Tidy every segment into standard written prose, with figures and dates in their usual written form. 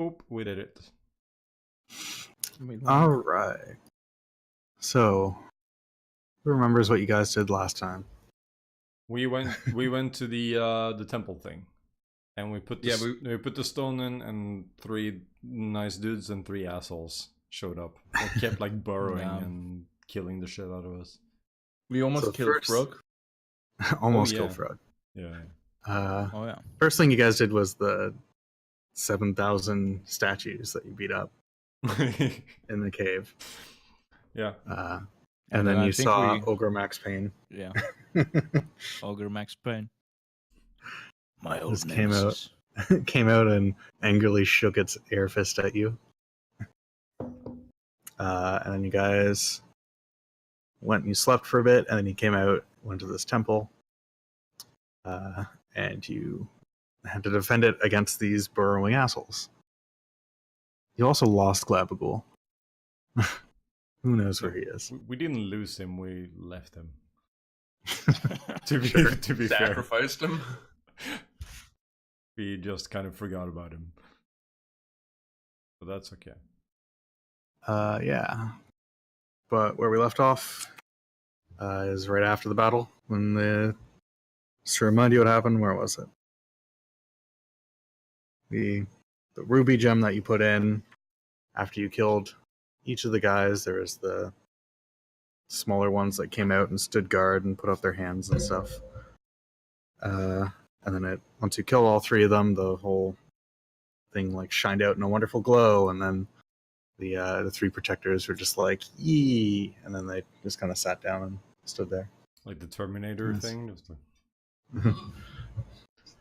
Oop, we did it. All right. So, who remembers what you guys did last time? We went to the temple thing, and we put we put the stone in, and 3 nice dudes and 3 assholes showed up. They kept like burrowing and killing the shit out of us. We almost killed Frog. Almost killed Frog. Yeah. First thing you guys did was the 7,000 statues that you beat up in the cave. Yeah. And then you saw Ogre Max Payne. Yeah. Ogre Max Payne. My old nemesis. Came out and angrily shook its air fist at you. And then you guys went and you slept for a bit, and then you came out, went to this temple, and you had to defend it against these burrowing assholes. You also lost Glabagool. Who knows where he is? We didn't lose him, we left him. to be fair. Sacrificed him. We just kind of forgot about him. But that's okay. Yeah. But where we left off is right after the battle. Just to remind you what happened, where was it? The ruby gem that you put in after you killed each of the guys. There was the smaller ones that came out and stood guard and put up their hands and stuff. And then once you kill all 3 of them, the whole thing like shined out in a wonderful glow, and then the 3 protectors were just like, yee, and then they just kind of sat down and stood there. Like the Terminator thing?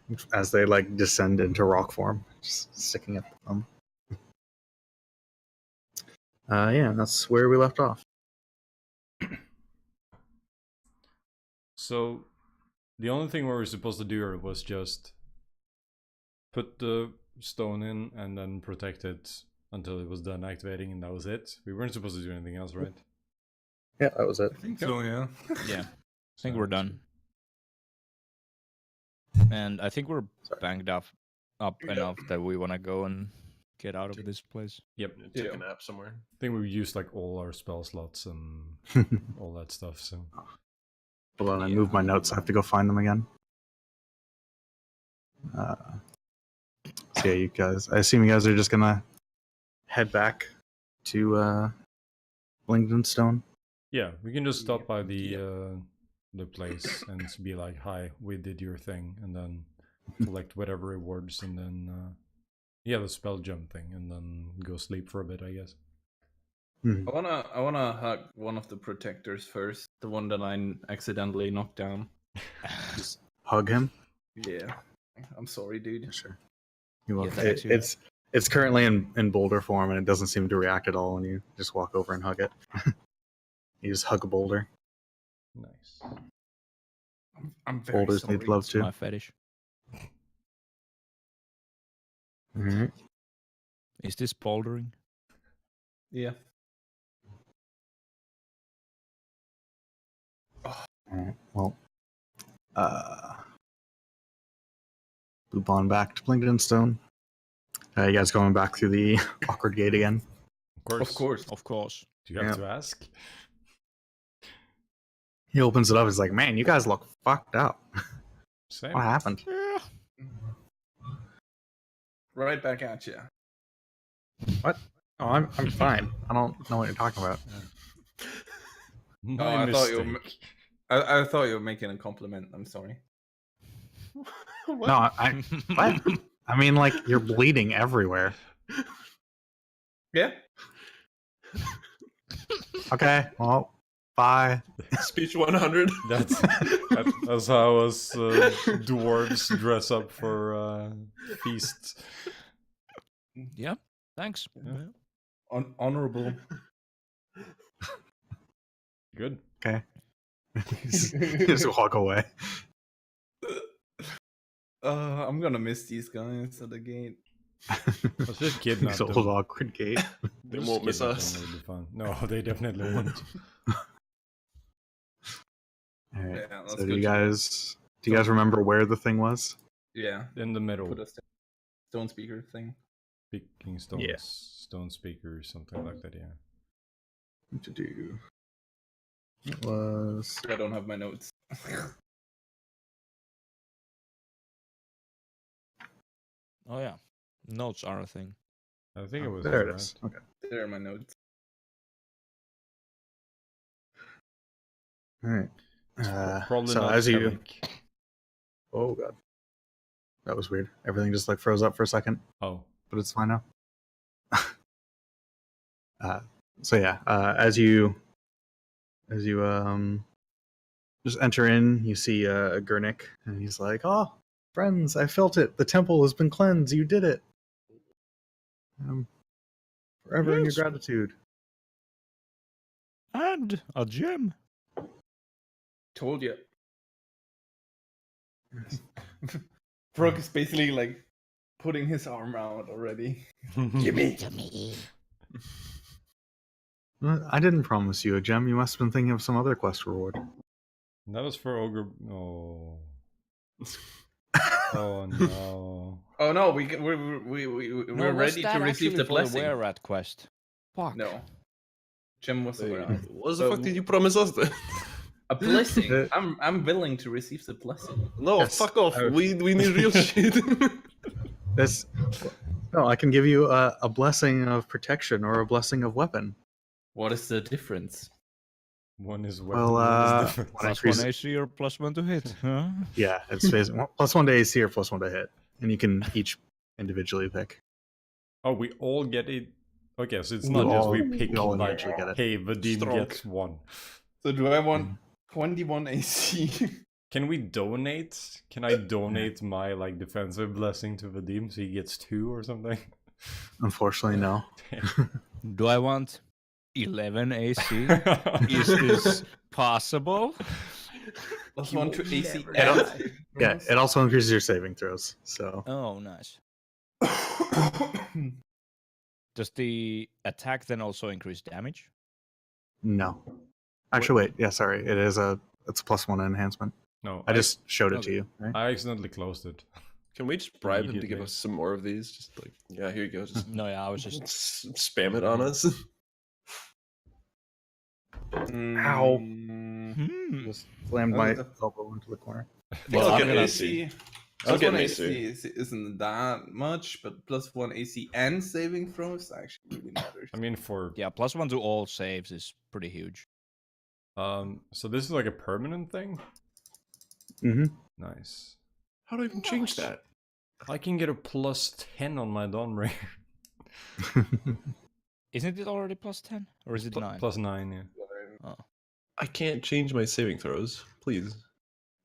Just as they like descend into rock form, just sticking at them. Yeah, that's where we left off. So, the only thing we were supposed to do was just put the stone in and then protect it until it was done activating, and that was it. We weren't supposed to do anything else, right? Yeah, that was it. I think so, yeah. Yeah, I think we're done. And I think we're banged up enough that we want to go and get out of this place. Yep. Take a nap somewhere. I think we've used like all our spell slots and all that stuff, so... Hold on, I moved my notes. I have to go find them again. So yeah, you guys... I assume you guys are just gonna head back to Blingdenstone? Yeah, we can just stop by the place and be like, hi, we did your thing, and then collect whatever rewards, and then the spell jump thing, and then go sleep for a bit, I guess. Hmm. I wanna hug one of the protectors first, the one that I accidentally knocked down. Just hug him? Yeah. I'm sorry, dude. Sure. You're welcome. It's currently in boulder form, and it doesn't seem to react at all when you just walk over and hug it. You just hug a boulder. Nice. I'm very Boulders sorry. need love too. My fetish. Alright. Is this bouldering? Yeah. Alright, well. Loop on back to Blingdenstone. You guys going back through the awkward gate again? Of course. Of course. Do you have to ask? He opens it up. He's like, man, you guys look fucked up. Same. What happened? Right back at you. What? Oh, I'm fine. I don't know what you're talking about. My mistake. I thought you were making a compliment. I'm sorry. What? No, what? I mean, like, you're bleeding everywhere. Yeah. Okay, well, bye. Speech 100. That's how us dwarves dress up for feasts. Yeah, thanks. Yeah. Honorable. Good. Okay. Just walk away. I'm gonna miss these guys at the gate. Let's just kidnap This them. old awkward gate. They won't miss us. It'll be fun. No, they definitely won't. Alright, Yeah, so do you guys remember where the thing was? Yeah. In the middle. Put a stone speaker thing. Speaking stones, Yeah. stone speaker, something like that. Yeah. What to do? It was. I don't have my notes. Oh yeah, notes are a thing. I think it was There right. it is. Okay. There are my notes. All right. Probably so not as you. Kellic. Oh god, that was weird. Everything just like froze up for a second, Oh. but it's fine now. So yeah, as you just enter in, you see Gurnik, and he's like, "Oh, friends, I felt it. The temple has been cleansed. You did it. Forever in your Yes. gratitude." And a gem. Told you. Brooke is basically like putting his arm out already. Gimme. I didn't promise you a gem. You must have been thinking of some other quest reward. That was for Ogre. Oh. Oh no. Oh no, we're No, was ready that to receive actually the for blessing. the Were-Rat quest. Fuck. No. Gem was somewhere else. What the fuck did you promise us then? A blessing. I'm willing to receive the blessing. No, Yes. fuck off. We need real shit. No, I can give you a blessing of protection or a blessing of weapon. What is the difference? One is weapon, Well, one is different. one Plus increase- one AC or plus one to hit. Huh? Yeah, it's basically +1 to AC or +1 to hit, and you can each individually pick. Oh, we all get it. Okay, so it's We not just all- we pick we all like, individually get it. hey, Vadim Strong. gets one. So do I want 21 AC? Can we donate? Can I donate my like defensive blessing to Vadim so he gets 2 or something? Unfortunately, no. Do I want 11 AC? Is this possible? +1 to AC. Yeah, it also increases your saving throws. So Oh, nice. Does the attack then also increase damage? no. Actually, wait. Yeah, sorry. It's a +1 enhancement. No, I just showed it to okay. you. Right? I accidentally closed it. Can we just bribe him to give Immediately. us some more of these? Just like, yeah, here you go. Just No, yeah, I was just. spam it on us. Ow. Hmm. Just slammed my elbow into the corner. Well, Plus I'll one get AC. I'll Plus get one AC. isn't that much, but +1 AC and saving throws actually really matters. I mean, for Yeah, +1 to all saves is pretty huge. so this is like a permanent thing. Mm-hmm. Nice. How do I even change that? I can get a +10 on my Dawn Ray. Isn't it already +10? Or is it 9? +9, yeah. Oh. I can't change my saving throws. Please.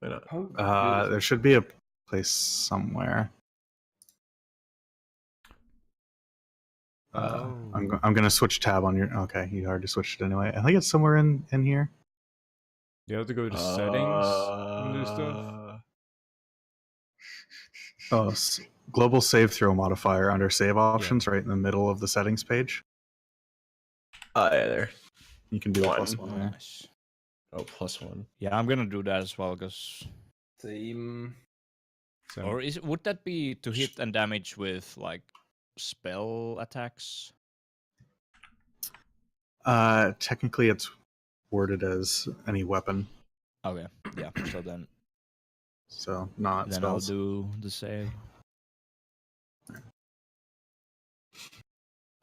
Why not? There should be a place somewhere. I'm gonna switch tab on your. Okay, you already switched it anyway. I think it's somewhere in here. You have to go to settings and do stuff. Oh, global save throw modifier under save options, right in the middle of the settings page. Yeah, there. You can do a One. +1 there. Nice. Oh, +1. Yeah, I'm gonna do that as well, because. Same. So, Or would that be to hit and damage with like spell attacks? Technically, it's worded as any weapon, Okay, yeah. So then not I'll spells. do the save.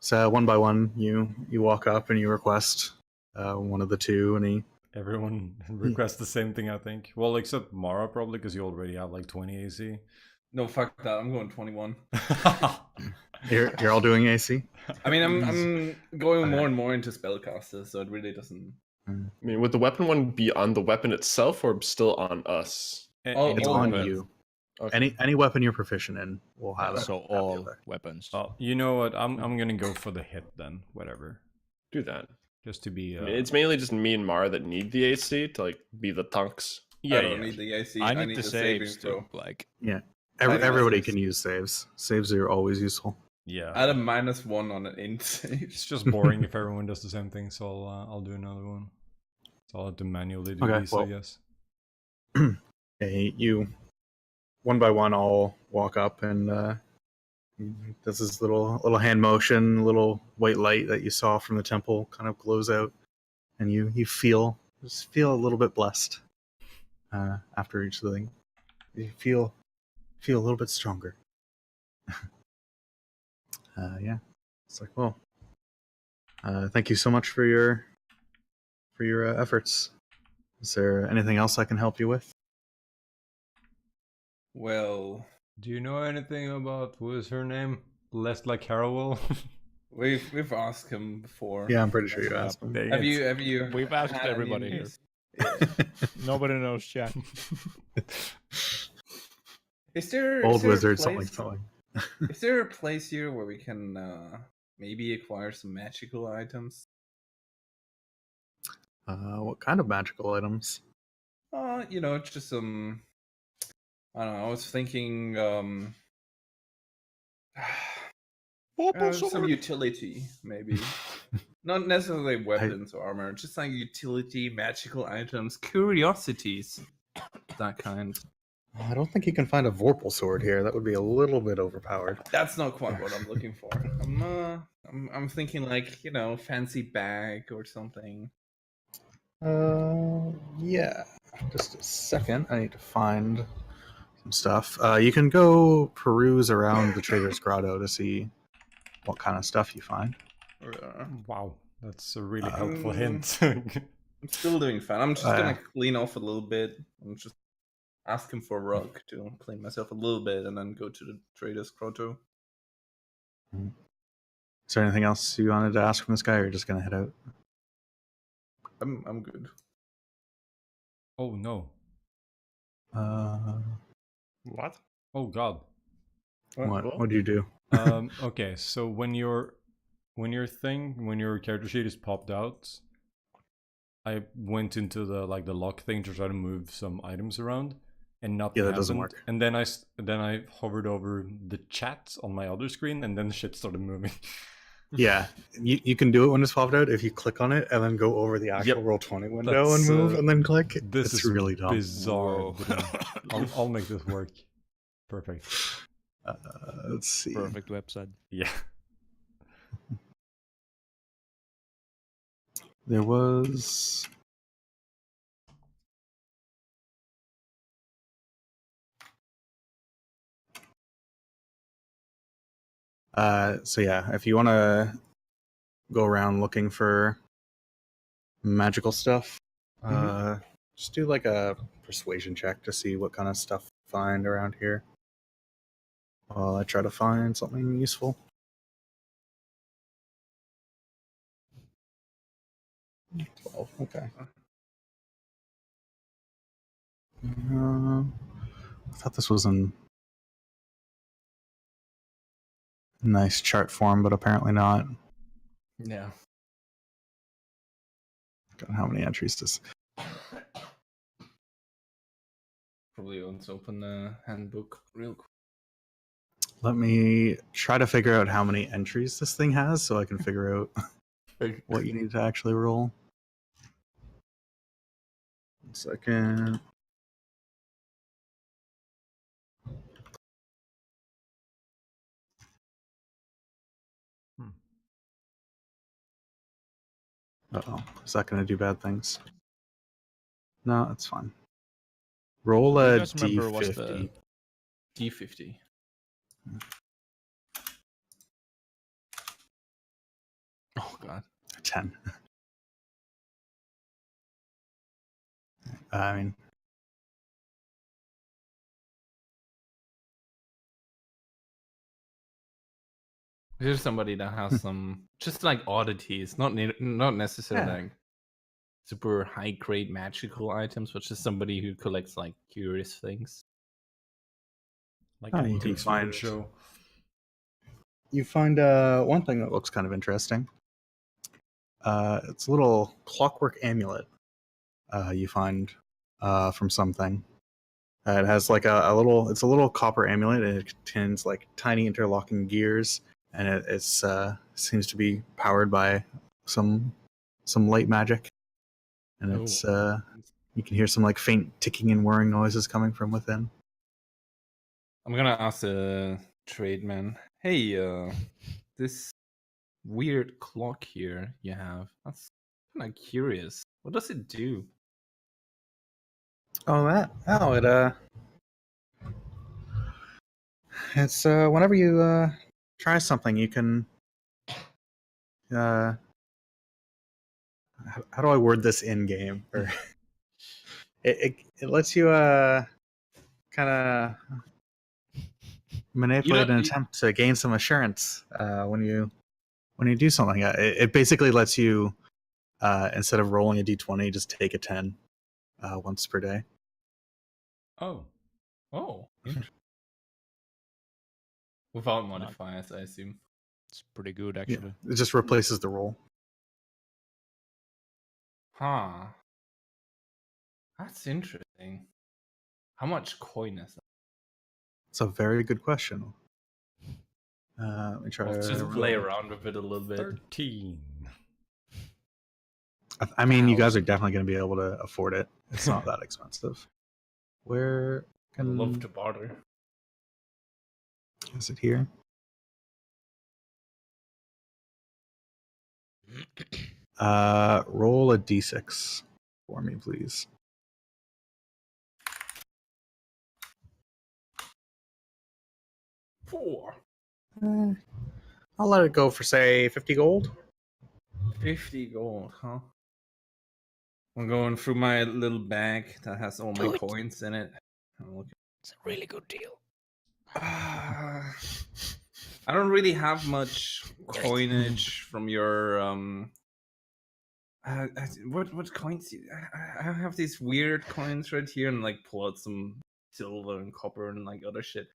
So one by one, you walk up and you request one of the two, and he everyone requests the same thing, I think. Well, except Mara probably, because you already have like 20 AC. No, fuck that. I'm going 21. you're all doing AC. I mean, I'm going more and more into spellcasters, so it really doesn't. I mean, would the weapon one be on the weapon itself or still on us? It's on weapons. you. Okay. Any weapon you're proficient in will have it. So have the all effect. weapons. Oh, you know what? I'm gonna go for the hit then. Whatever. Do that. Just to be. I mean, it's mainly just me and Mara that need the AC to like be the tanks. Yeah, I don't yeah. need the AC. I need the the saving saves throw. to like. Everybody saves. can use saves. Saves are always useful. Yeah. Add a -1 on an int save. It's just boring if everyone does the same thing, so I'll do another one. So I'll have to manually do Okay, these, I well. guess. Okay, you one by one all walk up and Does this little hand motion, little white light that you saw from the temple kind of glows out, and you feel a little bit blessed after each thing. You feel a little bit stronger. Yeah, it's like, well, thank you so much for your efforts. Is there anything else I can help you with? Well, do you know anything about what is her name? Leslie Carawell? we've asked him before. Yeah, I'm pretty sure you asked him. Have you? We've asked everybody here. Nobody knows Jack. Is there old wizard something? Something. Is there a place here where we can maybe acquire some magical items? What kind of magical items? Just some. I don't know. I was thinking some utility, maybe. Not necessarily weapons or armor, just like utility, magical items, curiosities, that kind. I don't think you can find a Vorpal sword here. That would be a little bit overpowered. That's not quite what I'm looking for. I'm thinking like, fancy bag or something. Yeah. Just a second. I need to find some stuff. You can go peruse around the Trader's Grotto to see what kind of stuff you find. Wow, that's a really helpful hint. I'm still doing fine. I'm just gonna clean off a little bit. I'm just asking for a rug to clean myself a little bit, and then go to the Trader's Grotto. Is there anything else you wanted to ask from this guy, or you're just gonna head out? I'm good. Oh no. What? Oh god. What do you do? Okay, so when your character sheet is popped out, I went into the lock thing to try to move some items around, and nothing happened. Doesn't work. And then I hovered over the chat on my other screen, and then shit started moving. Yeah, you can do it when it's popped out if you click on it and then go over the actual Roll20 window and move and then click. This is really dumb. Bizarre. I'll make this work. Perfect. Let's see. Perfect website. Yeah. There was. So yeah, if you want to go around looking for magical stuff, just do like a persuasion check to see what kind of stuff you find around here. While I try to find something useful. 12, okay. I thought this was in nice chart form, but apparently not. Yeah. God, how many entries does? Probably let's open the handbook real quick. Let me try to figure out how many entries this thing has so I can figure out what you need to actually roll. 1 second. Uh-oh. Is that going to do bad things? No, that's fine. Roll a D50. D50. Oh, God. 10. I mean... There's somebody that has some just like oddities, not necessarily like super high grade magical items, but just somebody who collects like curious things. Like you can find show. You find one thing that looks kind of interesting. It's a little clockwork amulet. You find from something. It has like a little. It's a little copper amulet, and it contains like tiny interlocking gears. And it seems to be powered by some light magic, and it's you can hear some like faint ticking and whirring noises coming from within. I'm gonna ask the tradesman, Hey, this weird clock here you have. That's kind of curious. What does it do? Oh, that. Oh, it's whenever you try something, you can. How do I word this in game? Or it lets you kind of manipulate an attempt to gain some assurance when you do something. It basically lets you instead of rolling a d20, just take a 10 once per day. Oh. Oh, interesting. Without modifiers, I assume. It's pretty good, actually. Yeah, it just replaces the roll. Huh. That's interesting. How much coin is that? It's a very good question. Let me try I'll to just play around with it a little bit. 13. I mean, you guys are definitely going to be able to afford it. It's not that expensive. Where I love to barter. Is it here? Roll a d6 for me, please. 4. I'll let it go for, say, 50 gold. 50 gold, huh? I'm going through my little bag that has all my coins in it. It's a really good deal. I don't really have much coinage from your what coins? I have these weird coins right here, and like pull out some silver and copper and like other shit.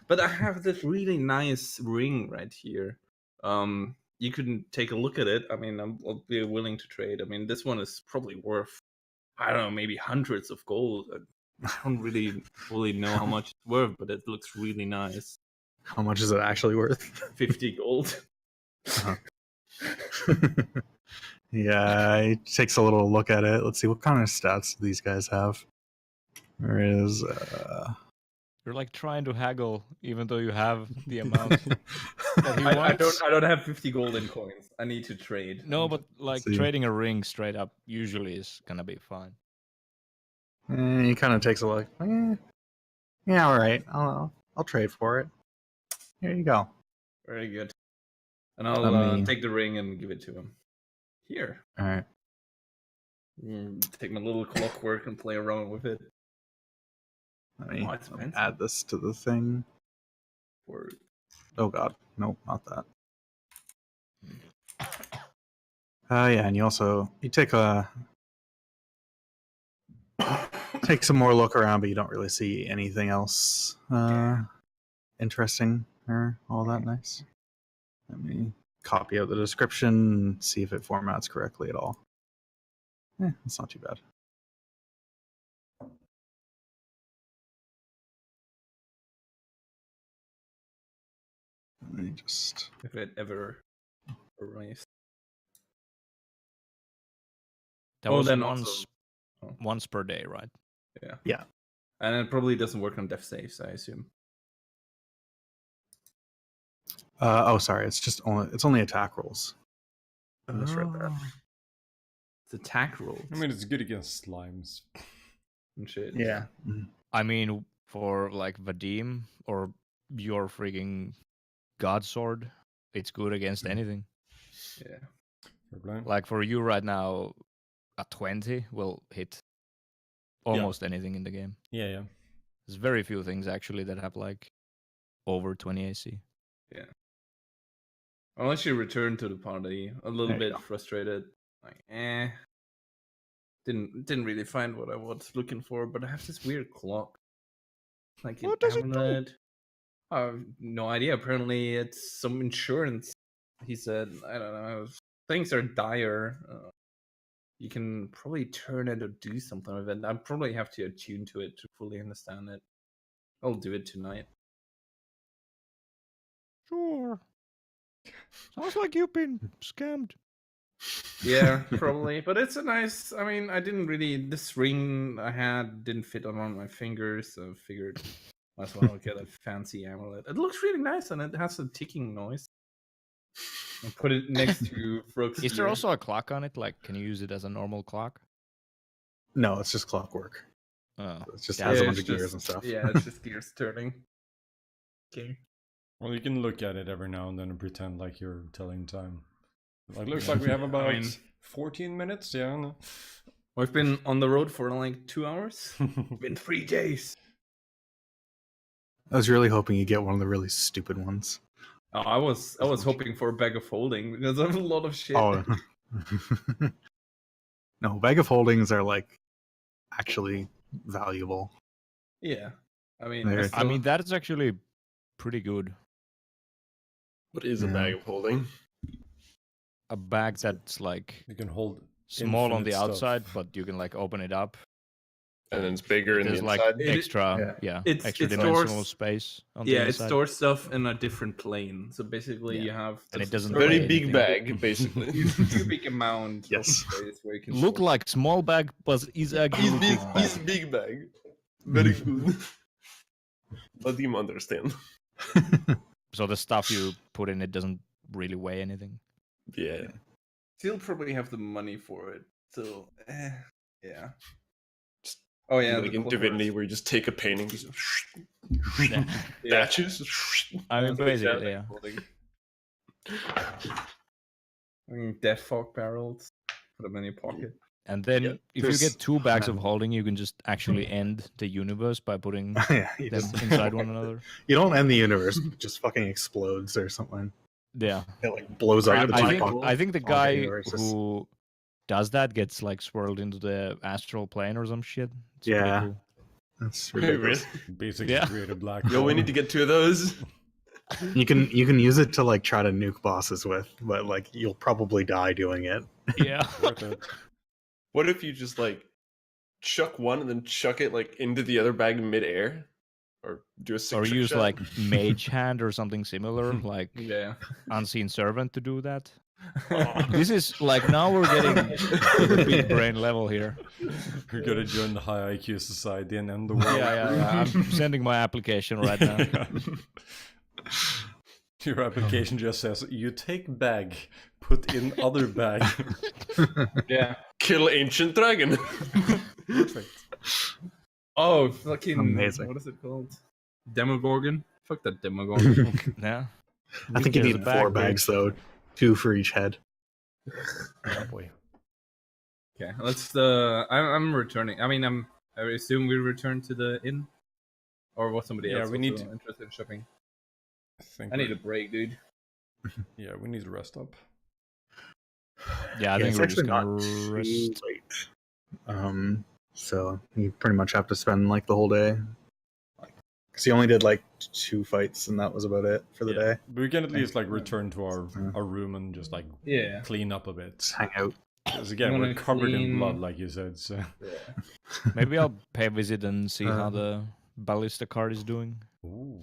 But I have this really nice ring right here. You can take a look at it. I mean, I'll be willing to trade. I mean, this one is probably worth, I don't know, maybe hundreds of gold. I don't really fully know how much it's worth, but it looks really nice. How much is it actually worth? 50 gold. Uh-huh. Yeah, he takes a little look at it. Let's see, what kind of stats do these guys have? There is You're like trying to haggle, even though you have the amount that he I wants. don't have 50 gold in coins. I need to trade. No, but like see. trading a ring straight up usually is gonna be fine. He kind of takes a look. Yeah, all right. I'll trade for it. Here you go. Very good. And I'll take the ring and give it to him. Here. All right. Take my little clockwork and play around with it. Let me add this to the thing. Oh god, nope, not that. Yeah, and you take some more look around, but you don't really see anything else interesting or all that nice. Let me copy out the description and see if it formats correctly at all. It's not too bad. Let me just... If it ever arrives. That was once per day, right? Yeah. Yeah. And it probably doesn't work on death saves, I assume. Sorry, it's only attack rolls. I misread that. It's attack rolls. I mean, it's good against slimes. And shit. Yeah. I mean, for like Vadim or your freaking God Sword, it's good against anything. Yeah. Like for you right now, a 20 will hit almost anything in the game. Yeah. There's very few things actually that have like over 20 AC. Yeah. Unless you return to the party a little bit frustrated, like didn't really find what I was looking for, but I have this weird clock. Like an amulet. I have no idea. Apparently, it's some insurance. He said, I don't know. Things are dire. You can probably turn it or do something with it. I probably have to attune to it to fully understand it. I'll do it tonight. Sure. Sounds like you've been scammed. Yeah, probably. But it's a nice... I mean, I didn't really... This ring I had didn't fit around my fingers, so I figured Might as well get a fancy amulet. It looks really nice and it has a ticking noise. And put it next to Frog's Is there ear. also a clock on it? Like, can you use it as a normal clock? No, it's just clockwork. Oh, It just Yeah, has a it's bunch of gears just- and stuff. Yeah, it's just gears turning. Okay. Well, you can look at it every now and then and pretend like you're telling time. Like, looks like we have about 14 minutes. Yeah. No. We've been on the road for like 2 hours. Been 3 days. I was really hoping you get one of the really stupid ones. Oh, I was hoping for a bag of holding because I have a lot of shit. Oh. No, bag of holdings are like actually valuable. Yeah. I mean, They're- I mean that is actually pretty good. What is a Yeah. bag of holding? A bag that's like You can hold small on the infinite stuff. outside, but you can like open it up. And then it's bigger in the There's like inside. extra, It's- extra it dimensional stores- space on the yeah, it inside. stores stuff in a different plane. So basically, Yeah. you have And it just doesn't a Very weigh big anything. bag, basically. too big amount. Yes. Of space where you can Look store like small bag, but is actually big bag. He's big bag. Very good. Let him understand. So the stuff you put in it doesn't really weigh anything. Yeah. Still probably have the money for it. So, yeah. Just Oh yeah, like the in clovers. Divinity where you just take a painting, just Yeah. statues. I mean, That's basically, exactly yeah. holding. Death fog barrels. Put them in your pocket. And then Yeah, if you there's- get 2 bags of holding, you can just actually end the universe by putting Yeah, you, them just, inside one another. you don't end the universe, it just fucking explodes or something. Yeah. It like blows up. the I black think hole. I think the All guy universes. who does that gets like swirled into the astral plane or some shit. It's pretty Yeah. cool. That's Really? ridiculous. Basically Yeah. create a black Yo, we hole. need to get 2 of those. You can use it to like try to nuke bosses with, but like you'll probably die doing it. Yeah. Worth it. What if you just like chuck one and then chuck it like into the other bag midair? Or do a Or signature use shot? like mage hand or something similar, like Yeah. unseen servant to do that. This is like now we're getting to the big brain level here. We're gonna join the high IQ society and end the Yeah, world. yeah. I'm sending my application right now. Your application just says you take bag, put in other bag. Yeah. Kill ancient dragon. Perfect. Oh, fucking Amazing. What is it called? Demogorgon. Fuck that Demogorgon. Yeah. I think you There's need a 4 bag, bags though, 2 for each head. Oh boy. Okay, let's. I'm returning. I mean, I assume we return to the inn, or was somebody Yeah, else we need also to- interested in shopping? think I need we're- a break, dude. Yeah, we need to rest up. Yeah, I think it's we're just actually gonna not too rest. late. So you pretty much have to spend like the whole day. Because you only did like 2 fights and that was about it for the day. But we can at least like return to Yeah. our room and just like Yeah. clean up a bit. Just hang out. Because again, I'm we're gonna covered in clean- blood, like you said. So Yeah. Maybe I'll pay a visit and see how Um, the ballista card is doing. ooh,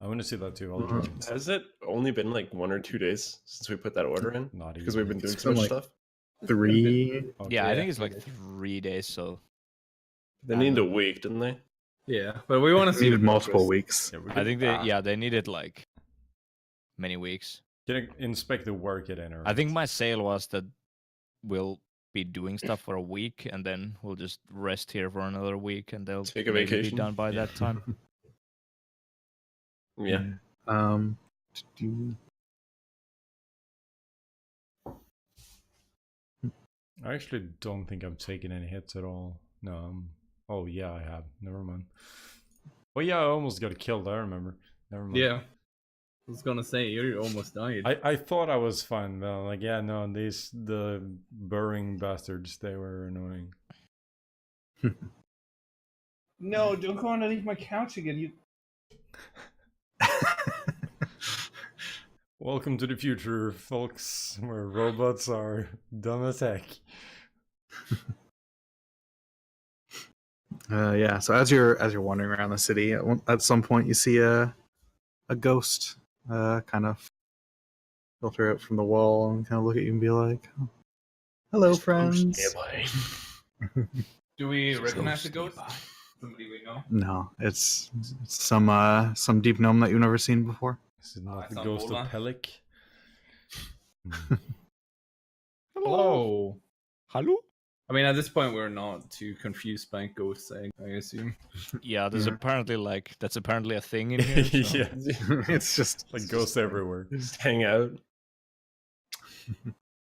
I want to see that too. I'll Mhm. join. Has it only been like 1 or 2 days since we put that order in? Not Because even. we've been doing It's so much been, like- stuff. 3. Yeah, I Yeah. think it's like 3 days. So They needed a week, didn't they? Yeah, but we want to see Needed the multiple progress. weeks. Yeah, we I can, think they needed like many weeks. can inspect the work at Enter. I think my sale was that we'll be doing stuff for a week and then we'll just rest here for another week and they'll Take a maybe vacation. be done by Yeah. that time. Yeah. Do- I actually don't think I've taken any hits at all. No. Oh yeah, I have. Never mind. Oh yeah, I almost got killed. I remember. Never mind. Yeah. I was gonna say you almost died. I thought I was fine, but I'm like, yeah, no, the burrowing bastards, they were annoying. No, don't go underneath my couch again. You. Welcome to the future, folks, where robots are dumb as heck. Yeah. So as you're wandering around the city, at some point you see a ghost kind of filter out from the wall and kind of look at you and be like, "Oh, "Hello, friends." Nearby. Do we recognize the ghost? Somebody we know? No, it's some deep gnome that you've never seen before. Is it not it's the not ghost Bola. of Pelik? Hello. Hello? I mean, at this point, we're not too confused by ghosts, I assume. Yeah, there's Yeah. apparently that's apparently a thing in here. So. Yeah, It's just like ghosts everywhere. Just hang out.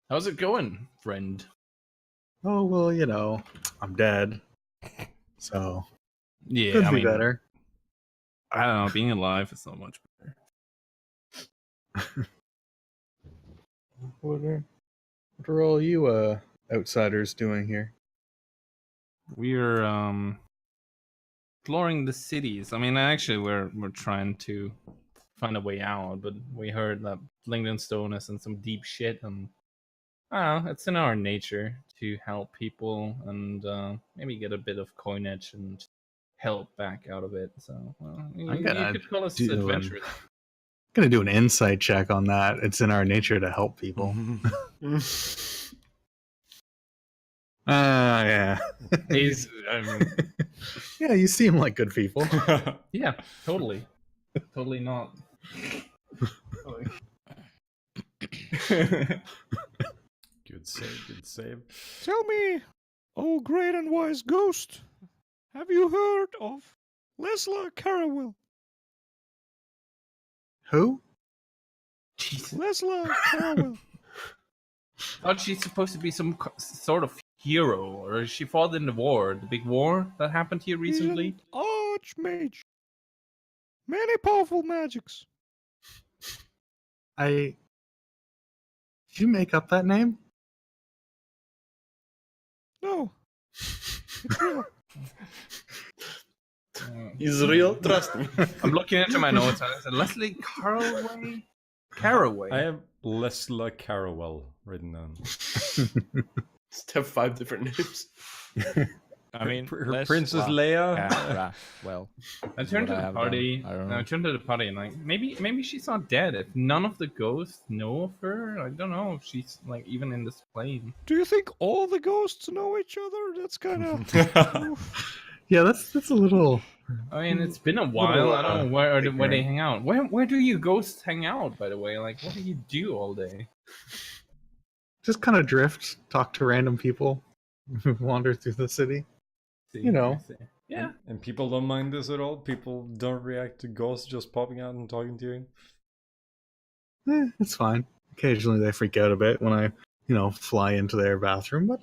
How's it going, friend? oh well, you know, I'm dead, so Yeah, could I be mean, better. I don't know. Being alive is so much better. What are all you outsiders doing here? We're exploring the cities. I mean, actually, we're trying to find a way out, but we heard that Langdon Stone is in some deep shit, and I don't know, it's in our nature to help people and maybe get a bit of coinage and help back out of it. So, well, you could call us adventurous. Gonna do an insight check on that. It's in our nature to help people. Yeah. He's, I mean, Yeah, you seem like good people. yeah, totally not. Good save, good save. Tell me, oh great and wise ghost, have you heard of Lesla Carawell? Who? Lesla Carawell. Thought she's supposed to be some sort of hero, or she fought in the war, the big war that happened here recently. He's an archmage. Many powerful magics. Did you make up that name? No. It's real. He's real. Trust me. I'm looking into my notes and it said Leslie Caraway. Caraway. I have Lesla Carawell written down. Just have 5 different names. I mean, Her Princess Leia. Well, I turned to what I the have party. done. I don't I know. turned to the party and like maybe she's not dead. If none of the ghosts know of her, I don't know if she's like even in this plane. Do you think all the ghosts know each other? That's kind of. Yeah, that's a little. I mean, it's been a while. I don't know where they hang out. Where do you ghosts hang out? By the way, like what do you do all day? Just kind of drift, talk to random people, wander through the city. You know. Yeah. And people don't mind this at all? People don't react to ghosts just popping out and talking to you? It's fine. Occasionally they freak out a bit when I, fly into their bathroom, but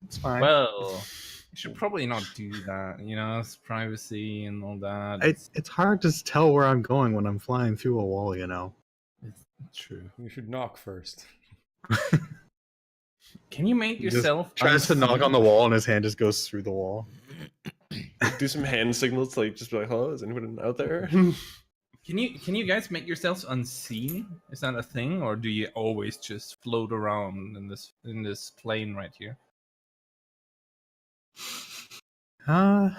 it's fine. Well, you should probably not do that. It's privacy and all that. It's hard to tell where I'm going when I'm flying through a wall, It's true. You should knock first. Can you make yourself tries to knock on the wall and his hand just goes through the wall. Do some hand signals, like just be like, "Hello, is anyone out there?" Can you guys make yourselves unseen? Is that a thing, or do you always just float around in this plane right here? I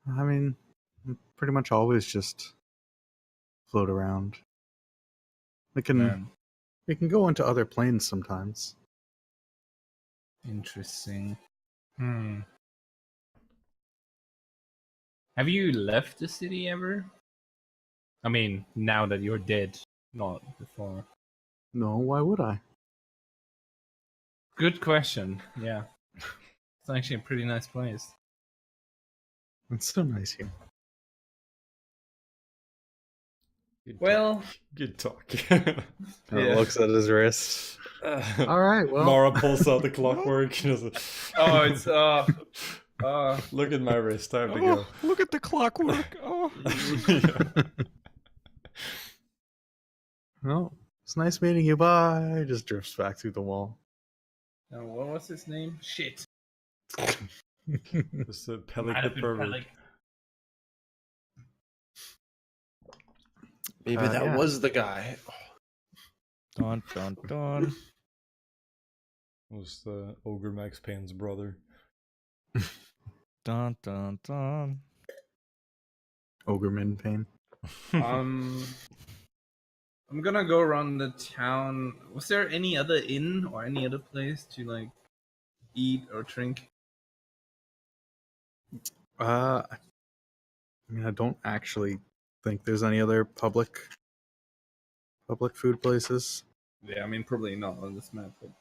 mean, pretty much always just float around. We can go into other planes sometimes. Interesting. Have you left the city ever? I mean, now that you're dead, not before. No, why would I? Good question. Yeah. It's actually a pretty nice place. It's so nice here. Good talk. Looks at his wrist. All right, well. Mara pulls out the clockwork. Oh, it's Look at my wrist. I have to go. Look at the clockwork. Oh. Well, it's nice meeting you. Bye. Just drifts back through the wall. what was his name? Shit. It's the Pelik the pervert. Pelik. Maybe that was the guy. Dun dun dun. It was the Ogre Max Payne's brother. Dun dun dun. Ogreman pain. I'm gonna go around the town. Was there any other inn or any other place to like eat or drink? I mean, I don't actually think there's any other public food places. Yeah, I mean, probably not on this map. But...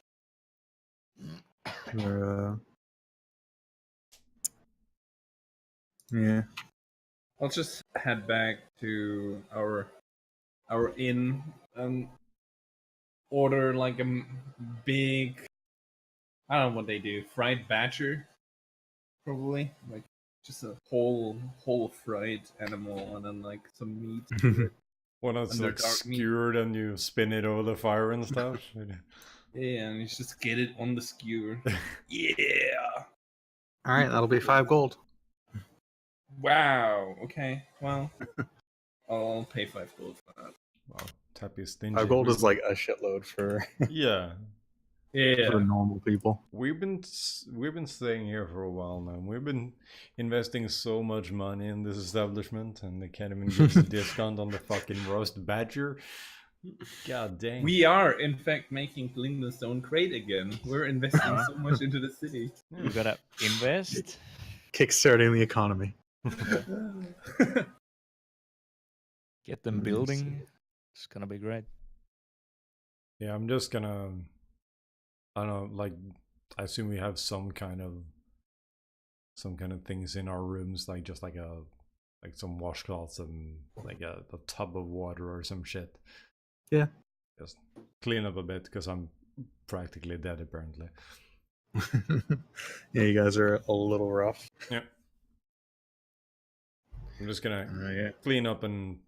Or, yeah. I'll just head back to our inn and order like a big. I don't know what they do. Fried badger, probably like just a whole fried animal and then like some meat. To it. When it's And like the dark meat. skewered and you spin it over the fire and stuff. Yeah, and you just get it on the skewer. Yeah. All right, that'll be 5 gold. Wow. Okay. Well, I'll pay 5 gold for that. Wow, Tappy is stingy. 5 gold is like a shitload for Yeah. Yeah. normal people. We've been staying here for a while now. We've been investing so much money in this establishment, and they can't even give us a discount on the fucking roast badger. God dang. We are, in fact, making Glyndonstone great again. We're investing so much into the city. You gotta invest. Kickstarting the economy. Get them building. It's gonna be great. Yeah, I'm just gonna. I don't know. Like, I assume we have some kind of things in our rooms, like just like some washcloths and like a tub of water or some shit. Yeah. Just clean up a bit because I'm practically dead apparently. Yeah, you guys are a little rough. Yeah. I'm just gonna clean up and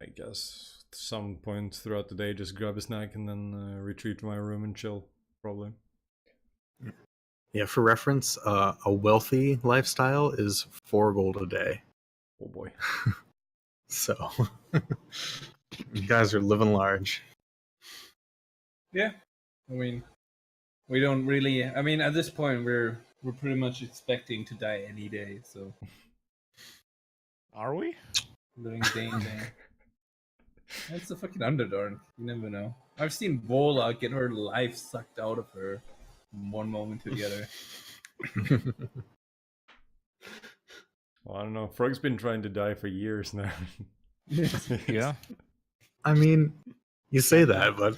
I guess some point throughout the day just grab a snack and then retreat to my room and chill probably. Yeah, for reference, a wealthy lifestyle is 4 gold a day. Oh boy. So you guys are living large. Yeah, I mean, we don't really. I mean, at this point, we're pretty much expecting to die any day. So, Are we? living day in day. That's a fucking Underdark. You never know. I've seen Vola get her life sucked out of her from one moment to the other. Well, I don't know. Frog's been trying to die for years now. Yeah. I mean, you say that, but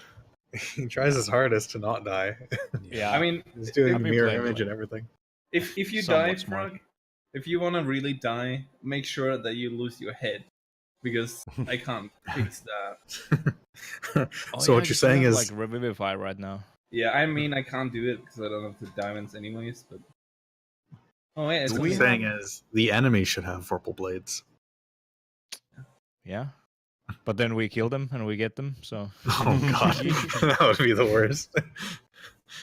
he tries his hardest to not die. Yeah. I mean, He's doing I've the been mirror playing image like- and everything. if you Somewhat die, smart. Frog, if you want to really die, make sure that you lose your head, because I can't fix that. So what you're saying is, like Revivify right now. Yeah, I mean, I can't do it because I don't have the diamonds anyways. But oh yeah, it's what gonna you're be saying is the enemy should have vorpal blades. Yeah. But then we kill them and we get them, so Oh god, that would be the worst.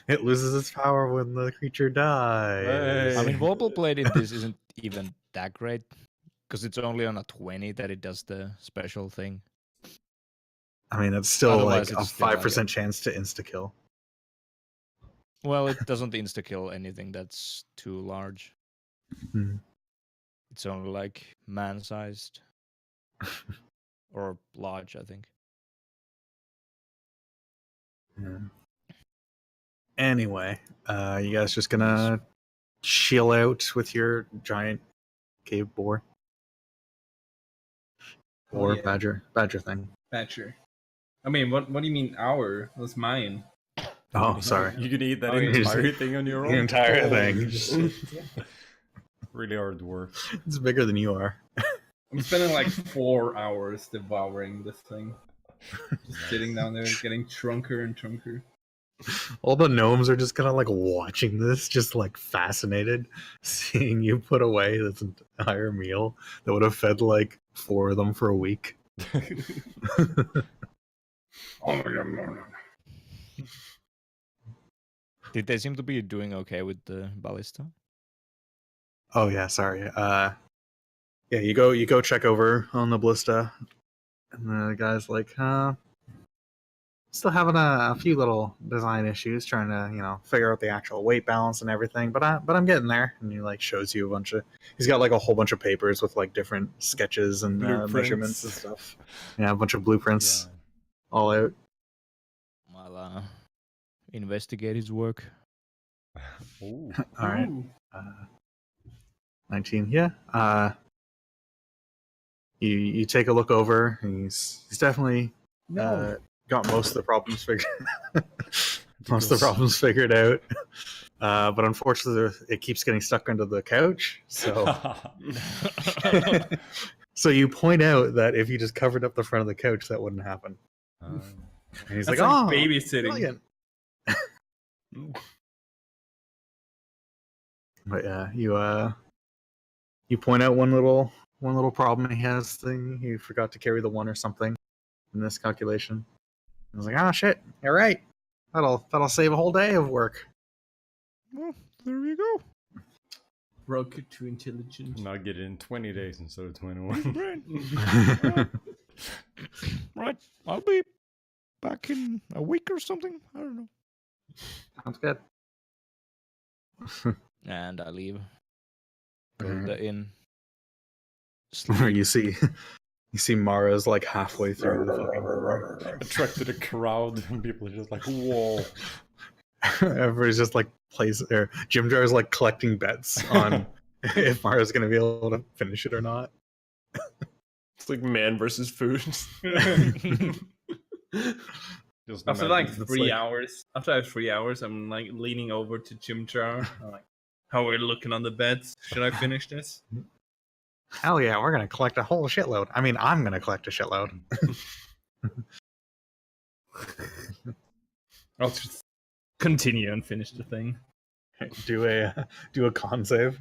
It loses its power when the creature dies. Hey. I mean Vorpal Blade in this isn't even that great. Because it's only on a 20 that it does the special thing. I mean, it's still Otherwise, like a it's still like 5% chance to insta kill. Well, it doesn't insta-kill anything that's too large. Hmm. It's only like man-sized. Or large, I think. Yeah. Anyway, you guys just gonna chill out with your giant cave boar or yeah. badger thing. Badger. I mean, what do you mean our? That's mine. Oh, sorry. You can eat that Oh, yeah. entire thing on your own. The entire thing. Holy Just- shit. Really hard work. It's bigger than you are. I'm spending like 4 hours devouring this thing. Just sitting down there, getting trunker and trunker. All the gnomes are just kind of like watching this, just like fascinated, seeing you put away this entire meal that would have fed like 4 of them for a week. Oh my god. Did they seem to be doing okay with the ballista? Oh yeah, sorry. Yeah, you go check over on the ballista, and the guy's like, still having a few little design issues, trying to figure out the actual weight balance and everything, but I'm getting there. And he like shows you a bunch of. He's got like a whole bunch of papers with like different sketches and measurements and stuff. Yeah, a bunch of blueprints, all out. I'll investigate his work. Ooh. All right. Ooh. 19. Yeah. You take a look over. And he's definitely got most of the problems figured. Most of the problems figured out. But unfortunately, it keeps getting stuck under the couch. So, so you point out that if you just covered up the front of the couch, that wouldn't happen. And he's That's like, "Oh, babysitting." brilliant." But yeah, you point out one little problem he has. Thing he forgot to carry the 1 or something in this calculation. I was like, "Oh shit, you're right. That'll save a whole day of work." Well, there you go. Broke too intelligent. Now get it in 20 days instead of 21. Brain. Right, I'll be back in a week or something. I don't know. Sounds good. And I leave. Go to the inn. You see Mara's like halfway through the fucking room. Attracted a crowd, and people are just like, whoa. Everybody's just like Jim Jar is like collecting bets on if Mara's gonna be able to finish it or not. It's like man versus food. Just After imagine like it's 3 hours, after I have 3 hours, I'm like leaning over to Jim Jar. I'm like, how are we looking on the bets? Should I finish this? Hell yeah, we're gonna collect a whole shitload. I mean, I'm gonna collect a shitload. I'll just continue and finish the thing. Do a con save.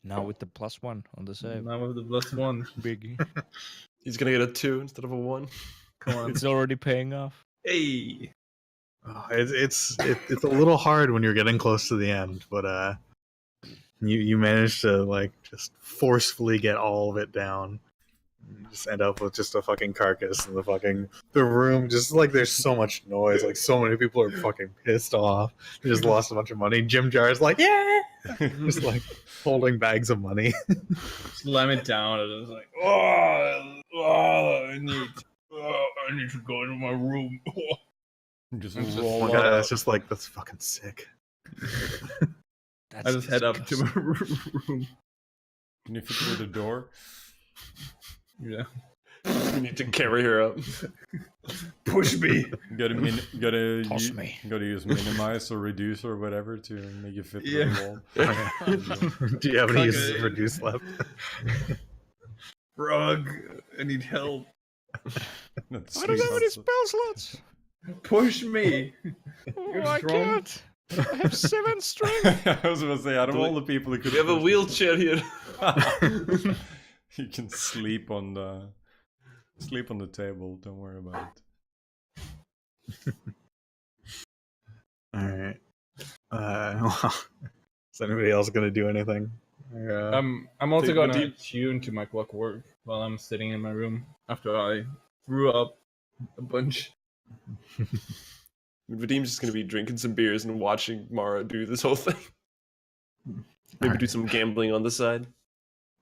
Now with the +1 on the save. Now with the +1. Big. He's gonna get a 2 instead of a 1. Come on. It's already paying off. Hey! Oh, it's a little hard when you're getting close to the end, but you manage to like just forcefully get all of it down. You just end up with just a fucking carcass in the room. Just like there's so much noise, like so many people are fucking pissed off. They just lost a bunch of money. Jim Jar's like, yeah, just like holding bags of money. Slam it down and it's like, I need to go into my room. Just Oh roll my up. god, that's just like that's fucking sick. That's I just head up to disgusting. my room. Can you fit through the door? Yeah. We need to carry her up. Push me. Toss me. Gotta use minimize or reduce or whatever to make it fit through Yeah. the wall. Do you have any Fuck uses it. of reduce left? Frog, I need help. That's I don't have any sweet. spell slots. Push me. Oh, You're I strong. can't. I have 7 strength. I was gonna say, out of all the people who could We have a wheelchair here. You can sleep on the table. Don't worry about it. All right. Is anybody else gonna do anything? I'm also Take gonna Vadim. tune to my clockwork while I'm sitting in my room after I threw up a bunch. Vadim's just gonna be drinking some beers and watching Mara do this whole thing. Maybe Alright. do some gambling on the side.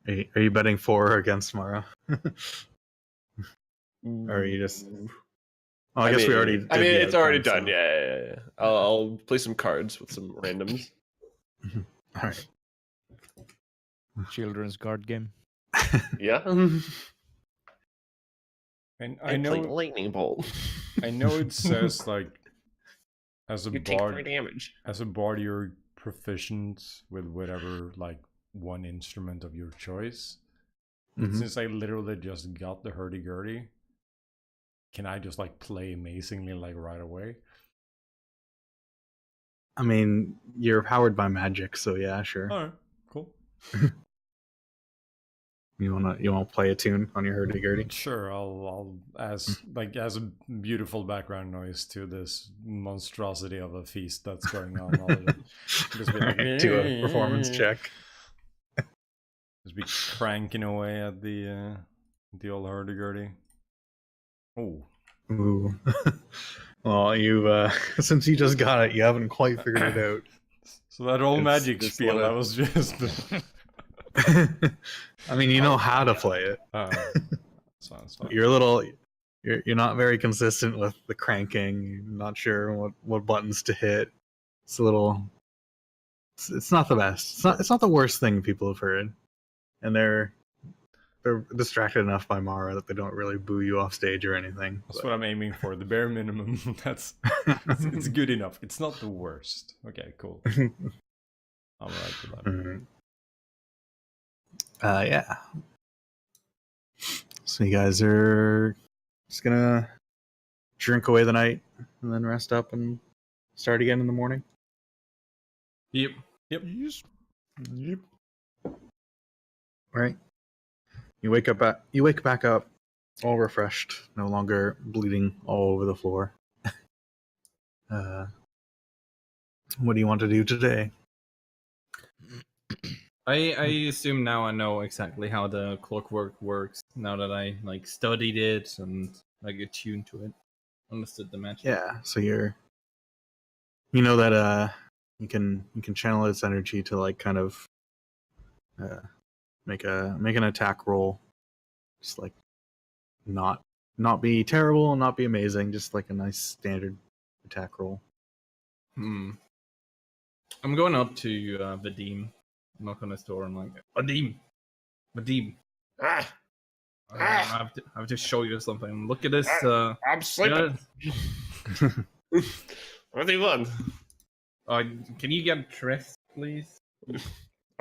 Are you betting for or against Mara? Or are you just? Oh, I guess we already. I mean, did the it's already outcome, done. Yeah. I'll play some cards with some randoms. So. All right. Children's card game. Yeah. And I know lightning bolt. I know it says like as a You take 3 bard, damage. as a bard, you're proficient with whatever like one instrument of your choice. But Mhm. since I literally just got the hurdy-gurdy, can I just like play amazingly like right away? I mean, you're powered by magic, so yeah, sure. Alright, cool. You wanna play a tune on your hurdy-gurdy? Sure, I'll as a beautiful background noise to this monstrosity of a feast that's going on. I'll just be like, Alright, do a performance check. Just be cranking away at the old hurdy-gurdy. Oh, Ooh. Well, you since you just got it, you haven't quite figured it out. so that old It's magic this spiel, little- that was just. I mean, you know how to play it. Sounds fine. You're a little. You're not very consistent with the cranking. You're not sure what buttons to hit. It's a little it's not the best. It's not the worst thing people have heard, and they're distracted enough by Mara that they don't really boo you off stage or anything. That's what I'm aiming for. The bare minimum. It's good enough. It's not the worst. Okay, cool. I'm alright with that. Mm-hmm. Yeah. So you guys are just gonna drink away the night and then rest up and start again in the morning. Yep. Yes. Yep. Right. You wake back up, all refreshed, no longer bleeding all over the floor. What do you want to do today? I assume now I know exactly how the clockwork works. Now that I like studied it and like attuned to it, understood the magic. Yeah. So you know that you can channel its energy to like kind of make an attack roll, just like not be terrible and not be amazing, just like a nice standard attack roll. I'm going up to Vadim, knock on his door. I'm like, Vadim. I have to show you something. Look at this. I'm sleeping. What do you want? Can you get dressed, please?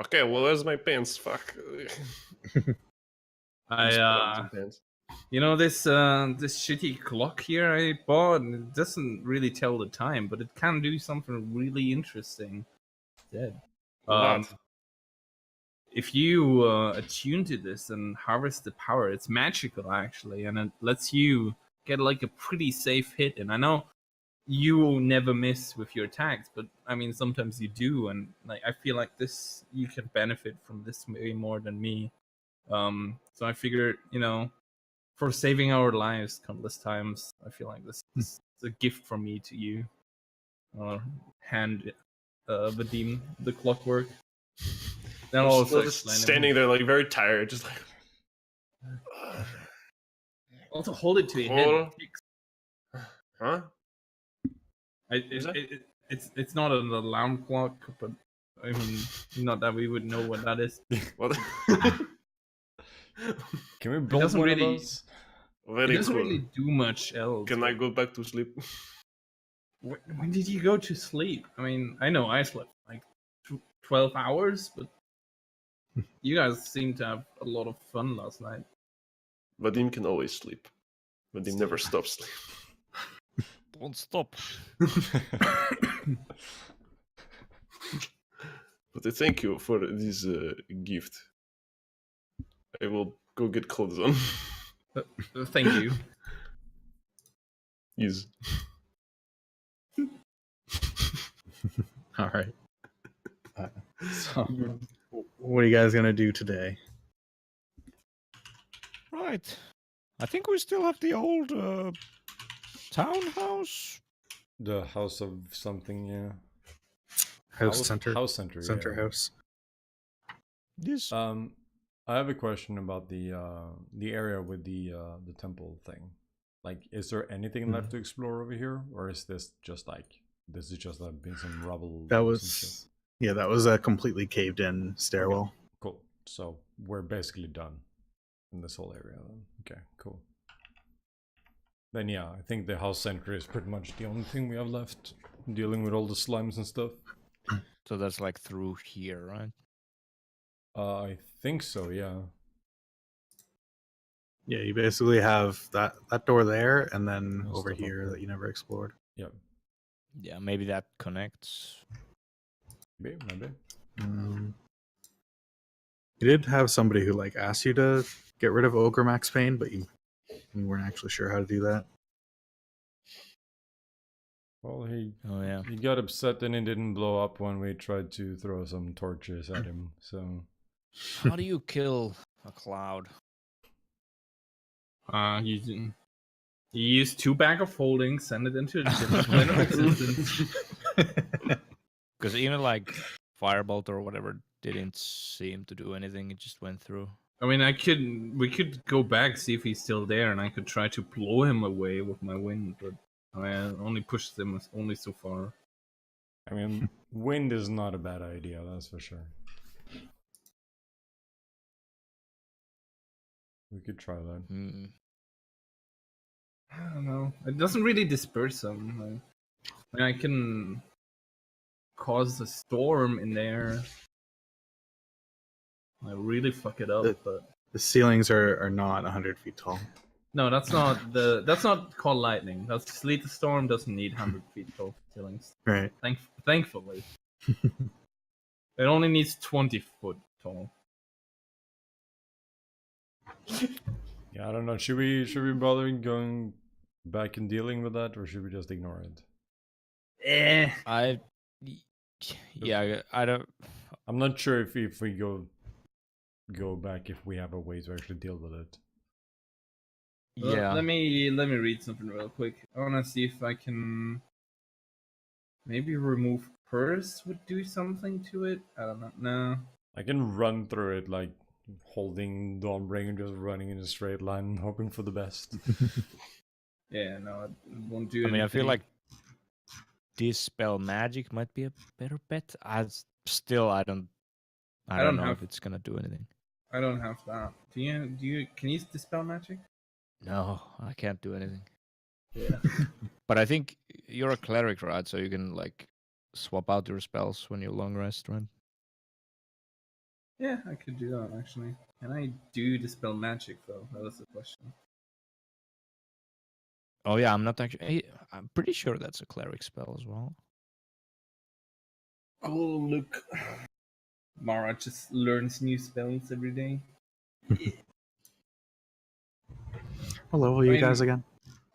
Okay, well, where's my pants? Fuck. You know this shitty clock here I bought. It doesn't really tell the time, but it can do something really interesting. Dead. If you attune to this and harvest the power, it's magical actually, and it lets you get like a pretty safe hit. And I know you never miss with your attacks, but I mean sometimes you do, and like I feel like this you can benefit from this way more than me. So I figured, for saving our lives countless times, I feel like this is a gift from me to you. Hand Vadim the clockwork. Then also standing there like very tired, just like. Also hold it to your head. Huh? It's not an alarm clock, but I mean, not that we would know what that is. What? Can we build one of those? It doesn't really do much else. Can I go back to sleep? When did you go to sleep? I mean, I know I slept like 12 hours, but you guys seem to have a lot of fun last night. Vadim can always sleep. Vadim never stops sleeping. Don't stop. But I thank you for this gift. I will go get clothes on. Thank you. Yes. All right. So, what are you guys gonna do today? Right. I think we still have the old townhouse. The house of something, yeah. House center, yeah. house. This. I have a question about the area with the temple thing. Like, is there anything left to explore over here, or is this just been some rubble? That was a completely caved in stairwell. Okay, cool. So we're basically done in this whole area then. Okay, cool. Then yeah, I think the house center is pretty much the only thing we have left, dealing with all the slimes and stuff. So that's like through here, right? I think so, yeah. Yeah, you basically have that door there, and then There's over stuff up here there. that you never explored. Yeah. Yeah, maybe that connects. Maybe. You did have somebody who like asked you to get rid of Ogre Max Payne, but you weren't actually sure how to do that. Well, he Oh yeah. he got upset and it didn't blow up when we tried to throw some torches at him, so... How do you kill a cloud? You use 2 bag of holding, send it into a different plane of existence. Because even like firebolt or whatever didn't seem to do anything. It just went through. I mean, we could go back, see if he's still there, and I could try to blow him away with my wind, but I only pushed him only so far. I mean, wind is not a bad idea, that's for sure. We could try that. Hmm. I don't know. It doesn't really disperse them. I mean, I can cause a storm in there. I really fuck it up, but The ceilings are not 100 feet tall. no, that's not called lightning. That's Sleet Storm doesn't need 100 feet tall ceilings. Right. Thankfully, it only needs 20 foot tall. Yeah, I don't know. Should we bother going back and dealing with that, or should we just ignore it? I don't. I'm not sure if we go back if we have a way to actually deal with it. Yeah. Let me read something real quick. I want to see if I can maybe remove curse would do something to it. I don't know. No. I can run through it like holding Dawnbringer and just running in a straight line, hoping for the best. Yeah, no, it won't do I mean, I feel anything. like Dispel Magic might be a better bet. I don't know have- if it's gonna do anything. I don't have that. Can you dispel magic? No, I can't do anything. Yeah. But I think you're a cleric, right? So you can like swap out your spells when you long rest, right? Yeah, I could do that actually. Can I do dispel magic though? That was the question. Oh yeah, I'm pretty sure that's a cleric spell as well. Oh look, Mara just learns new spells every day. What level are you I mean, guys again?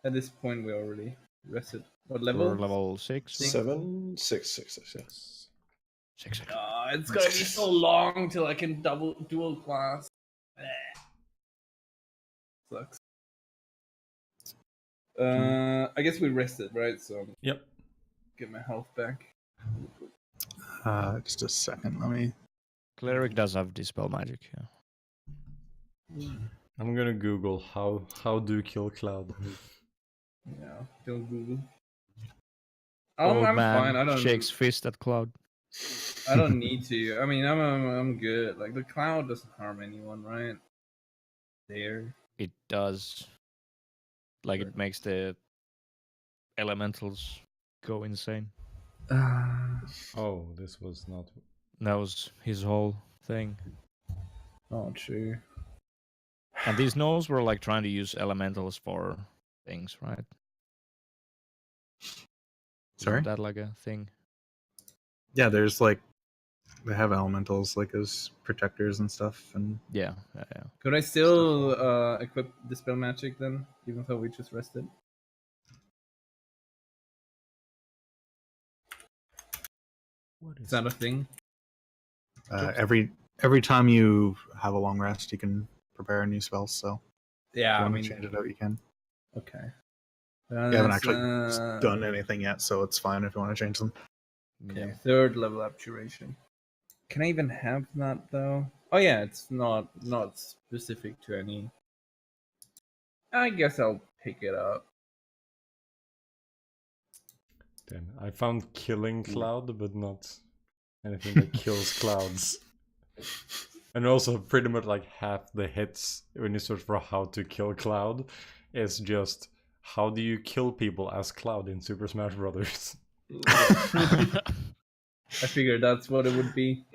At this point, we already rested. What We're level? level 6. 7, 6, 6, 6, yes. 6. It's gonna be so long till I can dual class. Sucks. I guess we rested, right? So Yep. get my health back. Just a second. Let me. Cleric does have Dispel Magic, yeah. I'm gonna Google how do kill Cloud. Yeah, don't Google. Old I'm man fine. I don't shakes fist at Cloud. I don't need to. I mean, I'm good. Like the cloud doesn't harm anyone, right? There. It does. Like it makes the elementals go insane. Oh, this was not. That was his whole thing. Oh, true. And these gnolls were like trying to use elementals for things, right? Sorry? Isn't that like a thing? Yeah, there's like they have elementals like as protectors and stuff, and Yeah. Could I still equip dispel magic then, even though we just rested? Is that a thing? every time you have a long rest, you can prepare a new spell. So Yeah, if you I want mean, to change it out, you can. okay. You haven't actually done anything yet, so it's fine if you want to change them. Okay, Yeah. third level abjuration. Can I even have that though? Oh yeah, it's not specific to any. I guess I'll pick it up. Damn, I found killing Cloud, but not anything that kills clouds. And also pretty much like half the hits when you search for how to kill Cloud is just how do you kill people as Cloud in Super Smash Brothers. I figured that's what it would be.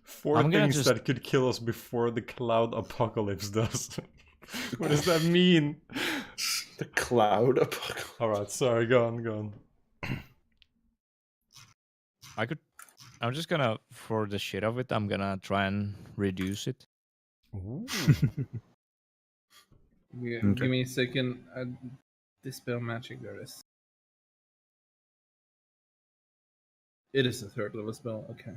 Four things that could kill us before the Cloud apocalypse does. What does that mean? The Cloud apocalypse. Alright, sorry, go on. I'm just gonna, for the shit of it, I'm gonna try and reduce it. Ooh. Give me a second. Dispel magic, there it is. It is a third level spell, okay.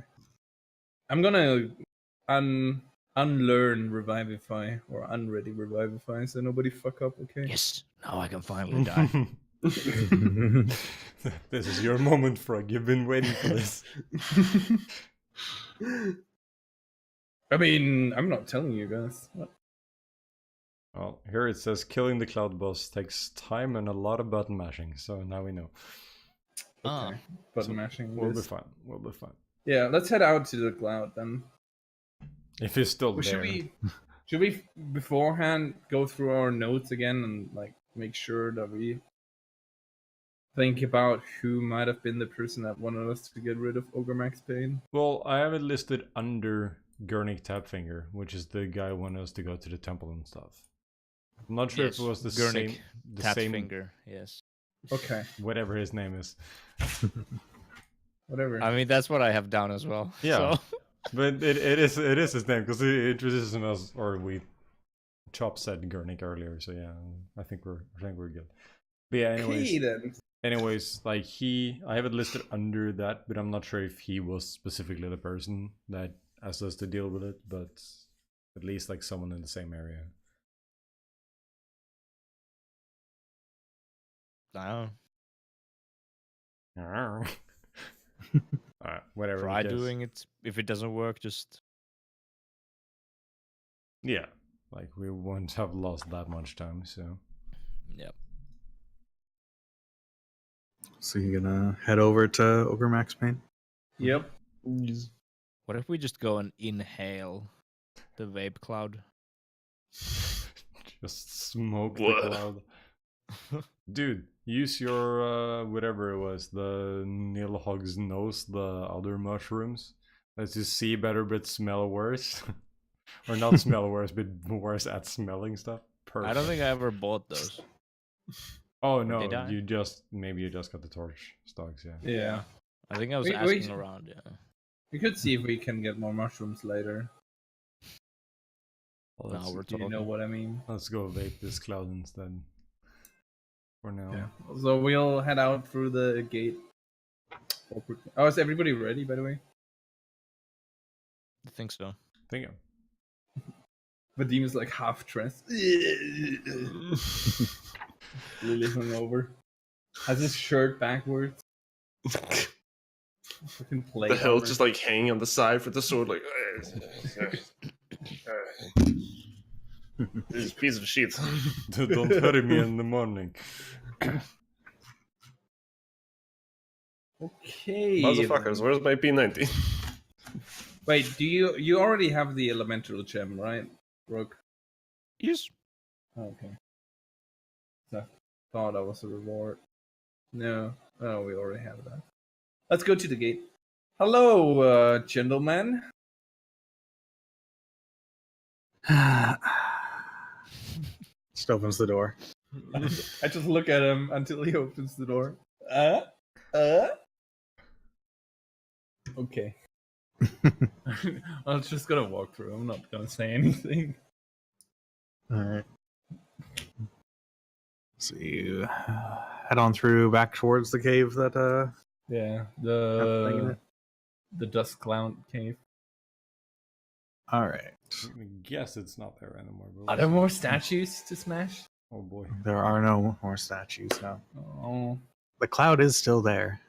I'm gonna unlearn Revivify or unready Revivify so nobody fuck up, okay? Yes, now I can finally die. This is your moment, Frog. You've been waiting for this. I mean, I'm not telling you guys. What? Well, here it says killing the Cloud boss takes time and a lot of button mashing, so now we know. Okay. Button mashing. We'll be fine. We'll be fine. Yeah, let's head out to the cloud then. If he's still there. Should we beforehand go through our notes again and like make sure that we think about who might have been the person that wanted us to get rid of Ogre Max Payne? Well, I have it listed under Gurnik Tapfinger, which is the guy who wanted us to go to the temple and stuff. I'm not sure if it was the Gurnik same Tapfinger, yes. Okay. whatever his name is. Whatever. I mean, that's what I have down as well. Yeah. So. But it is his name because he introduces him as, or Chop said Gurnik earlier, so yeah, I think we're good. But yeah, anyways, like I have it listed under that, but I'm not sure if he was specifically the person that asked us to deal with it, but at least like someone in the same area. I don't know. Alright, whatever. Try doing it. If it doesn't work, just yeah, like we won't have lost that much time, so yeah. So you're gonna head over to Ogre Max Payne? Yep. What if we just go and inhale the vape cloud? just smoke the cloud. Dude, use your whatever it was, the Nilhog's nose, the other mushrooms. Let's just see better but smell worse. Or not smell worse, but worse at smelling stuff. Perfect. I don't think I ever bought those. Oh no, did I? maybe you just got the torch stocks, yeah. Yeah. I think I was asking around, yeah. We could see if we can get more mushrooms later. Well, Now we're Do you talking. know what I mean? let's go vape this cloud instead. For now. Yeah. So we'll head out through the gate. Oh, is everybody ready, by the way? I think so. Thank you. Vadim is like half dressed. Really hungover. Has his shirt backwards. Fucking play. The hilt just like hanging on the side for the sword, like this piece of shit. Don't hurry me in the morning. Okay. Motherfuckers, where's my P90? Wait, do you already have the elemental gem, right, Rook? Yes. Okay. I thought that was a reward. No. Oh, we already have that. Let's go to the gate. Hello, gentlemen. Just opens the door. I just look at him until he opens the door. Okay. I'm just gonna walk through. I'm not gonna say anything. Alright. So you head on through back towards the cave that Yeah, the the Dust Clown cave. Alright. I guess it's not there anymore. But Are there more statues to smash? Oh boy. There are no more statues now. Oh. The cloud is still there.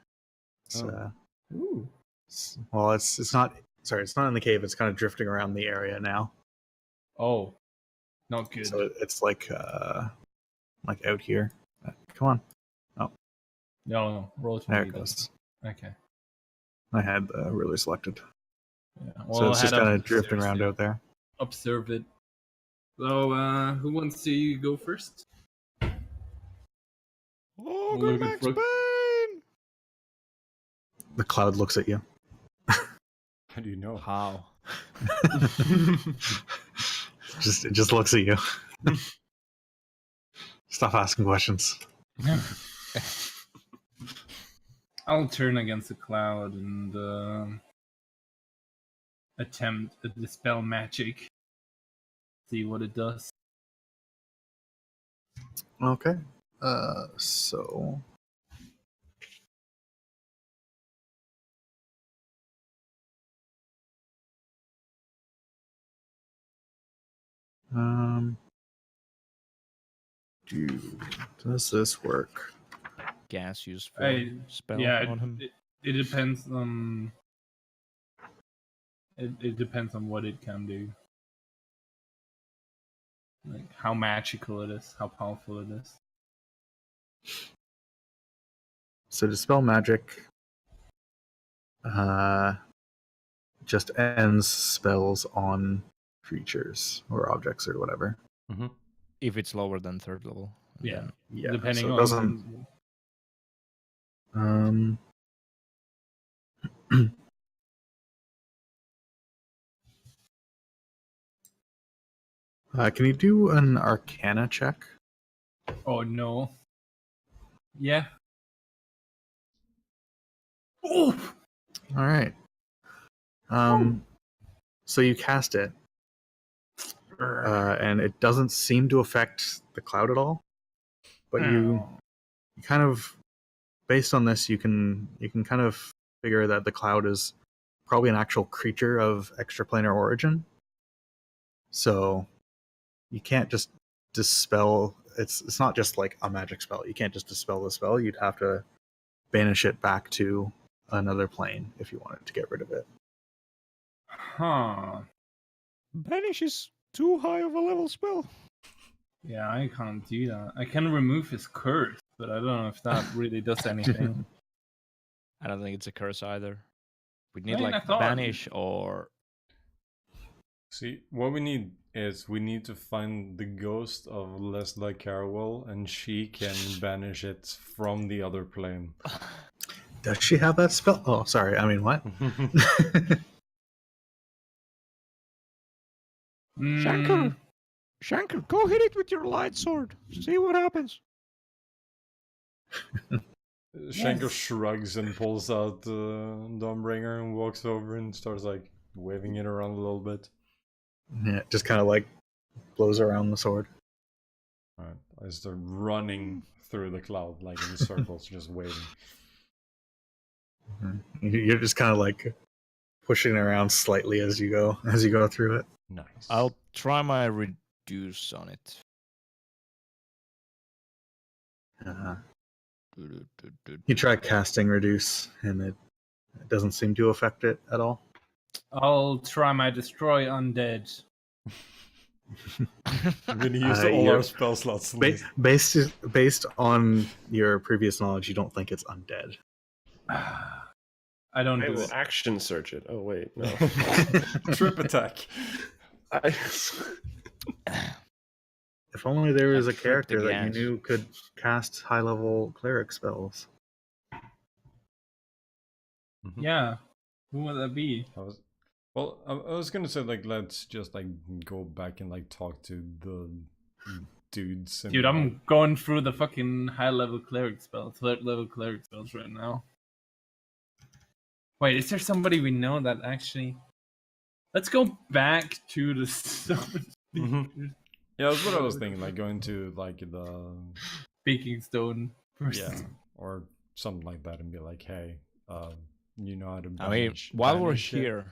It's, Oh. Ooh. well, it's not. Sorry, it's not in the cave. It's kind of drifting around the area now. Oh. Not good. So it's like out here. Come on. No. Roll to There me, it goes. Okay. I had really selected. Yeah. So it's just head kind up of drifting upstairs around to out there. Observe it. So, who wants to go first? Oh, Look good at Max Brooke. Payne! The cloud looks at you. How do you know? How? It just looks at you. Stop asking questions. I'll turn against the cloud and attempt to dispel magic. See what it does. Okay. So does this work? Gas used for spell Yeah, on him. it depends on. It depends on what it can do. Like how magical it is, how powerful it is. So dispel magic just ends spells on creatures or objects or whatever. Mm-hmm. If it's lower than 3rd level. Yeah. then- Yeah, Depending so it on. doesn't. Can you do an Arcana check? Oh no. Yeah. Oof. All right. So you cast it, and it doesn't seem to affect the cloud at all. But you kind of, based on this, you can kind of figure that the cloud is probably an actual creature of extraplanar origin. So you can't just dispel. It's not just like a magic spell. You can't just dispel the spell. You'd have to banish it back to another plane if you wanted to get rid of it. Huh. Banish is too high of a level spell. Yeah, I can't do that. I can remove his curse, but I don't know if that really does anything. I don't think it's a curse either. We need I thought- banish or See, what we need is we need to find the ghost of Leslie Carwell, and she can banish it from the other plane. Does she have that spell? Oh, sorry. I mean, what? Shankar. Shankar, go hit it with your light sword. See what happens. Shankar shrugs and pulls out Dawnbringer and walks over and starts like waving it around a little bit. Yeah, just kind of like blows around the sword. Alright, I start running through the cloud, like in circles, just waving. You're just kind of like pushing around slightly as you go through it. Nice. I'll try my reduce on it. You try casting reduce, and it doesn't seem to affect it at all. I'll try my destroy undead. I'm gonna use all our spell slots. Based on your previous knowledge, you don't think it's undead. I don't I do will it. action search it. Oh wait, no. Trip attack. If only there was a tripped character that you again. knew could cast high-level cleric spells. Mhm. Yeah. Who would that be? I was gonna say like let's just like go back and like talk to the dudes. And, Dude, I'm going through the fucking high-level cleric spells, third-level cleric spells right now. Wait, is there somebody we know that actually... Let's go back to the stone. Mhm. Yeah, that's what I was thinking. Like going to like the Speaking stone. yeah or something like that and be like, hey, you know how to I mean, banish. while we're banish it? here,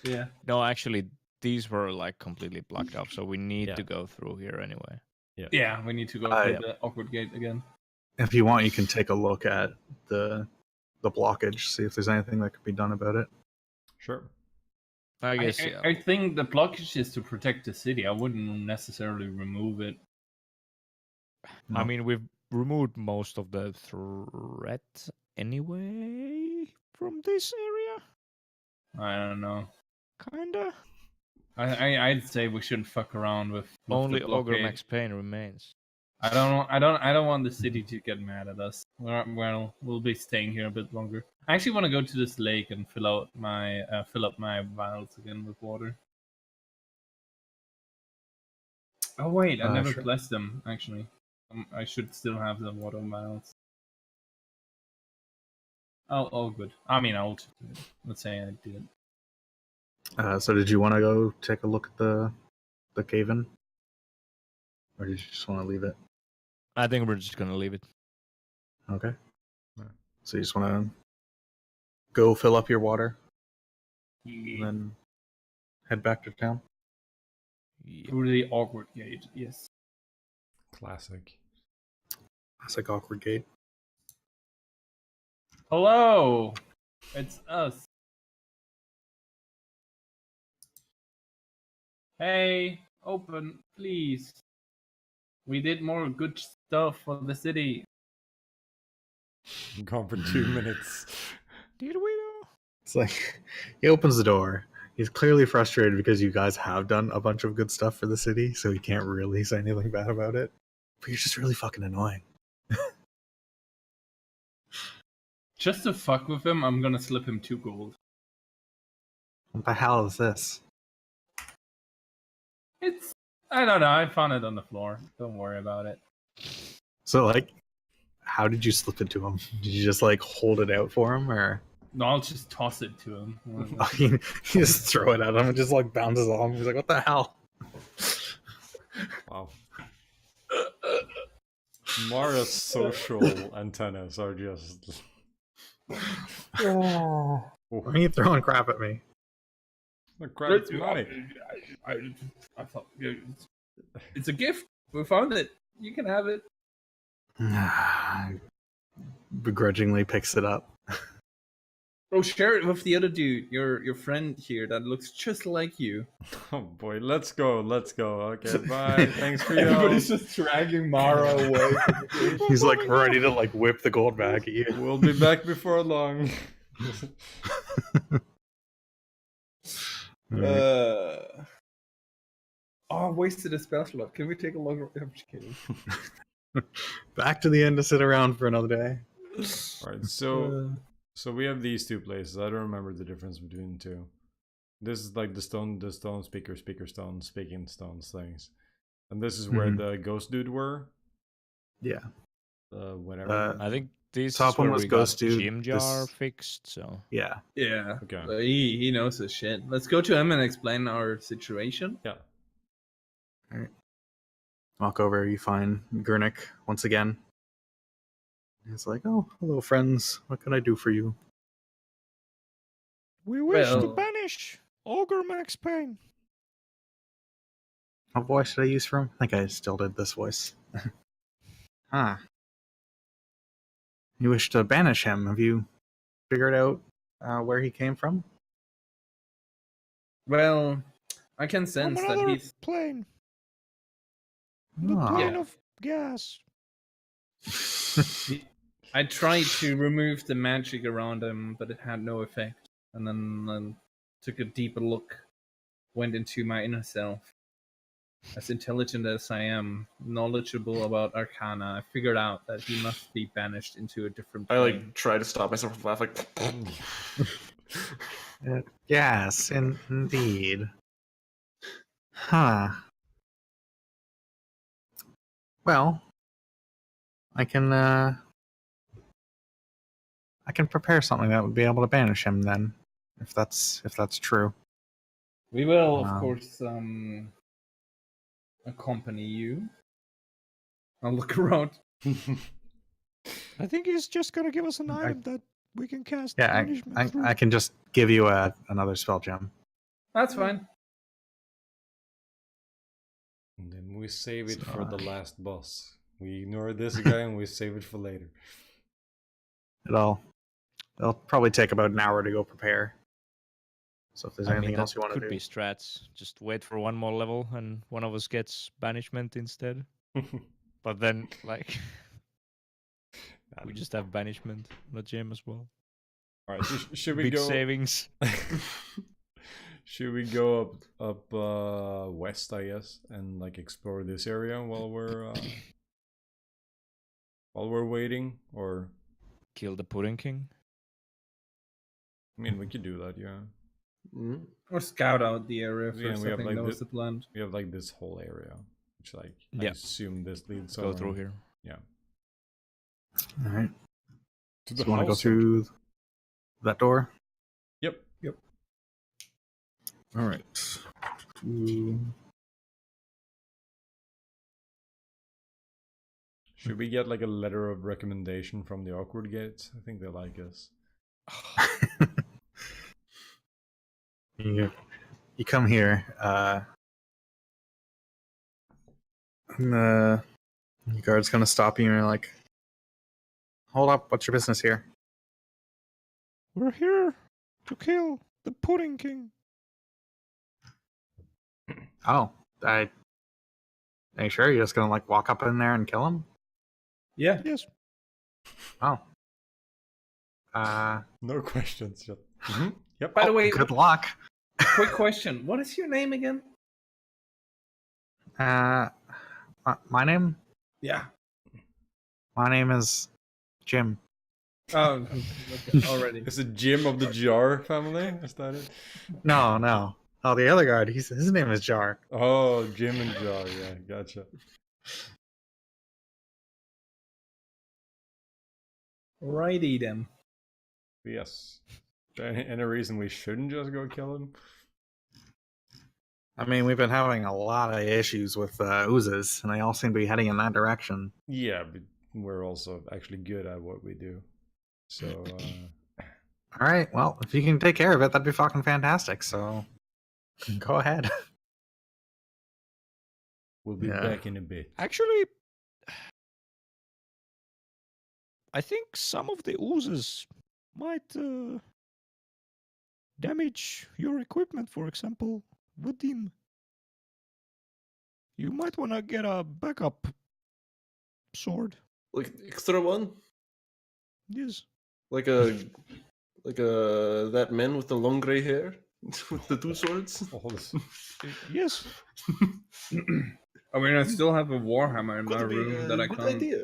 Yeah. no, actually, these were like completely blocked off, so we need Yeah. to go through here anyway. Yeah, we need to go through the awkward gate again. If you want, you can take a look at the blockage, see if there's anything that could be done about it. Sure. I guess, yeah. I think the blockage is to protect the city. I wouldn't necessarily remove it. I mean, we've removed most of the threat anyway from this area. I don't know. Kinda. I'd say we shouldn't fuck around with Only the Ogre blockade. Max Payne remains. I don't want the city to get mad at us. We'll be staying here a bit longer. I actually want to go to this lake and fill up my vials again with water. Oh wait, I never Sure. blessed them actually. I should still have the water vials. Oh, good. I mean, I'll just do it. Let's say I did. So did you want to go take a look at the cave-in? Or did you just want to leave it? I think we're just gonna leave it. Okay. Right. So you just want to go fill up your water and Yeah. then head back to town? Yeah. Through the awkward gate, yes. Classic. That's like awkward gate. Hello! It's us. Hey, open, please. We did more good stuff for the city. I'm gone for 2 minutes. Did we know? It's like he opens the door. He's clearly frustrated because you guys have done a bunch of good stuff for the city, so he can't really say anything bad about it. But you're just really fucking annoying. Just to fuck with him, I'm gonna slip him 2 gold. What the hell is this? I don't know, I found it on the floor. Don't worry about it. So, like, how did you slip it to him? Did you just, like, hold it out for him, or? No, I'll just toss it to him. You just throw it at him and just, like, bounces off him. He's like, what the hell? Wow. Mara's social antennas are just... Why are you throwing crap at me? Crap, it's money. I thought it's a gift. We found it. You can have it. Begrudgingly picks it up. Oh, share it with the other dude, your friend here that looks just like you. Oh boy, let's go. Okay, bye. Thanks for your Everybody's just dragging Mara away. He's like ready to like whip the gold back at you. We'll be back before long. I wasted a spell slot. Can we take a longer? I'm just kidding. Back to the end to sit around for another day. Alright, so we have these 2 places. I don't remember the difference between the 2. This is like the stone speaker stone, speaking stones things. And this is where the ghost dude were. Yeah. Whatever. I think this Top is one where was we Ghost got Dude, Gym Jar this- fixed, so... Yeah. Yeah. Okay. He knows his shit. Let's go to him and explain our situation. Yeah. Alright. Walk over, you find Gurnik once again. He's like, oh, hello friends. What can I do for you? We wish to Well- banish Ogre Max Payne. What voice should I use for him? I think I still did this voice. Huh. You wish to banish him. Have you figured out where he came from? Well, I can From sense that another he's. plane. The Ah. plane Yeah. of gas. I tried to remove the magic around him, but it had no effect. And then took a deeper look, went into my inner self. As intelligent as I am, knowledgeable about Arcana, I figured out that he must be banished into a different I plane. like try to stop myself from laughing. Yes, indeed. Huh. Well, I can prepare something that would be able to banish him then, if that's true. We will, of Wow. course, accompany you. I'll look around. I think he's just gonna give us an item that we can cast Yeah, banishment through. I can just give you another spell gem. That's fine. And then we save it for the last boss. We ignore this guy and we save it for later. It'll probably take about an hour to go prepare. So if there's anything else you want to could do, be strats. Just wait for one more level and one of us gets banishment instead. But then, like, we just have banishment on the gym as well. Alright, so should we Big go... savings. Should we go up west, I guess, and like explore this area while we're waiting, or Kill the Pudding King. I mean we could do that, yeah. Mm. Or scout out the area Yeah, first. we I have, think like, that was the plan. We have like this whole area, which like I Yeah. assume this leads Go through here. Yeah. all right. To So you want to go through that door? Yep. All right. Should we get like a letter of recommendation from the Awkward Gates? I think they like us. You come here, and the guard's gonna stop you and you're like, hold up, what's your business here? We're here to kill the Pudding King. Oh, are you sure you're just gonna like walk up in there and kill him? Yeah. Yes. Oh, No questions. Just, Yep. By the way, Good luck. quick question. What is your name again? My name? Yeah. My name is Jim. Oh, okay, already. Is it Jim of the Jar family? Is that it? No. Oh, the other guy. His name is Jar. Oh, Jim and Jar. Yeah, gotcha. Righty then. Yes. Any reason we shouldn't just go kill him? I mean, we've been having a lot of issues with oozes, and they all seem to be heading in that direction. Yeah, but we're also actually good at what we do. So, All right, well, if you can take care of it, that'd be fucking fantastic. So, go ahead. we'll be back in a bit. Actually, I think some of the oozes might damage your equipment, for example, Vadim. You might want to get a backup sword. Like extra one, Yes. like that man with the long gray hair with the two swords. Yes. I mean, I still have a Warhammer in my Could be room a that I good can't. idea.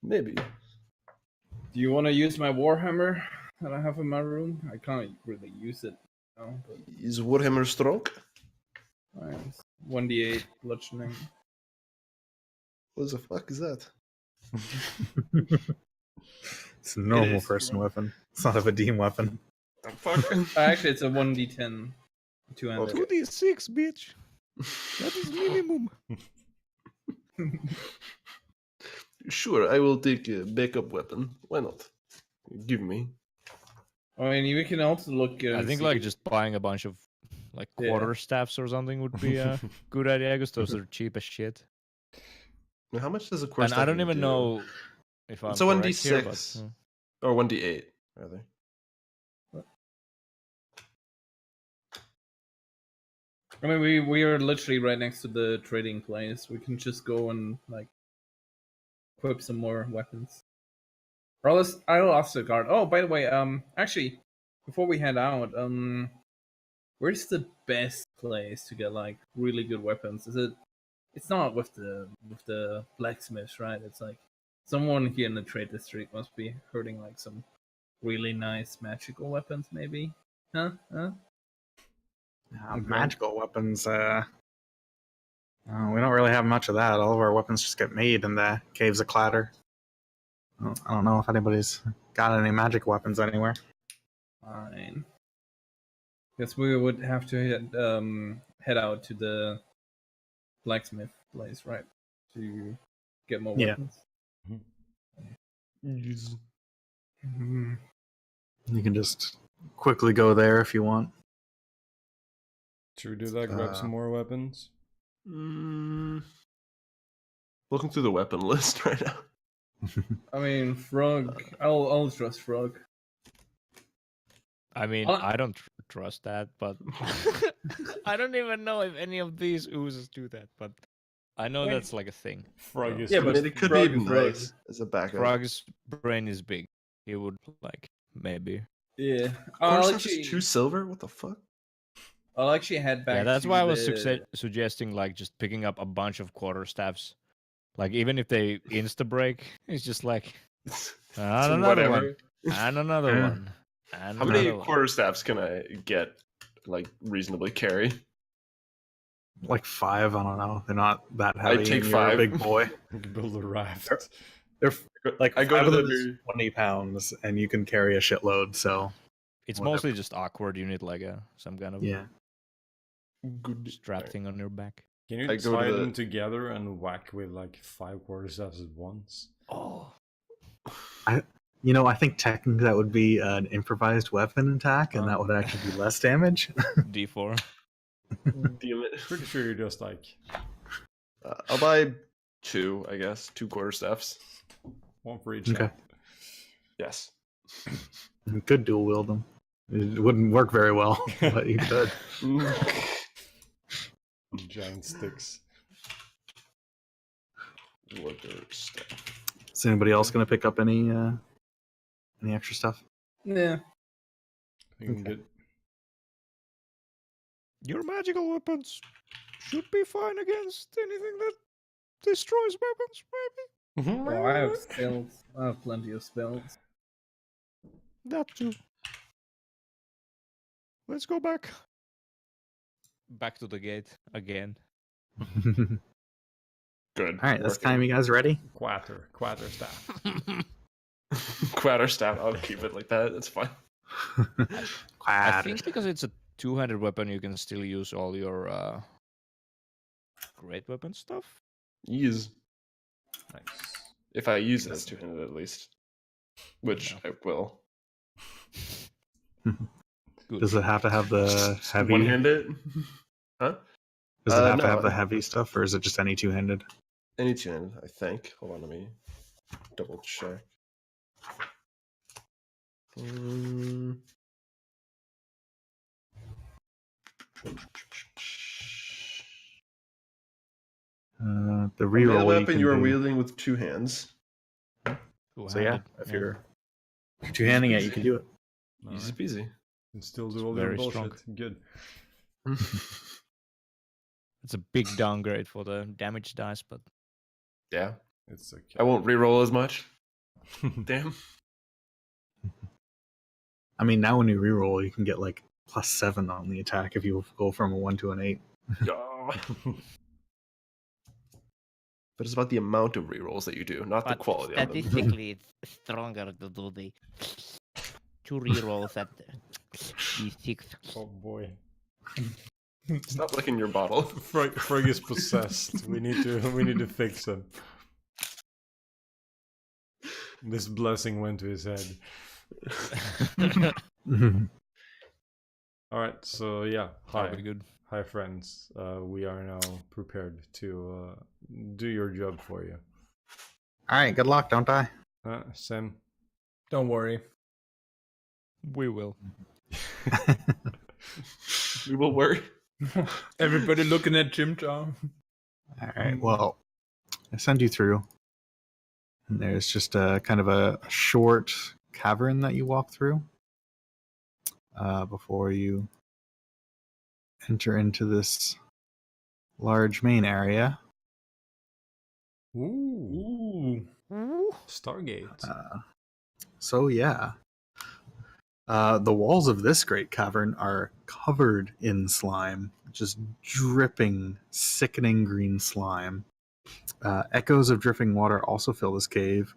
Maybe. Do you want to use my Warhammer that I have in my room? I can't really use it now. But Is Warhammer strong? 1d8 bludgeoning. What the fuck is that? It's a normal is. person weapon. It's not a Vadim weapon. The fuck? Actually, it's a 1d10. 2-handed. 2d6, bitch. That is minimum. Sure, I will take a backup weapon. Why not? Give me. I mean, we can also look. I think like just buying a bunch of like quarter staffs or something would be a good idea because those are cheap as shit. Now, how much does a course? And I don't even know if I'm It's a correct 1d6 here, but, or 1d8 rather. I mean, we are literally right next to the trading place. We can just go and like equip some more weapons. Or I'll ask the guard. Oh, by the way, actually, before we head out, where's the best place to get like really good weapons? Is it? It's not with the blacksmiths, right? It's like someone here in the trade district must be hurting like some really nice magical weapons, maybe. Huh? Magical weapons. We don't really have much of that. All of our weapons just get made in the caves of Clatter. I don't know if anybody's got any magic weapons anywhere. Fine. Guess we would have to head out to the blacksmith place, right? To get more weapons. You can just quickly go there if you want. Should we do that? Grab some more weapons? Looking through the weapon list right now. I mean, Frog. I'll trust Frog. I mean, I don't trust that, but I don't even know if any of these oozes do that. But I know that's like a thing. Frog is but it could be nice as a backup. Frog's brain is big. He would like maybe. Yeah. Just 2 silver. What the fuck? I'll actually head back. Yeah, that's to why I was the... suggesting like just picking up a bunch of quarterstaffs. Like even if they insta break, it's just like and another one, and another one. And how many quarterstaffs can I get? Like reasonably carry? Like 5. I don't know. They're not that heavy. I take and 5. You're a big boy. You can build a raft. They're like I go 5 to of them the is 20 pounds, and you can carry a shitload. So it's whatever. mostly just awkward. You need like some kind of good strap thing on your back. Can you slide them together and whack with like 5 quarterstaffs at once? Oh, I think technically that would be an improvised weapon attack, and that would actually be less damage. D4. Damn it. Pretty sure you're just like... I'll buy 2, I guess. 2 quarterstaffs. 1 for each. Okay. Hand. Yes. You could dual wield them. It wouldn't work very well, but you could. Giant sticks. Quarterstaff. Is anybody else going to pick up any extra stuff? Yeah. You can get Your magical weapons should be fine against anything that destroys weapons, maybe? Oh, I have spells. I have plenty of spells. That too. Let's go back. Back to the gate again. Good. All right, this time you guys ready? Quatter staff. Quarterstaff. I'll keep it like that. That's fine. I think because it's a two-handed weapon, you can still use all your great weapon stuff. Use. Nice. If I use it as two-handed, at least. Which I will. Good. Does it have to have the heavy? One-handed? Huh? Does it have to no, have the heavy stuff, or is it just any two-handed? Any two-handed, I think. Hold on, let me double check. The A reroll melee weapon you are do. wielding with two hands. So yeah, if yeah. you're two-handing it, you can do it. Easy peasy. And still It's do all your very bullshit. strong. Good. It's a big downgrade for the damage dice, but Yeah. It's okay. I won't reroll as much. Damn. I mean, now when you reroll, you can get like +7 on the attack if you go from a 1 to an 8. But it's about the amount of rerolls that you do, not the quality of them. Statistically, it's stronger to do the 2 rerolls at D6. Oh boy. Stop licking your bottle. Frog is possessed. We need to fix him. This blessing went to his head. Alright, so yeah. Hi. that'll be good. Hi friends. We are now prepared to do your job for you. All right, good luck. Don't die. Sam? Don't worry. We will. We will work. Everybody looking at Jim Jar. All right. Well, I send you through, and there's just a kind of a short cavern that you walk through before you enter into this large main area. Ooh. Stargate. So yeah, the walls of this great cavern are covered in slime, just dripping, sickening green slime. Echoes of dripping water also fill this cave,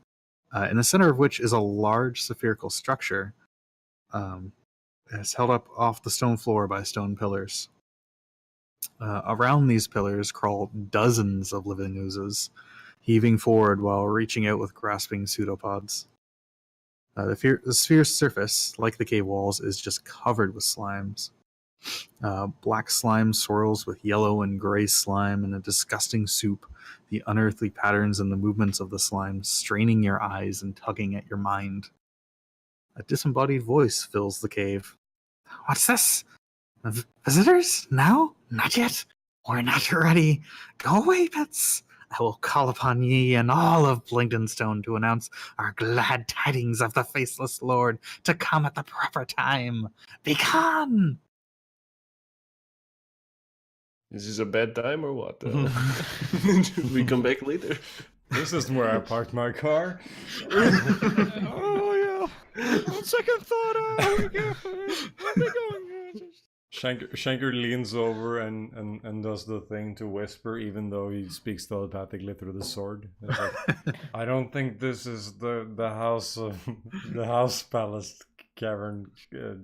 in the center of which is a large spherical structure. It's held up off the stone floor by stone pillars. Around these pillars crawl dozens of living oozes, heaving forward while reaching out with grasping pseudopods. The sphere's surface, like the cave walls, is just covered with slimes. Black slime swirls with yellow and gray slime in a disgusting soup, the unearthly patterns and the movements of the slime straining your eyes and tugging at your mind. A disembodied voice fills the cave. What's this? Visitors? Now? Not yet. We're not ready. Go away, pets. I will call upon ye and all of Blingdenstone to announce our glad tidings of the faceless lord to come at the proper time. Begone! Is this a bad time or what? We come back later. This is where I parked my car. Oh yeah. On second thought, where are we going? Shanker leans over and does the thing to whisper, even though he speaks telepathically through the sword. It's like, I don't think this is the house of the house palace cavern.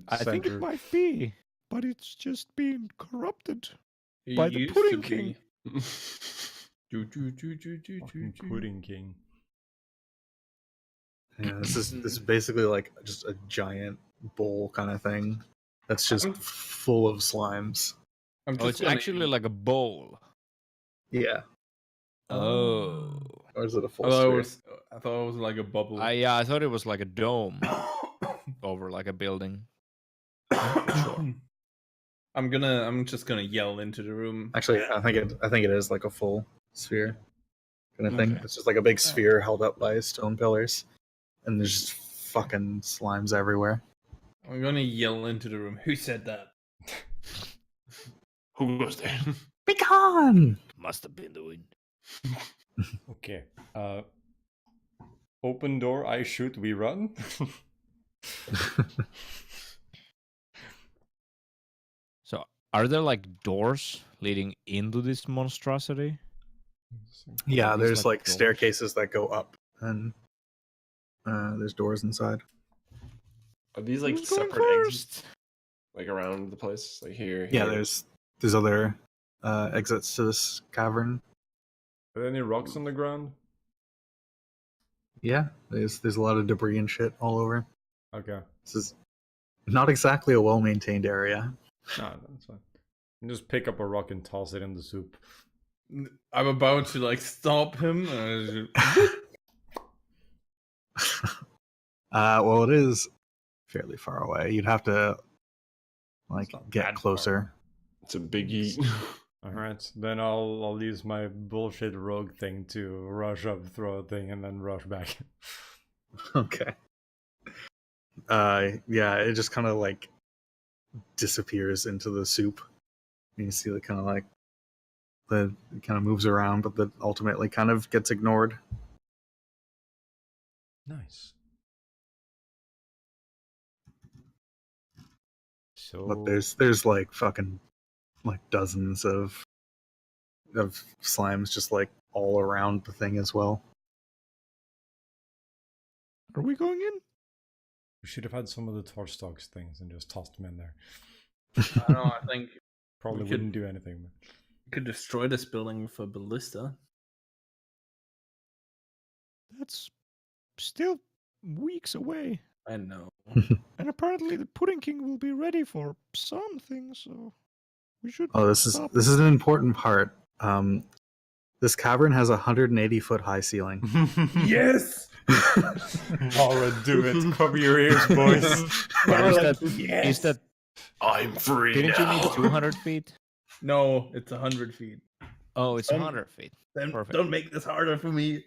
I think center. it might be, but it's just been corrupted It by the used Pudding to King. be. Fucking Pudding King. Yeah, this is basically like just a giant bowl kind of thing that's just full of slimes. I'm Oh, it's gonna- actually like a bowl. Yeah. Oh. Or is it a full I thought sphere? I thought it was like a bubble. Yeah, I thought it was like a dome over like a building. Sure. I'm just gonna yell into the room. Actually, I think it is like a full sphere kind of thing. Okay. It's just like a big sphere held up by stone pillars, and there's just fucking slimes everywhere. I'm gonna yell into the room. Who said that? Who goes there? Be gone! Must have been the wind. Okay. Open door, I shoot, we run. So, are there like doors leading into this monstrosity? Yeah, Are these, there's like doors? staircases that go up, and there's doors inside. Are these like Who's going separate exits? first? Like around the place? Like here? Yeah, here? there's other exits to this cavern. Are there any rocks on the ground? Yeah, there's a lot of debris and shit all over. Okay. This is not exactly a well-maintained area. No, that's fine. You just pick up a rock and toss it in the soup. I'm about to like stop him. Well, it is fairly far away. You'd have to like It's not get that closer. It's a biggie. Alright, then I'll use my bullshit rogue thing to rush up, throw a thing, and then rush back. Okay. Yeah, it just kind of like disappears into the soup. And you see it kind of like it kind of moves around, but that ultimately kind of gets ignored. Nice. So But there's like fucking like dozens of slimes just like all around the thing as well. Are we going in? we should have had some of the torch dogs things and just tossed them in there. I don't know. I think Probably We could- wouldn't do anything. But... we could destroy this building with a ballista. That's still weeks away. I know. And apparently the Pudding King will be ready for something, so we should Oh, this is stop. an important part. This cavern has a 180-foot high ceiling. Yes. Alright, do it. Cover your ears, boys. Is that I'm free didn't you now. need 200 feet? No, it's 100 feet. Oh, it's Um, 100 feet. Then Perfect. don't make this harder for me.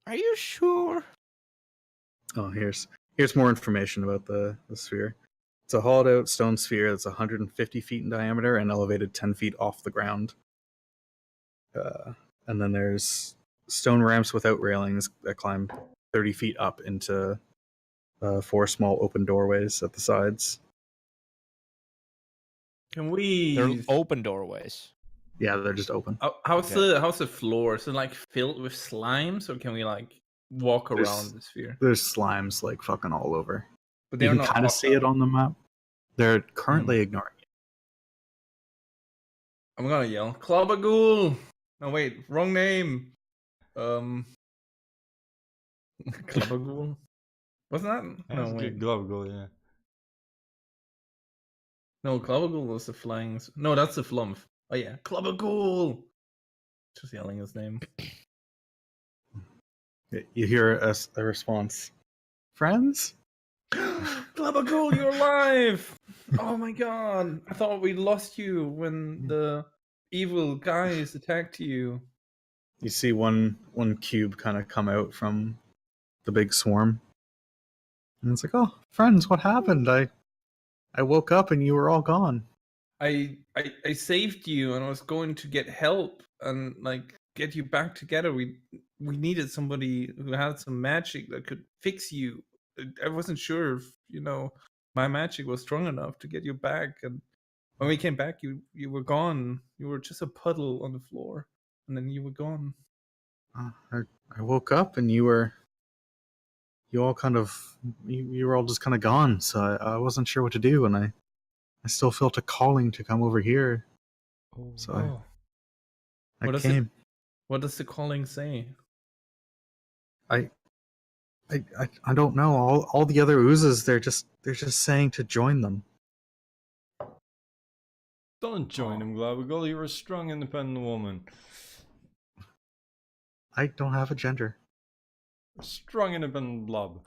Are you sure? Oh, here's more information about the sphere. It's a hollowed out stone sphere that's 150 feet in diameter and elevated 10 feet off the ground. And then there's stone ramps without railings that climb 30 feet up into 4 small open doorways at the sides. Can we? They're open doorways. Yeah, they're just open. How's the floor? Is it like filled with slimes, or can we like walk There's- around the sphere? There's slimes like fucking all over. But You they're can not kind of see it on the map. They're currently ignoring it. I'm gonna yell, Clobberghoul! No, wait, wrong name. Clobberghoul? Wasn't that? No, That's wait. good glove goal, yeah. No, Clobberghoul was the flying. No, that's the flump. Oh yeah, Clobberghoul! Just yelling his name. You hear a response. Friends? Clobberghoul, you're alive! Oh my god! I thought we lost you when the evil guys attacked you. You see one cube kind of come out from the big swarm. And it's like, oh, friends, what happened? I woke up and you were all gone. I saved you and I was going to get help and like get you back together. We needed somebody who had some magic that could fix you. I wasn't sure if my magic was strong enough to get you back. And when we came back, you were gone. You were just a puddle on the floor, and then you were gone. I woke up and you were all just kind of gone. So I wasn't sure what to do, and I still felt a calling to come over here. So I What does came. What does the calling say? I don't know. All the other oozes, they're just saying to join them. Don't join him, Globagol. You're a strong, independent woman. I don't have a gender. A strong, independent blob.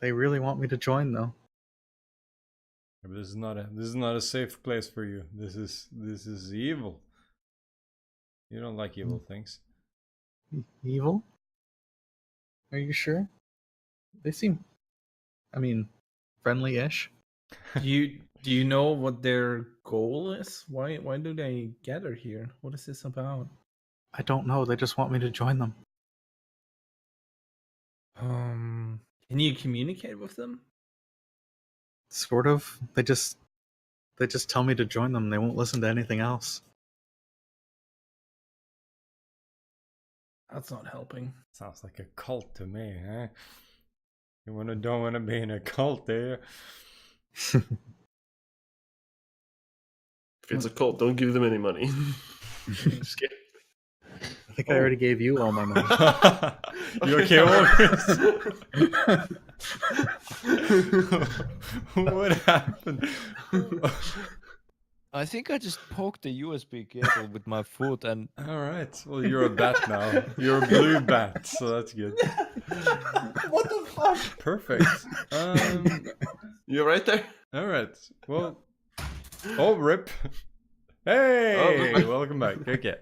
They really want me to join though. But this is not a safe place for you. This is evil. You don't like evil things. Evil? Are you sure? They seem, I mean, friendly-ish. Do you know what their goal is? Why do they gather here? What is this about? I don't know. They just want me to join them. Can you communicate with them? Sort of. They just tell me to join them. They won't listen to anything else. That's not helping. Sounds like a cult to me, huh? You don't wanna be in a cult there. If it's a cult, don't give them any money. Just kidding. I think I already gave you all my money. You okay, August? What happened? I think I just poked the USB cable with my foot and Alright, well you're a bat now. You're a blue bat, so that's good. What the fuck? Perfect. You right there? Alright, well... Oh, rip. Hey! Oh. Welcome back. Okay.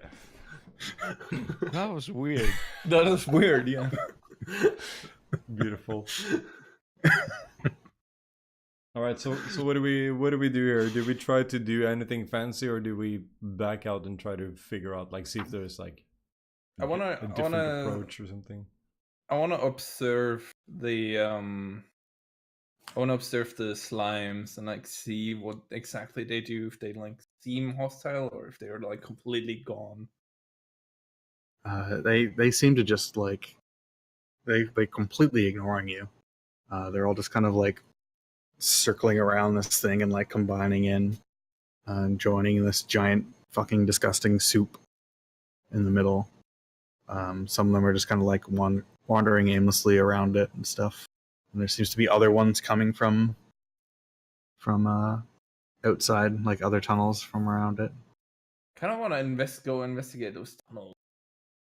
that was weird. That is weird, yeah. Beautiful. All right, so what do we do here? Do we try to do anything fancy, or do we back out and try to figure out, like, see if there's like a different approach or something? I wanna observe the slimes and like see what exactly they do, if they like seem hostile or if they're like completely gone. They seem to just like they completely ignoring you. They're all just kind of like circling around this thing and like combining in and joining this giant fucking disgusting soup in the middle. Some of them are just kind of like wandering aimlessly around it and stuff. And there seems to be other ones coming from outside, like other tunnels from around it. Kind of want to go investigate those tunnels.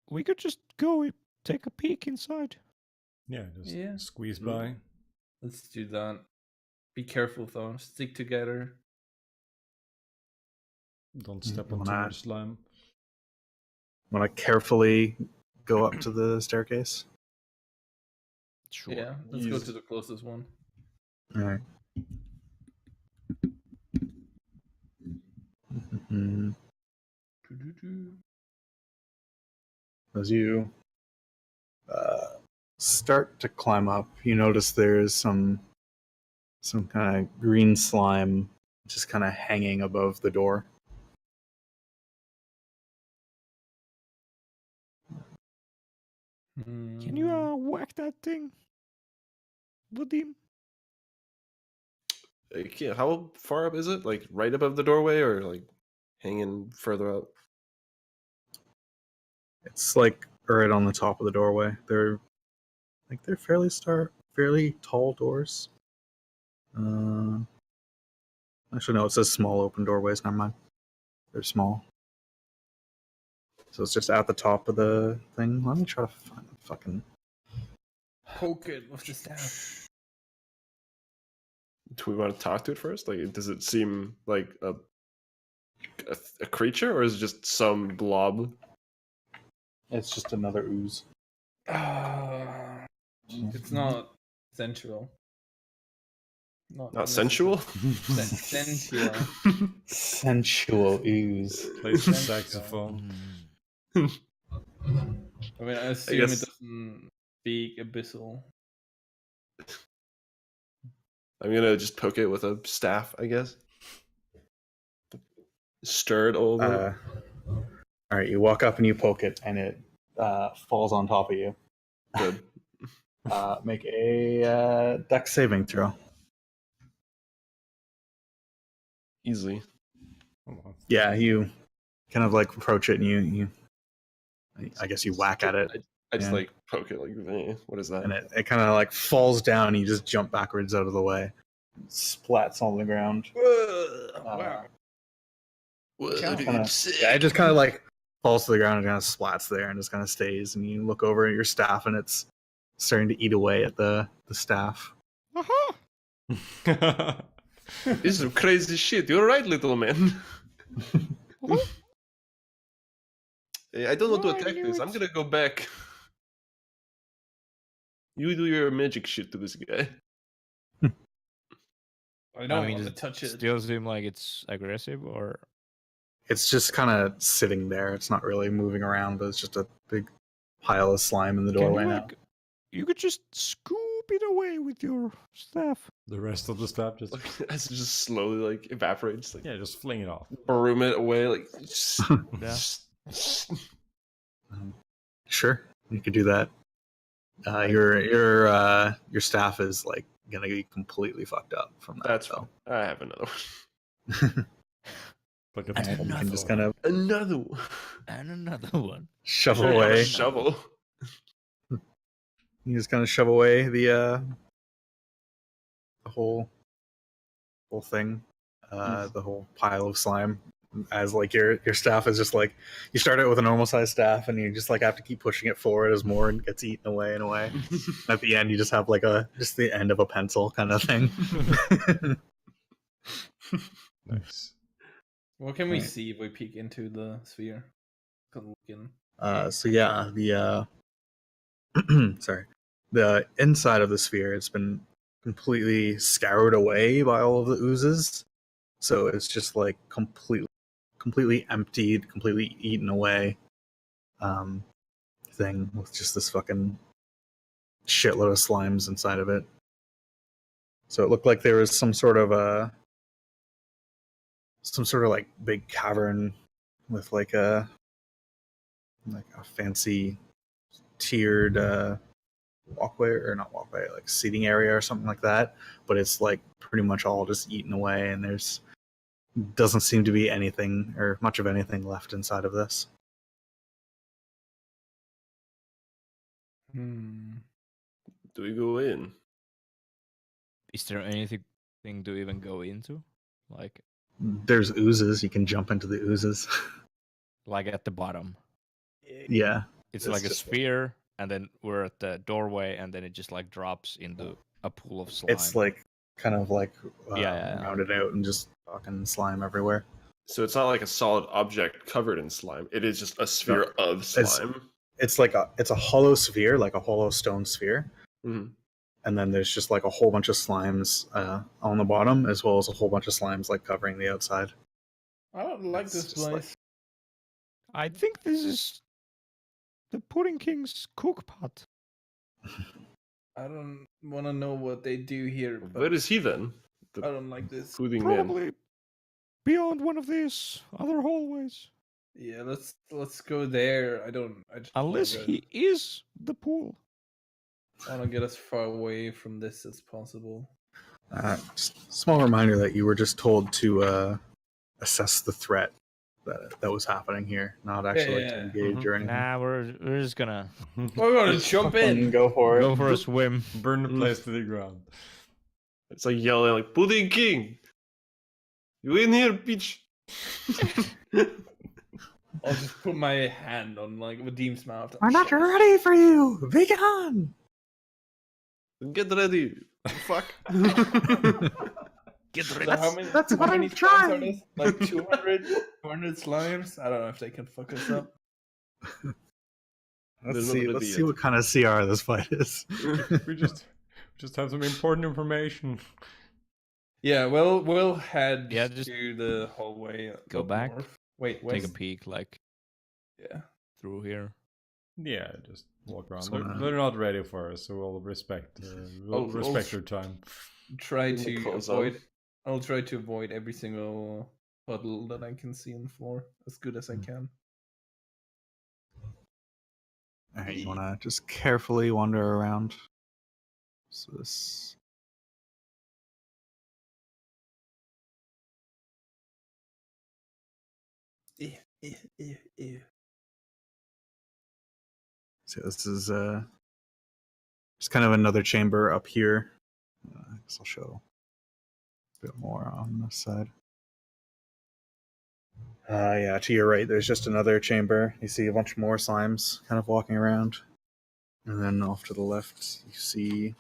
We could just go take a peek inside. Yeah, just squeeze by. Let's do that. Be careful though. Stick together. Don't step on too much slime. Want to carefully go up to the staircase? Sure. Yeah, let's go to the closest one. All right. Mm-hmm. As you start to climb up, you notice there's some kind of green slime just kind of hanging above the door. Can you whack that thing? Vadim? Yeah, how far up is it? Like right above the doorway, or like hanging further up? It's like right on the top of the doorway. They're fairly tall doors. Actually, no, it says small open doorways. Never mind. They're small. So it's just at the top of the thing. Let me try to find the fucking... Poke it with the staff. Do we want to talk to it first? Like, does it seem like a creature, or is it just some blob? It's just another ooze. It's not sensual. Not sensual? Sensual. Sensual ooze. Plays the saxophone. I mean, I assume guess... it doesn't speak abyssal. I'm gonna just poke it with a staff, I guess. Stir it a little bit. All right, you walk up and you poke it, and it falls on top of you. Good. Make a dex saving throw. Easily. Yeah, you kind of like approach it, and you I guess you whack at it. I just like poke it, like, what is that? And it kind of like falls down, and you just jump backwards out of the way. It splats on the ground. Wow. It just kind of like falls to the ground and kind of splats there and just kind of stays. And you look over at your staff, and it's starting to eat away at the staff. This is some crazy shit. You're right, little man. Hey, I don't want to attack this. I'm gonna go back. You do your magic shit to this guy. I don't mean, want to does touch it. still seem like it's aggressive, or It's just kind of sitting there. It's not really moving around, but it's just a big pile of slime in the can doorway you, now. like, you could just scoop it away with your staff. The rest of the staff just Like, as it just slowly like evaporates, like yeah, just fling it off. broom it away, like Yeah. Sure, you could do that. Your staff is like gonna be completely fucked up from that. That's though. fine. I have another one. Like a And you can Another just one. kind of Another one. And another one. shove Sure, you have a away. shovel. You just kind of shove away the whole thing, the whole pile of slime. As like your staff is just like, you start out with a normal sized staff and you just like have to keep pushing it forward as more and gets eaten away and away. At the end, you just have like just the end of a pencil kind of thing. Nice. What can we Alright. see if we peek into the sphere? Can look in. So yeah, the sorry, the inside of the sphere, it's been completely scoured away by all of the oozes. So it's just like completely emptied, completely eaten away thing with just this fucking shitload of slimes inside of it. So it looked like there was some sort of like big cavern with like a fancy tiered walkway, or not walkway, like seating area or something like that, but it's like pretty much all just eaten away, and there's doesn't seem to be anything or much of anything left inside of this. Do we go in? Is there anything to even go into? Like There's oozes, you can jump into the oozes. at the bottom. Yeah, It's It's like a just- sphere, and then we're at the doorway, and then it just like drops into a pool of slime. it's like kind of like Yeah. rounded out and just fucking slime everywhere. So it's not like a solid object covered in slime. It is just a sphere of slime. It's like it's a hollow sphere, like a hollow stone sphere. Mhm. And then there's just like a whole bunch of slimes on the bottom, as well as a whole bunch of slimes like covering the outside. I don't like It's this just like- place. I think this is the Pudding King's cook pot. I don't want to know what they do here. But Where is he then? I don't like this. Pudding man. Probably beyond one of these other hallways. Yeah, let's go there. I just Unless he is the pool. want to get as far away from this as possible. Just small reminder that you were just told to assess the threat that was happening here, not actually Yeah. to engage or anything. Nah, we're just gonna We're gonna jump in. Go for it. go for a swim. Burn the place to the ground. It's like yelling like Pudding King. You in here, bitch? I'll just put my hand on like Vadim's mouth. We're not ready for you. Be gone. Get ready. Fuck. Get So rid how many, That's how what many I'm slimes are trying. this? Like 200 slimes? I don't know if they can fuck us up. Let's There's see. nobody Let's yet. see what kind of CR this fight is. we just have some important information. Yeah, we'll head Yeah, just to the hallway. go up back. north. Wait, Take a west? peek, like Yeah. through here. Yeah, just walk around. So, They're not ready for us, so we'll respect. We'll I'll- respect their time. Try Put my to clothes on. avoid. I'll try to avoid every single puddle that I can see on the floor as good as I can. All right, you want to just carefully wander around. So this. So this is just kind of another chamber up here. I guess I'll show a bit more on this side. Yeah, to your right, there's just another chamber. You see a bunch more slimes kind of walking around. And then off to the left, you see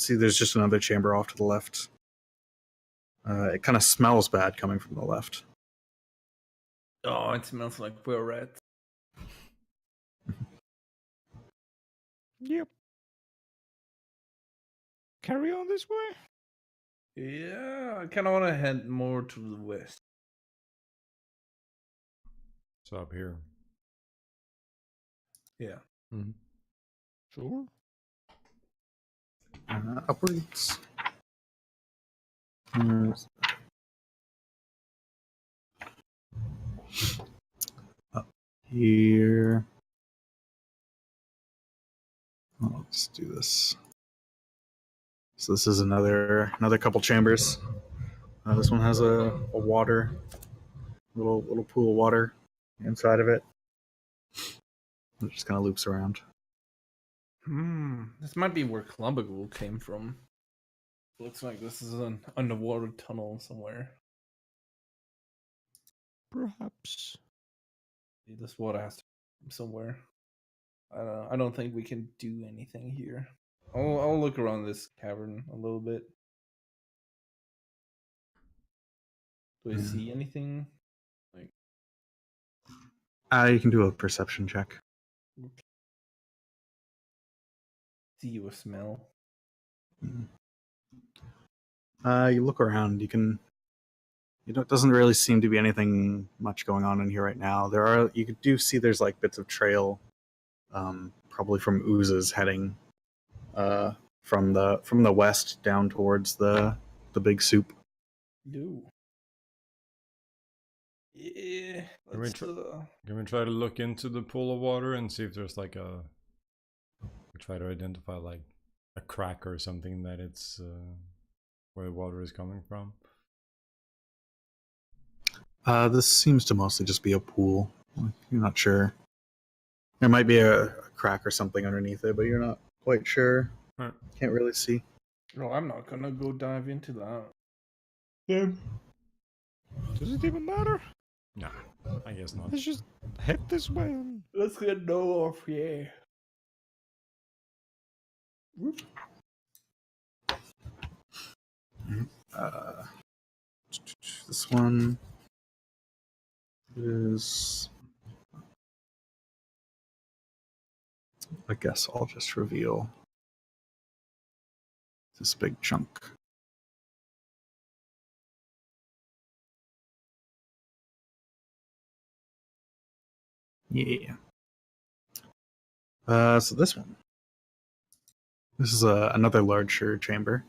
there's just another chamber off to the left. It kind of smells bad coming from the left. Oh, it smells like we're rats. Yep. Carry on this way. Yeah, I kind of want to head more to the west. So up here. Yeah. Mm-hmm. Sure. Upwards. Up here. Oh, let's do this. So this is another couple chambers. This one has a water, little pool of water inside of it. It just kind of loops around. This might be where Clumbagool came from. Looks like this is an underwater tunnel somewhere. Perhaps. This water has to come somewhere. I don't think we can do anything here. I'll look around this cavern a little bit. Do I see anything? Like, You can do a perception check. see or smell? You look around. It doesn't really seem to be anything much going on in here right now. You do see there's like bits of trail, probably from oozes heading from the west down towards the big soup. Do. Yeah. Can we try to look into the pool of water and see if there's like we try to identify like a crack or something that it's where the water is coming from? This seems to mostly just be a pool. You're not sure. There might be a crack or something underneath it, but you're not quite sure. Right. Can't really see. No, I'm not gonna go dive into that. Yeah. Does it even matter? No, I guess not. Let's just head this way. And... Let's get north, yeah. Whoop. This one is... I guess I'll just reveal this big chunk. Yeah. So this one. This is another larger chamber.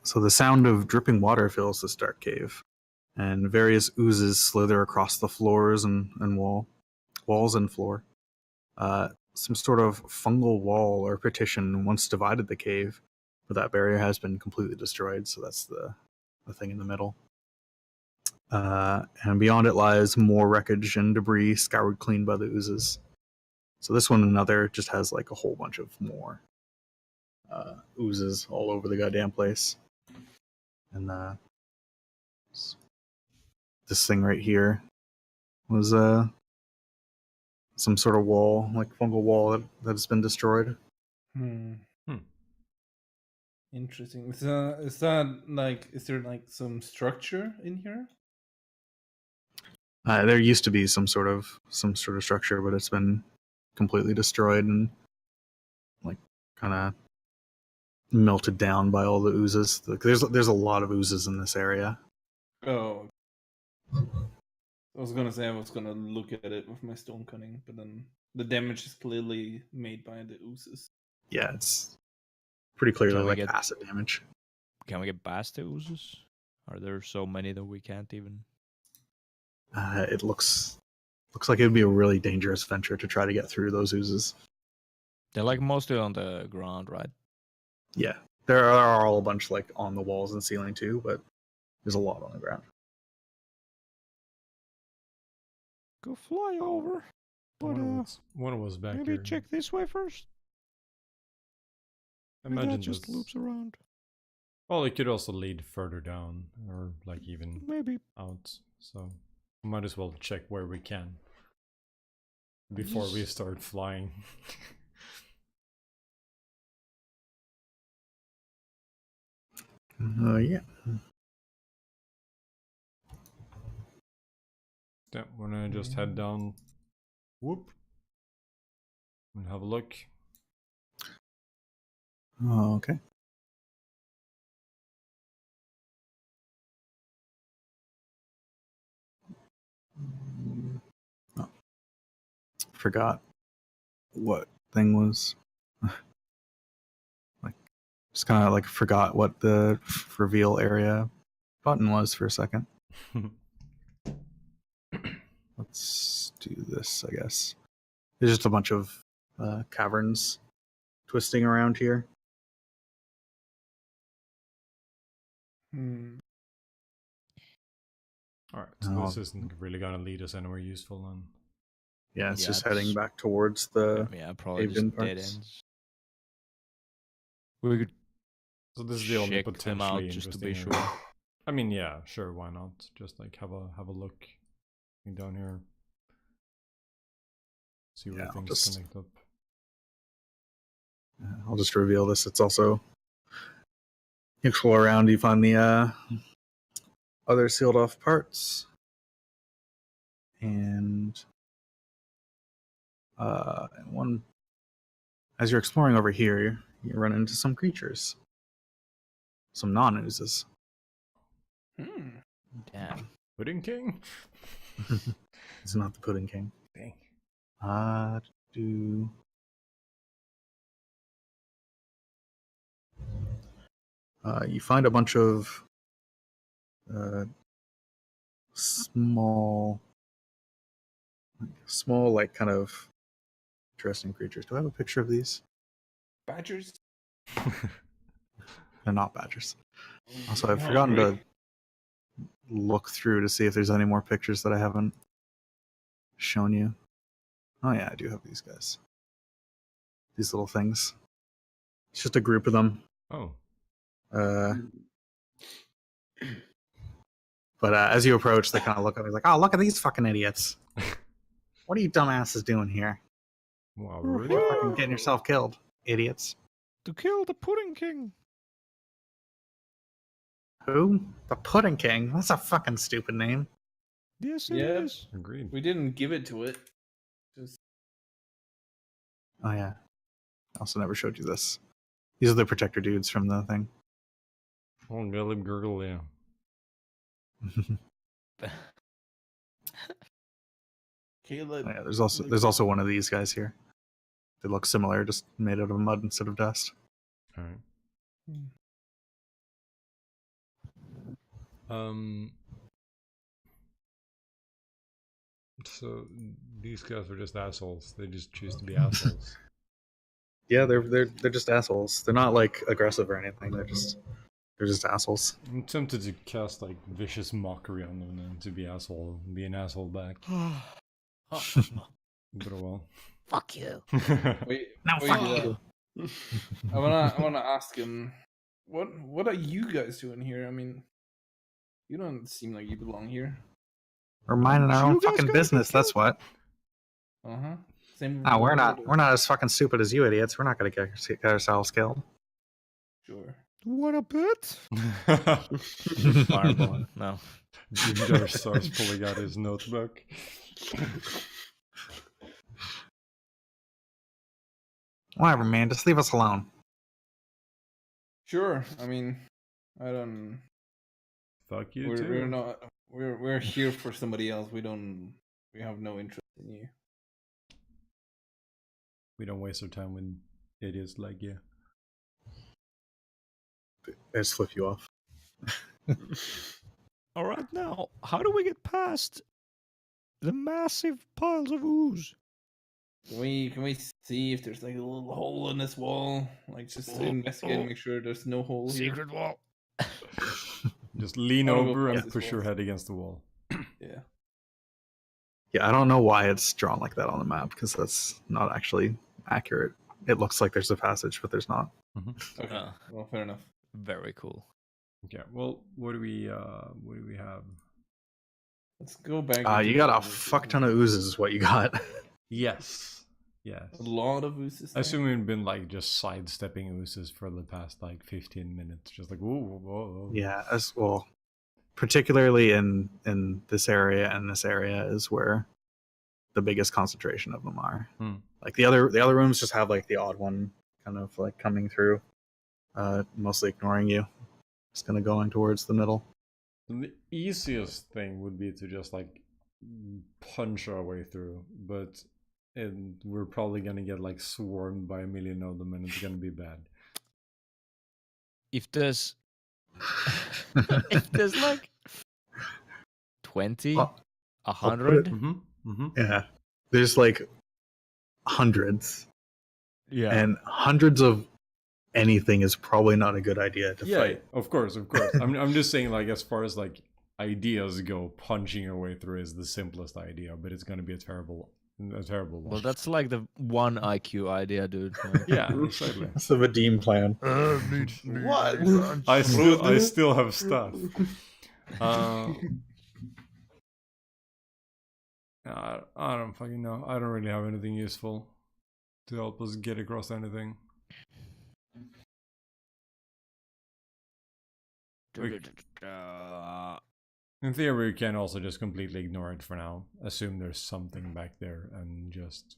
So the sound of dripping water fills this dark cave, and various oozes slither across the floors and walls and floor. Some sort of fungal wall or partition once divided the cave, but that barrier has been completely destroyed, so that's the thing in the middle. And beyond it lies more wreckage and debris scoured clean by the oozes. So this one, another, just has like a whole bunch of more oozes all over the goddamn place. And this thing right here was some sort of wall, like fungal wall that has been destroyed. Interesting. Is that like? Is there like some structure in here? There used to be some sort of structure, but it's been completely destroyed and like kind of melted down by all the oozes. Like, there's a lot of oozes in this area. Oh. I was gonna say I was gonna look at it with my stone cutting, but then the damage is clearly made by the oozes. Yeah, it's pretty clearly Can we like get- acid damage. Can we get past the oozes? Are there so many that we can't even? It looks like it would be a really dangerous venture to try to get through those oozes. They're like mostly on the ground, right? Yeah, there are all a bunch like on the walls and ceiling too, but there's a lot on the ground. Go fly over. But one was back maybe here. check this way first. Imagine that just loops around. Well, it could also lead further down, or like even Maybe. out. So we might as well check where we can before we start flying. Yeah. Yeah, when I just head down. Whoop. We'll have a look. Oh, okay. Oh, forgot what thing was. Like, just kind of like forgot what the reveal area button was for a second. Let's do this, I guess. There's just a bunch of caverns twisting around here. Alright, so this isn't really gonna lead us anywhere useful then. Yeah, it's Yeah, just it's- heading back towards the Yeah, probably Haven just dead parts. ends. We could So this is the only check them out potentially just to be interesting sure. area. I mean, yeah, sure, why not? Just like have a look down here. See where Yeah, I'll things just- connect up. I'll just reveal this. It's also, you explore around, you find the other sealed off parts, and one, as you're exploring over here, you run into some creatures, some non-oozes. Damn. Pudding King? It's not the Pudding King. Dang. You find a bunch of small, like kind of interesting creatures. Do I have a picture of these? Badgers? They're not badgers. Also, I've forgotten to look through to see if there's any more pictures that I haven't shown you. Oh yeah, I do have these guys. These little things. It's just a group of them. Oh. But as you approach, they kind of look at me like, "Oh, look at these fucking idiots! What are you dumbasses doing here? Wow, You're really? fucking getting yourself killed, idiots!" To kill the Pudding King. Who? The Pudding King? That's a fucking stupid name. Yes, it Yeah. is. Agreed. We didn't give it to it. Just Oh yeah. I also never showed you this. These are the protector dudes from the thing. Oh, Gully Gurgle, yeah. Caleb. Oh, yeah, there's also one of these guys here. They look similar, just made out of mud instead of dust. Alright. So these guys are just assholes. They just choose to be assholes. Yeah, they're just assholes. They're not like aggressive or anything. They're just assholes. I'm tempted to cast like vicious mockery on them and to be an asshole back. But oh well. Fuck you. Wait, No, wait, fuck yeah. you. I wanna ask him, what are you guys doing here? I mean, you don't seem like you belong here. We're minding our You own guys fucking gotta business. get That's what. Same. No, we're not. We're not as fucking stupid as you idiots. We're not gonna get ourselves killed. Sure. Want a bet? Fireball. No. Ginger starts pulling out his notebook. Whatever, man. Just leave us alone. Sure. I mean, I don't. Fuck you We're too. not. We're here for somebody else. We don't. We have no interest in you. We don't waste our time with idiots like you. They just flip you off. All right, now, how do we get past the massive piles of ooze? Can we see if there's like a little hole in this wall? Like just to investigate and make sure there's no hole here. Secret wall. Just lean I wanna go over past and this push your wall. head against the wall. Yeah. Yeah, I don't know why it's drawn like that on the map because that's not actually accurate. It looks like there's a passage, but there's not. Okay. Well, fair enough. Very cool. Okay, well, what do we have? Let's go back. You got a fuck ton of oozes, is what you got. Yes. Yes. A lot of oozes. I assume we've been like just sidestepping oozes for the past like 15 minutes. Just like, whoa, whoa. Yeah, as well. Particularly in this area and this area is where the biggest concentration of them are. Like the other rooms just have like the odd one kind of like coming through, mostly ignoring you. Just kind of going towards the middle. The easiest thing would be to just like punch our way through, but we're probably gonna get like swarmed by a million of them, and it's gonna be bad. If there's if there's like 20, Well, 100, Yeah, there's like hundreds, Yeah, and hundreds of anything is probably not a good idea to fight. Of course. I'm just saying, like, as far as like ideas go, punching your way through is the simplest idea, but it's gonna be a terrible one. well, that's like the one IQ idea, dude. Like, Yeah, exactly. It's the Vadim plan. What? I still have stuff. I don't fucking know. I don't really have anything useful to help us get across anything. In theory, we can also just completely ignore it for now. Assume there's something back there and just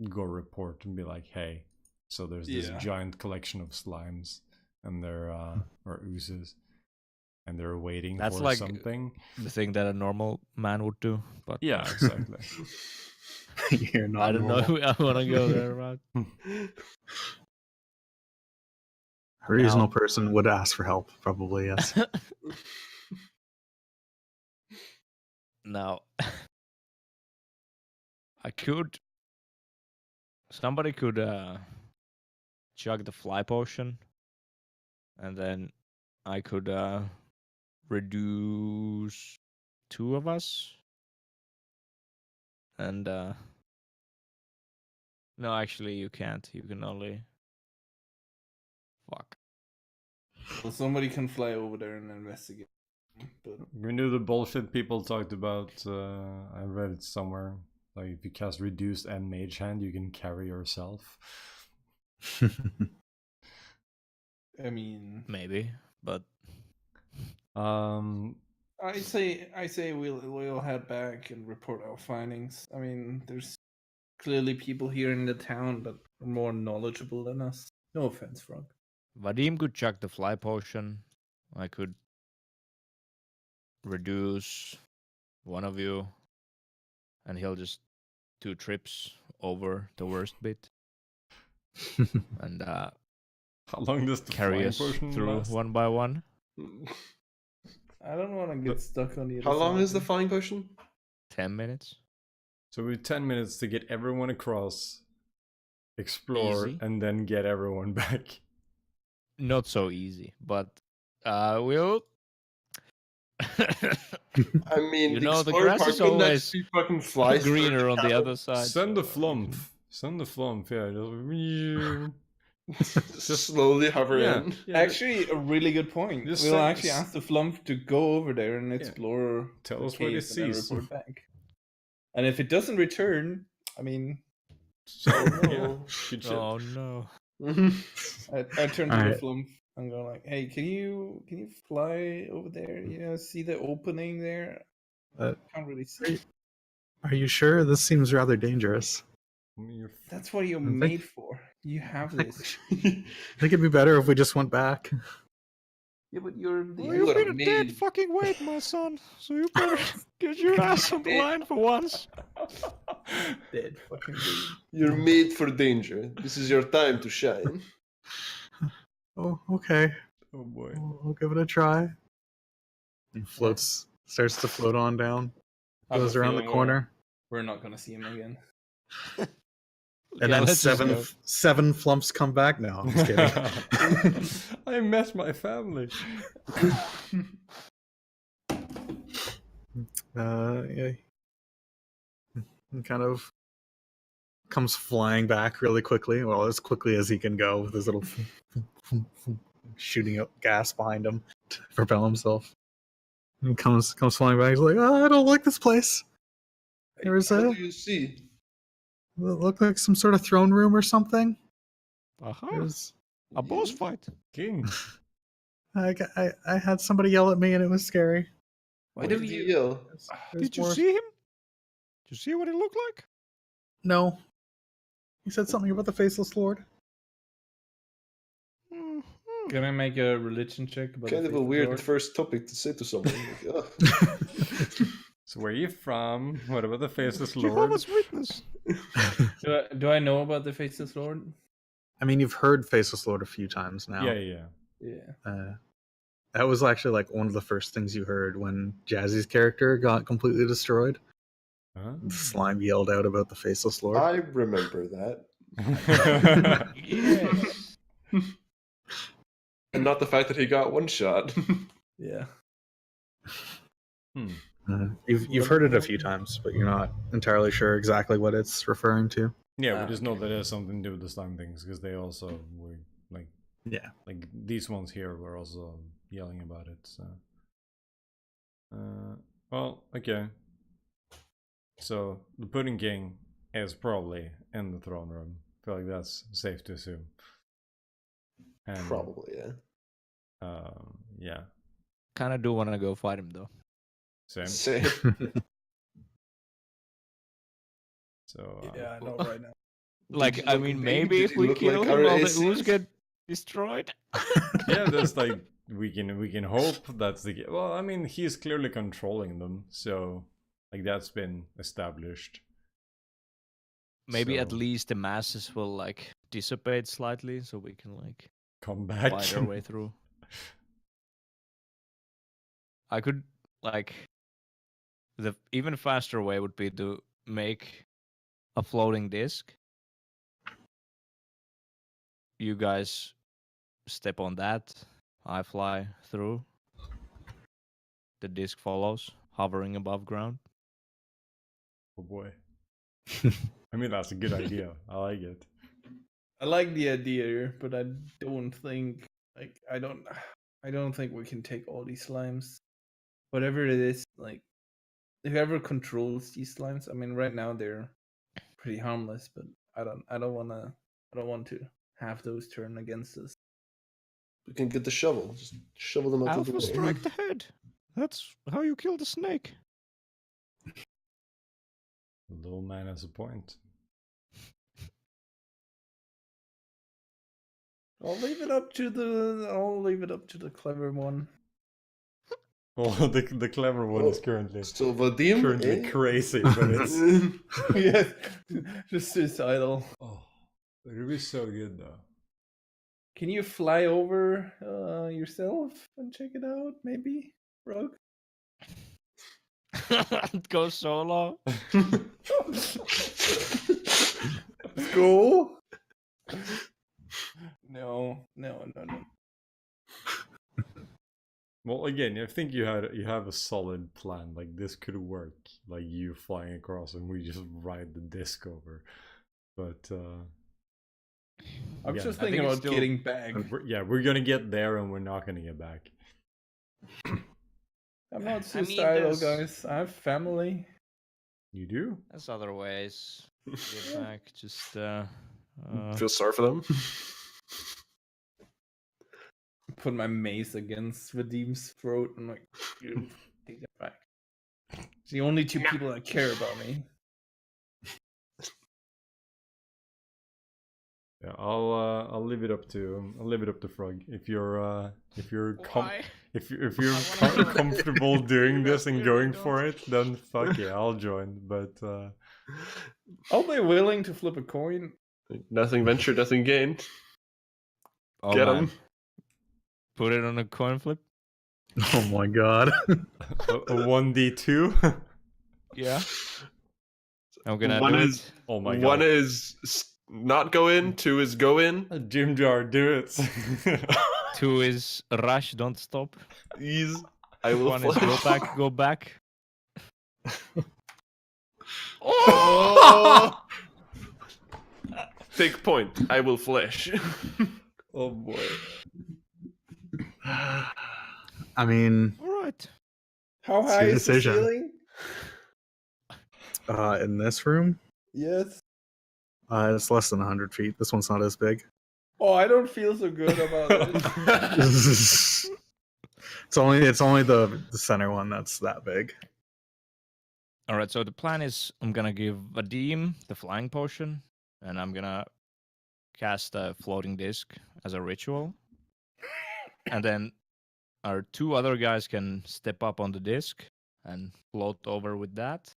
go report and be like, hey, so there's this giant collection of slimes and they're or oozes and they're waiting That's for like something. the thing that a normal man would do. But Yeah, exactly. You're not I don't normal. know. I want to go there, right? A reasonable person would ask for help, probably, yes. Now, somebody could chug the fly potion, and then I could reduce 2 of us. And no, actually, you can't. You can only. Fuck. Well, somebody can fly over there and investigate. But We knew the bullshit people talked about. I read it somewhere. Like if you cast Reduced and Mage Hand, you can carry yourself. I mean, Maybe, but I say we'll head back and report our findings. I mean, there's clearly people here in the town that are more knowledgeable than us. No offense, Frog. Vadim could chug the fly potion. I could reduce one of you, and he'll just 2 trips over the worst bit, and how long does the carry flying us potion through last? one by one. I don't want to get stuck on the. How long is the flying potion? 10 minutes. So we have 10 minutes to get everyone across, explore, Easy. and then get everyone back. Not so easy, but we'll. I mean, You know, the exploring grass part is wouldn't that always just be fucking flies greener on the other side. Send the so, flump. Send the flump, yeah. just slowly hover in. Actually, a really good point. Just We'll say- actually ask the flump to go over there and explore. Tell the us what it cave and then sees. report back. And if it doesn't return, I mean, So, yeah. good shit. Oh no! I turn to the Alright. flump and go like, "Hey, can you fly over there? You see the opening there? Can't really see. Are you sure? This seems rather dangerous. That's what you're think- made for. You have this. I think it'd be better if we just went back. Yeah, but you're the Well, you've been a dead fucking weight, my son. So you better get your ass on the line for once. dead fucking dude. You're made for danger. This is your time to shine. Oh, okay. Oh boy. I'll give it a try. He starts to float on down. I have a Goes around the feeling corner. We're not gonna see him again. And then let's just go. seven flumps come back. No, I'm just kidding. I met my family. Yeah. He kind of comes flying back really quickly. Well, as quickly as he can go with his little shooting out gas behind him to propel himself. And comes flying back. He's like, "Oh, I don't like this place. There was What a do you see? looked like some sort of throne room or something. Aha! There's A boss fight. King. I had somebody yell at me and it was scary. Why What do did you? you yell? There's Did you more- see him? Did you see what he looked like? No. You said something about the Faceless Lord? Can I make a religion check? About Kind the of a Faceless weird Lord? first topic to say to someone. Like, ugh. So where are you from? What about the Faceless Lord? Jehovah's Witness. Do I know about the Faceless Lord? I mean, you've heard Faceless Lord a few times now. Yeah. Yeah. That was actually like one of the first things you heard when Jazzy's character got completely destroyed. Huh? Slime yelled out about the Faceless Lord. I remember that. Yes. And not the fact that he got one shot. Yeah. You've heard it a few times, but you're not entirely sure exactly what it's referring to. Yeah, we just know that it has something to do with the slime things because they also were like, Yeah. like these ones here were also yelling about it. So, well, okay. So the Pudding King is probably in the throne room. I feel like that's safe to assume. And, Probably, yeah. yeah. Kind of do want to go fight him though. Same. Same. So Yeah, I know right now. Like, Did he I look mean, big? maybe Did if he we look kill like him, all the RACs? ooze get destroyed. yeah, that's like we can hope that's the. Well, I mean, he's clearly controlling them, so like that's been established. Maybe at So, least the masses will like dissipate slightly, so we can like come back. fight our way through. I could like the even faster way would be to make a floating disc. You guys step on that. I fly through. The disc follows, hovering above ground. Oh boy. I mean, that's a good idea. I like it. I like the idea, but I don't think I don't think we can take all these slimes. Whatever it is, like whoever controls these slimes. I mean, right now they're pretty harmless, but I don't want to have those turn against us. We can get the shovel. Just shovel them out of the Alpha way. strike the head. That's how you kill the snake. Little man has a point. I'll leave it up to the clever one. Well, the clever one is currently Still Vadim? crazy, but it's Yes, just suicidal. oh, it would be so good though. Can you fly over yourself and check it out, maybe, Rogue? Go solo. Let's go. No. Well, again, I think you have a solid plan. Like this could work. Like you flying across and we just ride the disc over. But I'm yeah, just I think thinking it's about still- getting back. we're gonna get there and we're not gonna get back. I'm not I mean, suicidal, there's- guys. I have family. You do? There's other ways to get back. Just Feel sorry for them. Put my mace against Vadim's throat and like, "You take that back. It's the only two people that care about me. Yeah, I'll leave it up to Frog. If you're why? if you're comfortable doing this and going for it, then fuck yeah, I'll join. But I'll be willing to flip a coin. Nothing ventured, nothing gained. Oh, Get man. him. Put it on a coin flip. Oh my god. a 1d2. Yeah. I'm gonna One do is- it. Oh my god. One is not go in, two is go in. Jim Jar, do it. 2 is rush, don't stop. Ease. I will 1 is flash. go back. Oh! Take point. I will flash. Oh boy. I mean, All right. How It's high your is the decision. ceiling? in this room, Yes. it's less than 100 feet. This one's not as big. Oh, I don't feel so good about it. it's only the center one that's that big. All right. So the plan is I'm gonna give Vadim the flying potion. and I'm gonna cast a floating disc as a ritual, and then our 2 other guys can step up on the disc and float over with that.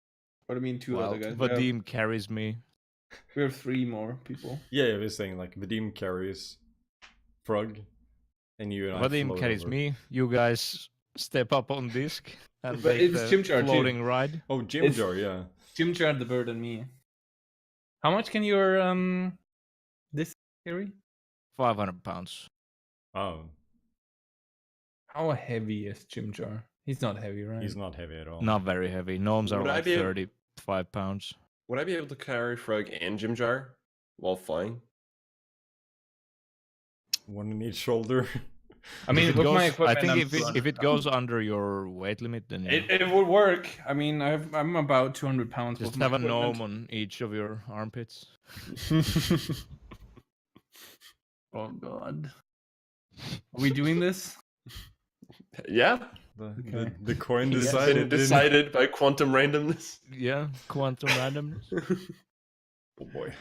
What do you mean 2 While other guys? Vadim carries me. We have 3 more people. Yeah, I was saying like Vadim carries Frog, and you and I Vadim float carries over. me. You guys step up on disc and But take it's the Chimchar too. floating ride. Oh, Jim It's- Jar, yeah. Jimchar had the bird and me. How much can your this carry? 500 pounds. Oh, How heavy is Jimchar? He's not heavy, right? he's not heavy at all. Not very heavy. Gnomes are Would I like be able- 35 pounds. Would I be able to carry Frog and Jim Jar while flying? One in each shoulder. I mean, If it with my goes- equipment, I think I'm if it goes under your weight limit, then yeah. it would work. I mean, I'm about 200 pounds. Just with my have a equipment. gnome on each of your armpits. Oh god. Are we doing this? Yeah, Okay. The coin it's decided. been decided by quantum randomness. Yeah, quantum randomness. Oh boy.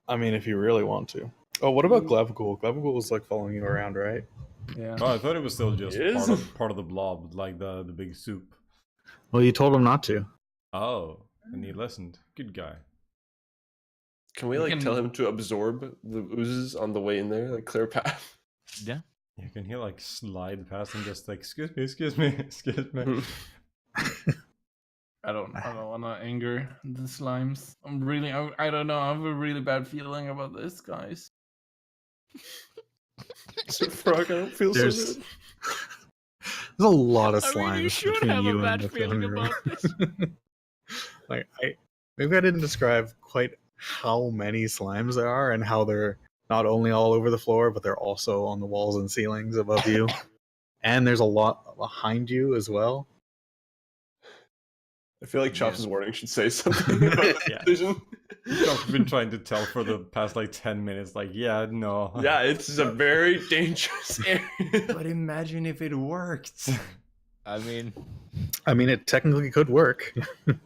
I mean, if you really want to. Oh, what about Glavicool? Glavicool was like following you around, right? Yeah. Oh, I thought it was still just It is? part of the blob, like the big soup. Well, you told him not to. Oh, and he listened. Good guy. Can we You like can- tell him to absorb the oozes on the way in there, like clear a path? Yeah. You can hear like slide past and just like, excuse me, excuse me, excuse me. I don't want to anger the slimes. I don't know. I have a really bad feeling about this, guys. So Frog, I don't feel There's so good. there's a lot of I slimes mean, you should between have you a bad and the feeling Thunder. about this. Like maybe I didn't describe quite how many slimes there are and how they're not only all over the floor, but they're also on the walls and ceilings above you. And there's a lot behind you as well. I feel like Chops' warning should say something about this Yeah. decision. I've been trying to tell for the past like 10 minutes, like, yeah, no. Yeah, it's a very dangerous area. But imagine if it worked. I mean, It technically could work.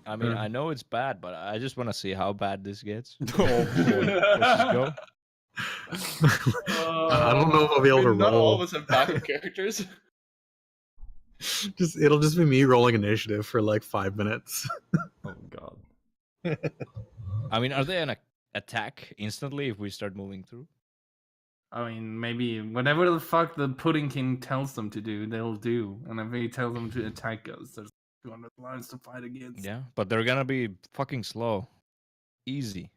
I know it's bad, but I just want to see how bad this gets. Oh boy. Let's just go. I don't know if I'll be able to Not all roll. of us have backup characters. It'll just be me rolling initiative for like 5 minutes. Oh god. I mean, are they an attack instantly if we start moving through? I mean, maybe whatever the fuck the Pudding King tells them to do, they'll do. And if he tells them to attack us, there's 200 lines to fight against. Yeah, but they're gonna be fucking slow. Easy.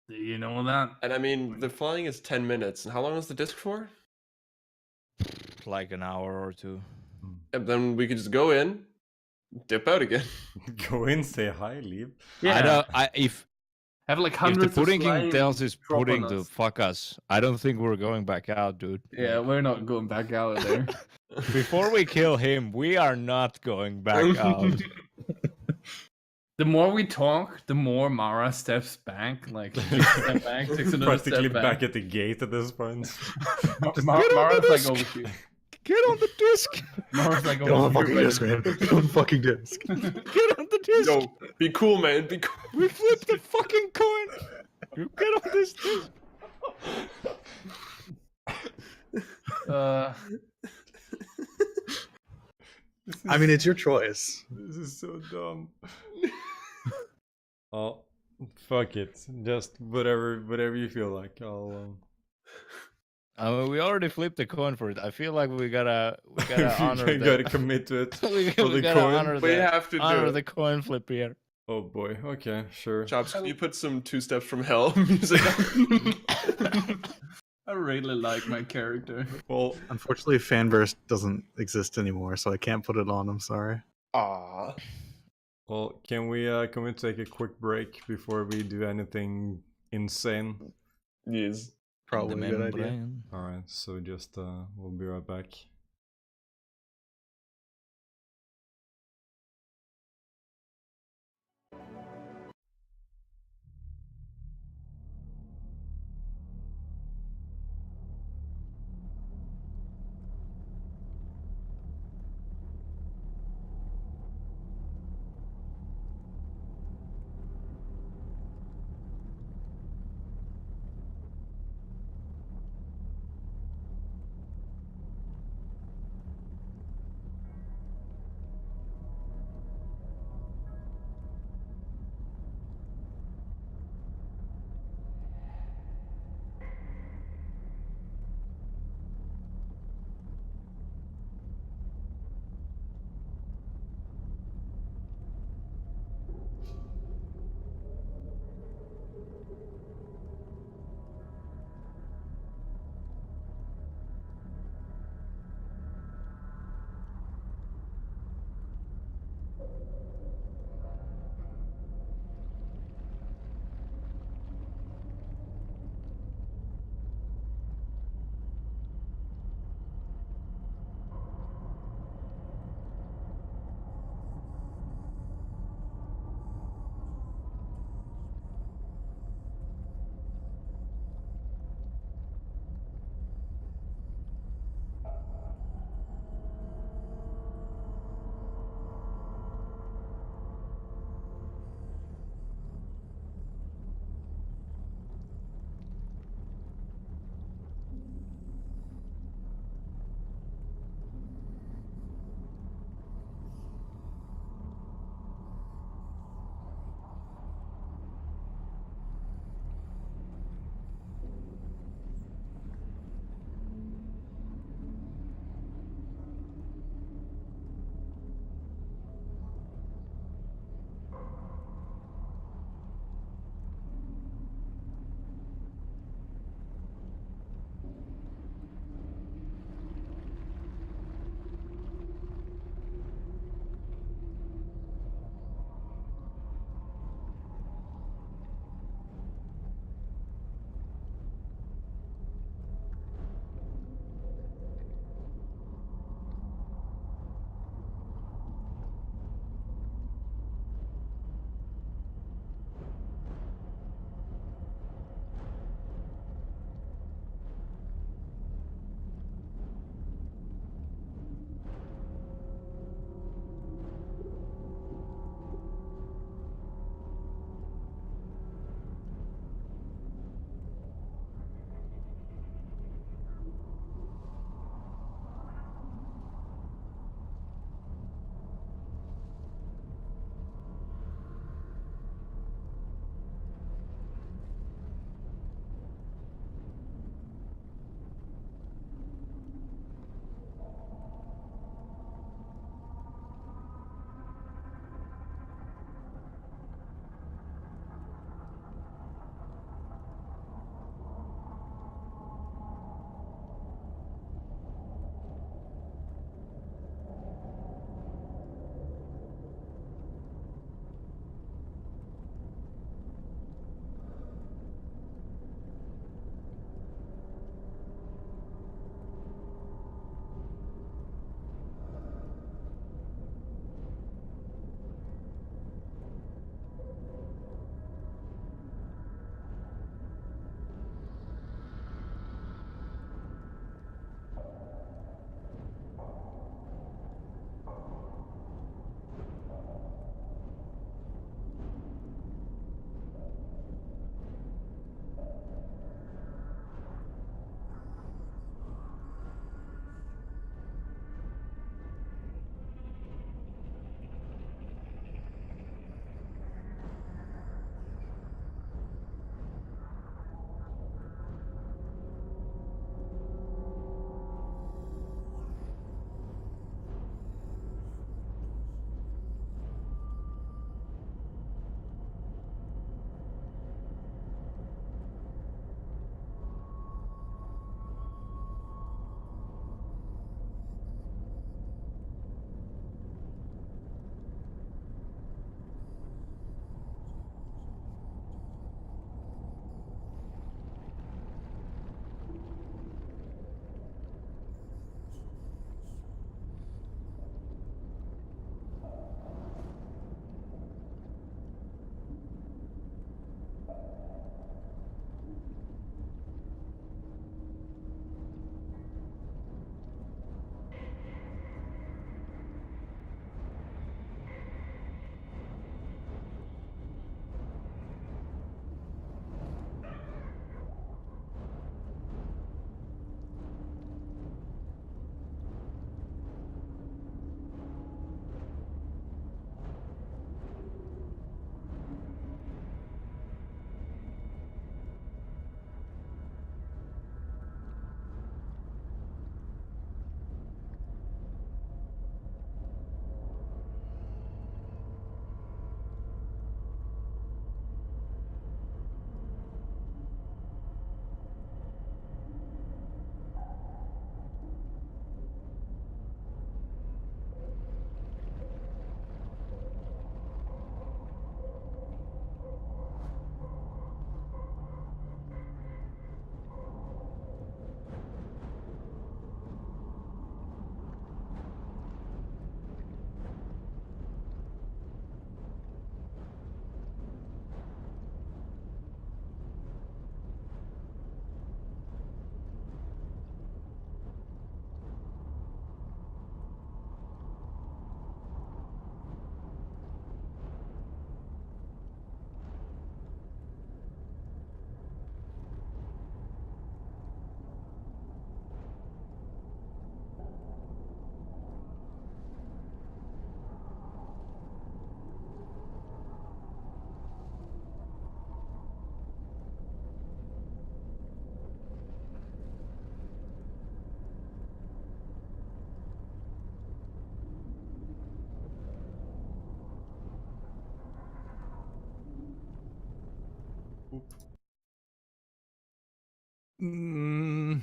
Do you know that? And I mean, the flying is 10 minutes. And how long is the disc for? Like an hour or two. And then we could just go in, dip out again. Go in, say hi, leave. I don't. If Have like the hundreds of pudding king slimes tells his drop on pudding to us. fuck us, I don't think we're going back out, dude. Yeah, we're not going back out of there. Before we kill him, we are not going back out. The more we talk, the more Mara steps back. Like, takes a step back, takes another Practically step back at the gate at this point. Mara's like over here. Get on the disc. Mara's like Get on over the fucking here. disc, man. Get on the fucking disc. Get on the disc. Yo, be cool, man. Be cool. We flipped the fucking coin. You get on this disc. It's your choice. This is so dumb. Oh, fuck it. Just whatever you feel like. I'll. I mean, we already flipped the coin for it. I feel like we gotta You honor gotta the. commit to it. we for the gotta coin. honor We the, have to do honor it. the coin flip here. Oh boy. Okay, sure. Chops, can you put some Two Steps from Hell music on? I really like my character. Well, Unfortunately, Fanverse doesn't exist anymore, so I can't put it on. I'm sorry. Aww. well, can we take a quick break before we do anything insane? Yes. Probably a good idea. membrane. All right. So just we'll be right back.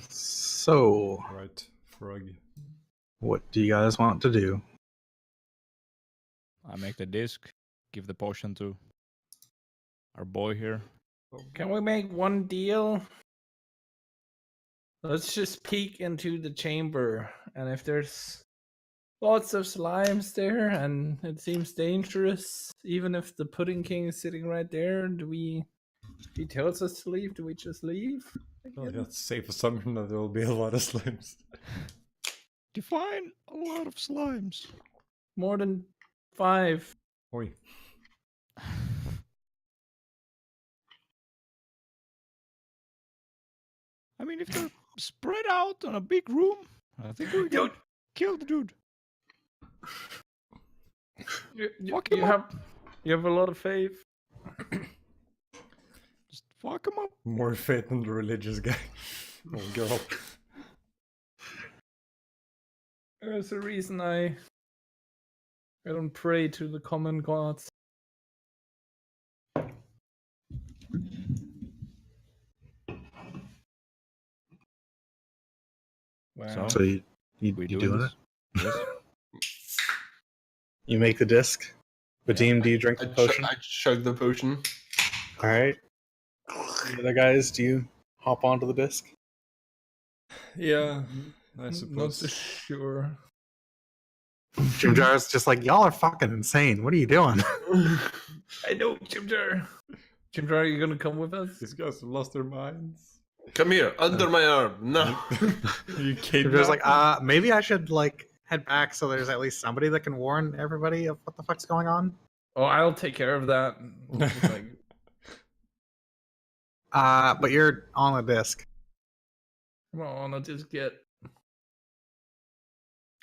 So, Right, frog. what do you guys want to do? I make the disc, give the potion to our boy here. Can we make one deal? Let's just peek into the chamber, and if there's lots of slimes there and it seems dangerous, even if the Pudding King is sitting right there, if he tells us to leave, do we just leave? Well, that's a safe assumption that there will be a lot of slimes. Define a lot of slimes. More than 5. Oi. I mean, if they're spread out on a big room, I think we can kill the dude. Fuck him up. You have a lot of faith. Just fuck him up. More faith than the religious guy. Oh, girl. There's a reason I don't pray to the common gods. Wow. So you We doing doing it? this? Yes. You make the disc. Vadim, do you drink the potion? I chug the potion. All right. The other guys, do you hop onto the disc? Yeah, I Not suppose. so sure. Jim Jar's just like, y'all are fucking insane. What are you doing? I know, Chimjar. Chimjar, are you gonna come with us? These guys have lost their minds. Come here, under my arm. No. You Jim Jar's like, maybe I should like head back so there's at least somebody that can warn everybody of what the fuck's going on. Oh, I'll take care of that. Like, But you're on the disc. come on, I'll just get.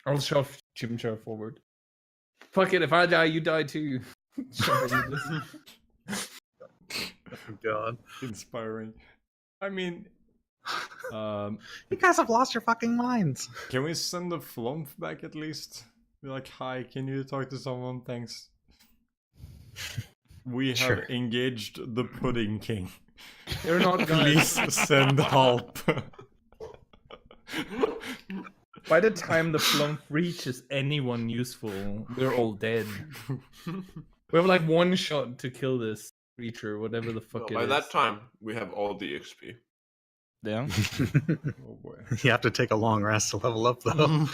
I'll shove Chimchar forward. Fuck it, if I die, you die too. Oh God. Inspiring. I mean, You guys have lost your fucking minds. can we send the Flump back at least? Be like, hi, can you talk to someone? Thanks. We have Sure. engaged the Pudding King. They're not Please send help. By the time the flump reaches anyone useful, we're all dead. We have like one shot to kill this creature, whatever the fuck By it that is. time, we have all the XP. Yeah. Oh boy. You have to take a long rest to level up, though.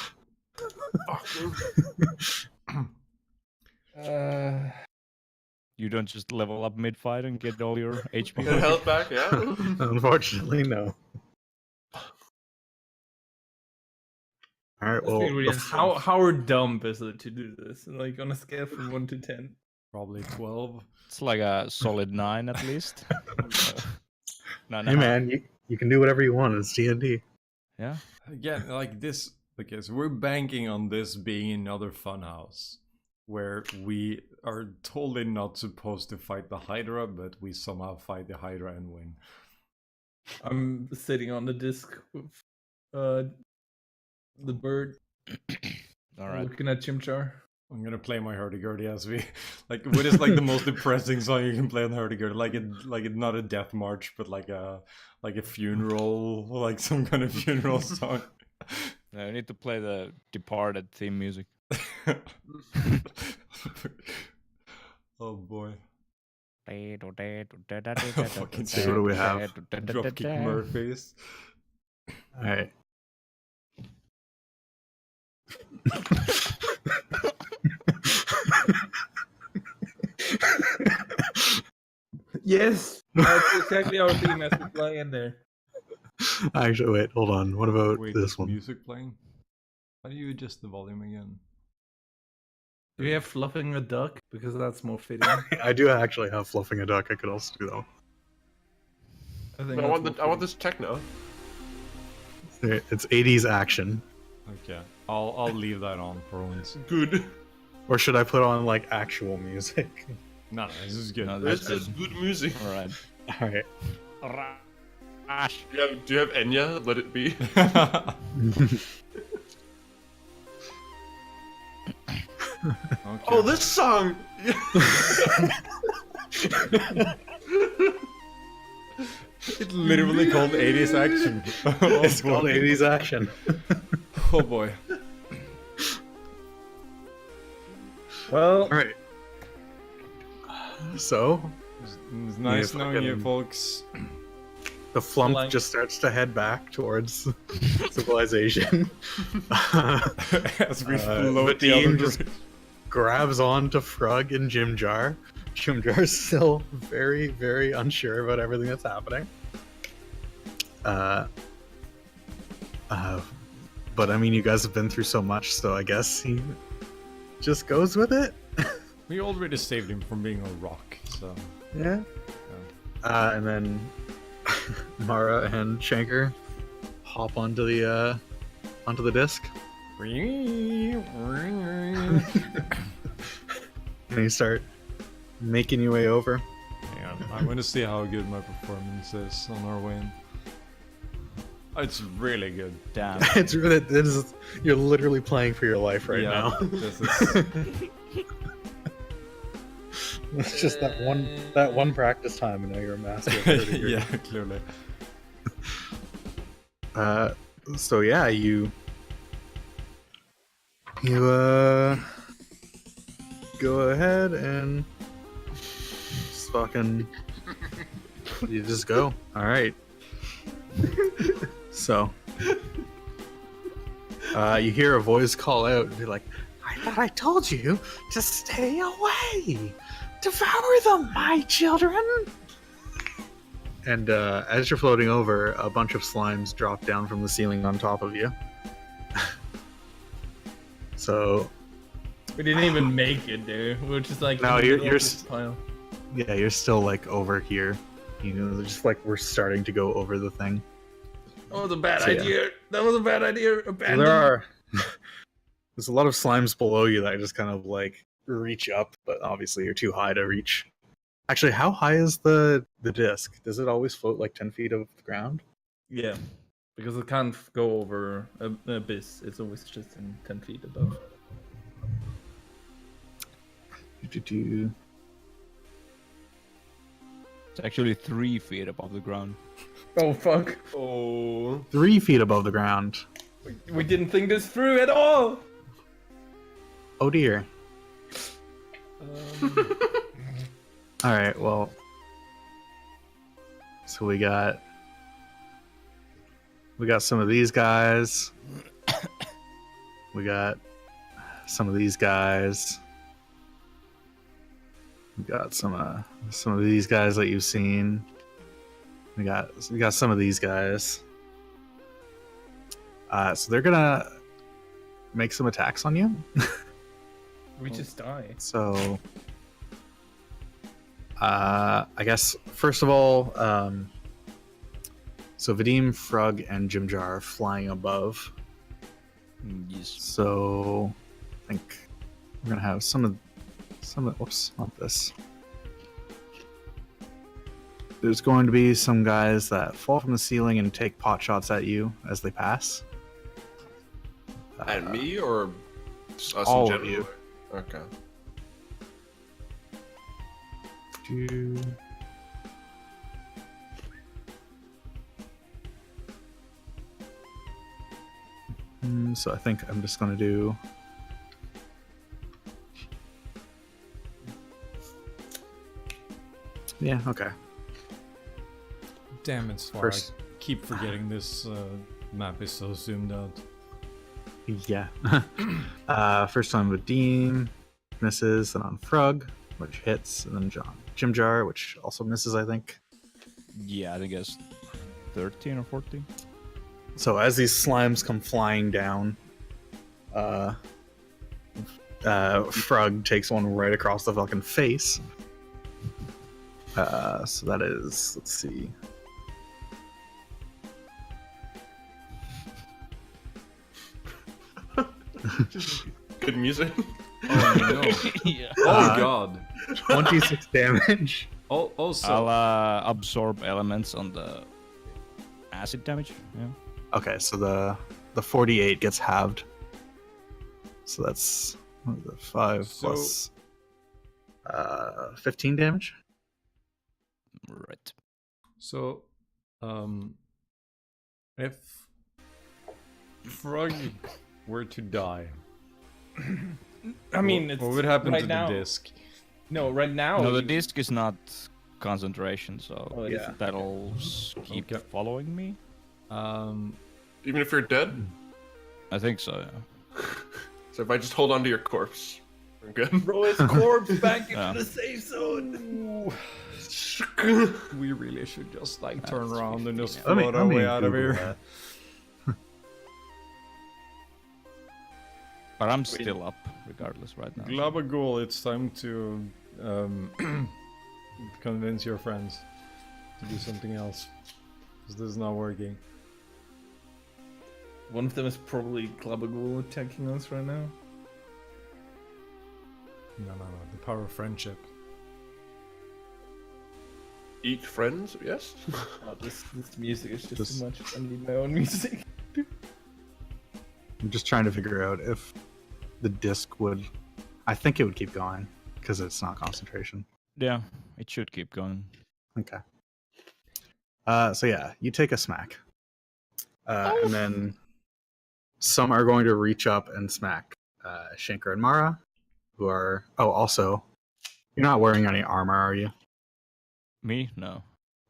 You don't just level up mid-fight and get all your HP. Get health back, yeah. Unfortunately, no. All right. Well, How dumb is it to do this? Like on a scale from 1 to 10. Probably 12. It's like a solid 9 at least. hey man, you can do whatever you want. It's D&D. Yeah. Again, like this. Okay, so we're banking on this being another funhouse where we are totally not supposed to fight the Hydra, but we somehow fight the Hydra and win. I'm sitting on the disc with the bird, All right. looking at Chimchar. I'm gonna play my hurdy-gurdy as we like. What is like the most depressing song you can play on the hurdy-gurdy? Like it's not a death march, but like a funeral, like some kind of funeral song. I need to play the Departed theme music. Oh boy. Fucking So what do we have? Dropkick Murphys. All right. Yes, that's exactly our theme as we play in there. Actually, wait, hold on. What about Wait, this there's one? music playing? How do you adjust the volume again? Do we have fluffing a duck? Because that's more fitting. I do actually have fluffing a duck. I could also do that. I think But that's I want this techno. It's 80s action. Okay, I'll leave that on for once. Good. Or should I put on like actual music? No, this is good. No, This is good music. All right. All right. Do you have Enya? Let it be. Okay. Oh, this song! It's literally called 80s action. Oh, It's called 80s action. Oh boy. Well, All right. So It's nice Yeah, knowing you, fucking- folks. the flump Like- just starts to head back towards civilization. As we float Vadim the other just bridge. grabs on to Frug and Jimjar. Jimjar's still very, very unsure about everything that's happening. But I mean, you guys have been through so much, so I guess he just goes with it. We already saved him from being a rock, so. Yeah. And then Mara and Shanker hop onto the disc, and you start making your way over. Hang on, I'm gonna see how good my performance is on our way in. It's really good. Damn. It's really you're literally playing for your life right now. This is, It's just that one practice time, and now you're a master. Of 30 years. yeah, clearly. So yeah, you go ahead and just fucking you just go. All right. So you hear a voice call out and be like, "I thought I told you to stay away. Devour them, my children." And as you're floating over, a bunch of slimes drop down from the ceiling on top of you. So, we didn't even make it, dude. We were just like, No, in the you're- middle you're of this pile. yeah, you're still like over here. You know, just like we're starting to go over the thing. That was a bad So, yeah. idea. That was a bad idea. So Abandon. there's a lot of slimes below you that just kind of like reach up, but obviously you're too high to reach. Actually, how high is the disc? Does it always float like 10 feet above the ground? Yeah, because it can't go over an abyss. It's always just in 10 feet above. Do-do-do. It's actually 3 feet above the ground. Oh fuck! Oh. 3 feet above the ground. We didn't think this through at all. Oh dear. All right, well, so we got some of these guys. We got some of these guys. We got some of these guys that you've seen. We got some of these guys. So they're gonna make some attacks on you. We just die. So, I guess first of all, so Vadim, Frug, and Jimjar are flying above. Yes. So, I think we're gonna have some of. Whoops, not this. There's going to be some guys that fall from the ceiling and take pot shots at you as they pass. At me or us all in of general? you. Okay. So I think I'm just gonna do. Yeah. Okay. Damn it, Swar. First- I keep forgetting this map is so zoomed out. Yeah. First time with Dean, misses, then on Frug, which hits, and then Jimjar, which also misses, I think. Yeah, I think it's 13 or 14. So as these slimes come flying down, Frug takes one right across the fucking face. So that is, let's see. Good music. Oh no. Yeah. Oh god. 26 damage. Also, I'll absorb elements on the acid damage. Yeah. Okay, so the 48 gets halved. So that's what is it, 5 So- plus 15 damage. Right. so If Frog were to die, I mean, it's what would happen right to now. the disc? No, right now. No, the you- disc is not concentration, so Oh, it Yeah. is. that'll keep Okay. following me. Even if you're dead? I think so, yeah. So if I just hold on to your corpse, we're good. Throw his corpse back into Yeah. the safe zone. We really should just like turn That's around and 15, just yeah. float our way out of Google here. that. But I'm still up, regardless, right now. Glabagool, it's time to convince your friends to do something else. Because this is not working. One of them is probably Glabagool attacking us right now. No. The power of friendship. Eat friends, yes? Oh, this music is just This- too much. I need my own music. I'm just trying to figure out if the disc would. I think it would keep going because it's not concentration. Yeah, it should keep going. Okay. So yeah, you take a smack, and then some are going to reach up and smack Shanker and Mara, who are. Oh, also, you're not wearing any armor, are you? Me? No.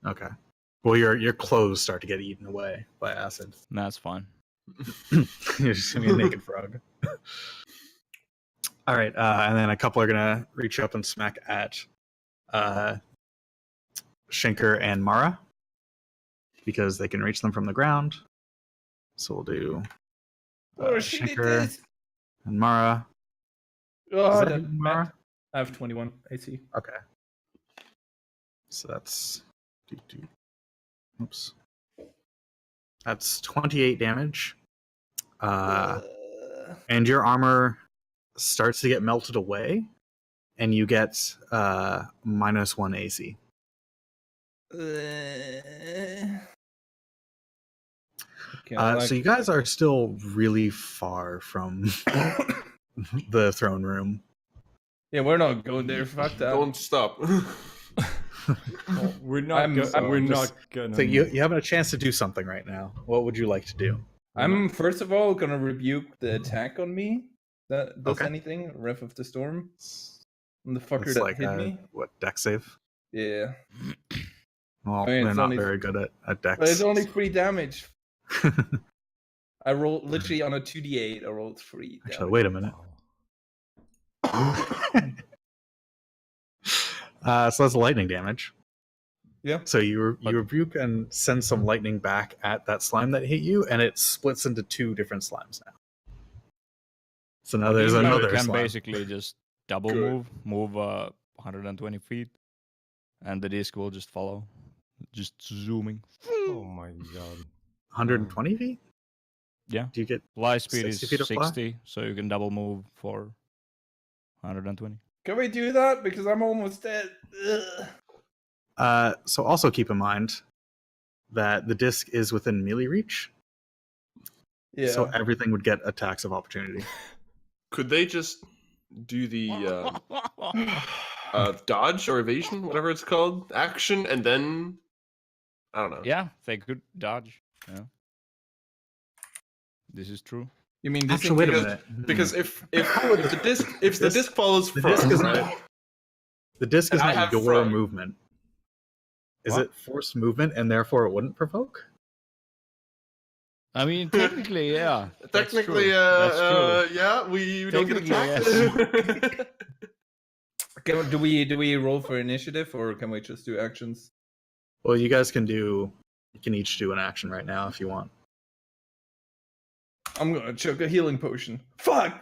Okay. Well, your clothes start to get eaten away by acid. That's fine. You're just gonna be a naked frog. All right, and then a couple are gonna reach up and smack at Shanker and Mara because they can reach them from the ground. So we'll do Oh, she did Shanker this. and Mara. Oh, Is that that even Mara? I have 21 AC. Okay. So that's. Oops. That's 28 damage. And your armor starts to get melted away, and you get -1 AC. Okay, So you guys are still really far from the throne room. yeah, we're not going there. Fuck that. Don't stop. We're not. We're not gonna. So you have a chance to do something right now. What would you like to do? I'm first of all gonna rebuke the attack on me. That does Okay. anything? Wrath of the Storm. And the fucker It's that like hit me. what, deck save? Yeah, Well, I mean, they're it's not only- very good at decks. but it's only 3 damage. I rolled literally on a 2d8. I rolled 3. Actually, damage. wait a minute. So that's lightning damage. Yeah. So you rebuke and send some lightning back at that slime that hit you, and it splits into 2 different slimes now. So now there's You another can slime. basically just double Good. move 120 feet, and the disc will just follow, just zooming. Oh my god. 120 feet? Yeah. Do you get Fly speed is 60 feet of fly? 60, so you can double move for 120. Can we do that? Because I'm almost dead. Ugh. So also keep in mind that the disc is within melee reach, Yeah. so everything would get attacks of opportunity. Could they just do the dodge or evasion, whatever it's called, action, and then I don't know. Yeah, they could dodge. Yeah. This is true. You mean this? Actually, wait a because- minute. Because if the disc follows The Frog, disc is right? not. The disc is And I not have your front. movement. Is What? it forced movement, and therefore it wouldn't provoke? I mean, technically, yeah. That's Technically, true. That's true. yeah, we don't get Technically, attacked. Do we roll for initiative or can we just do actions? Well, you guys can do. You can each do an action right now if you want. I'm gonna chug a healing potion. Fuck!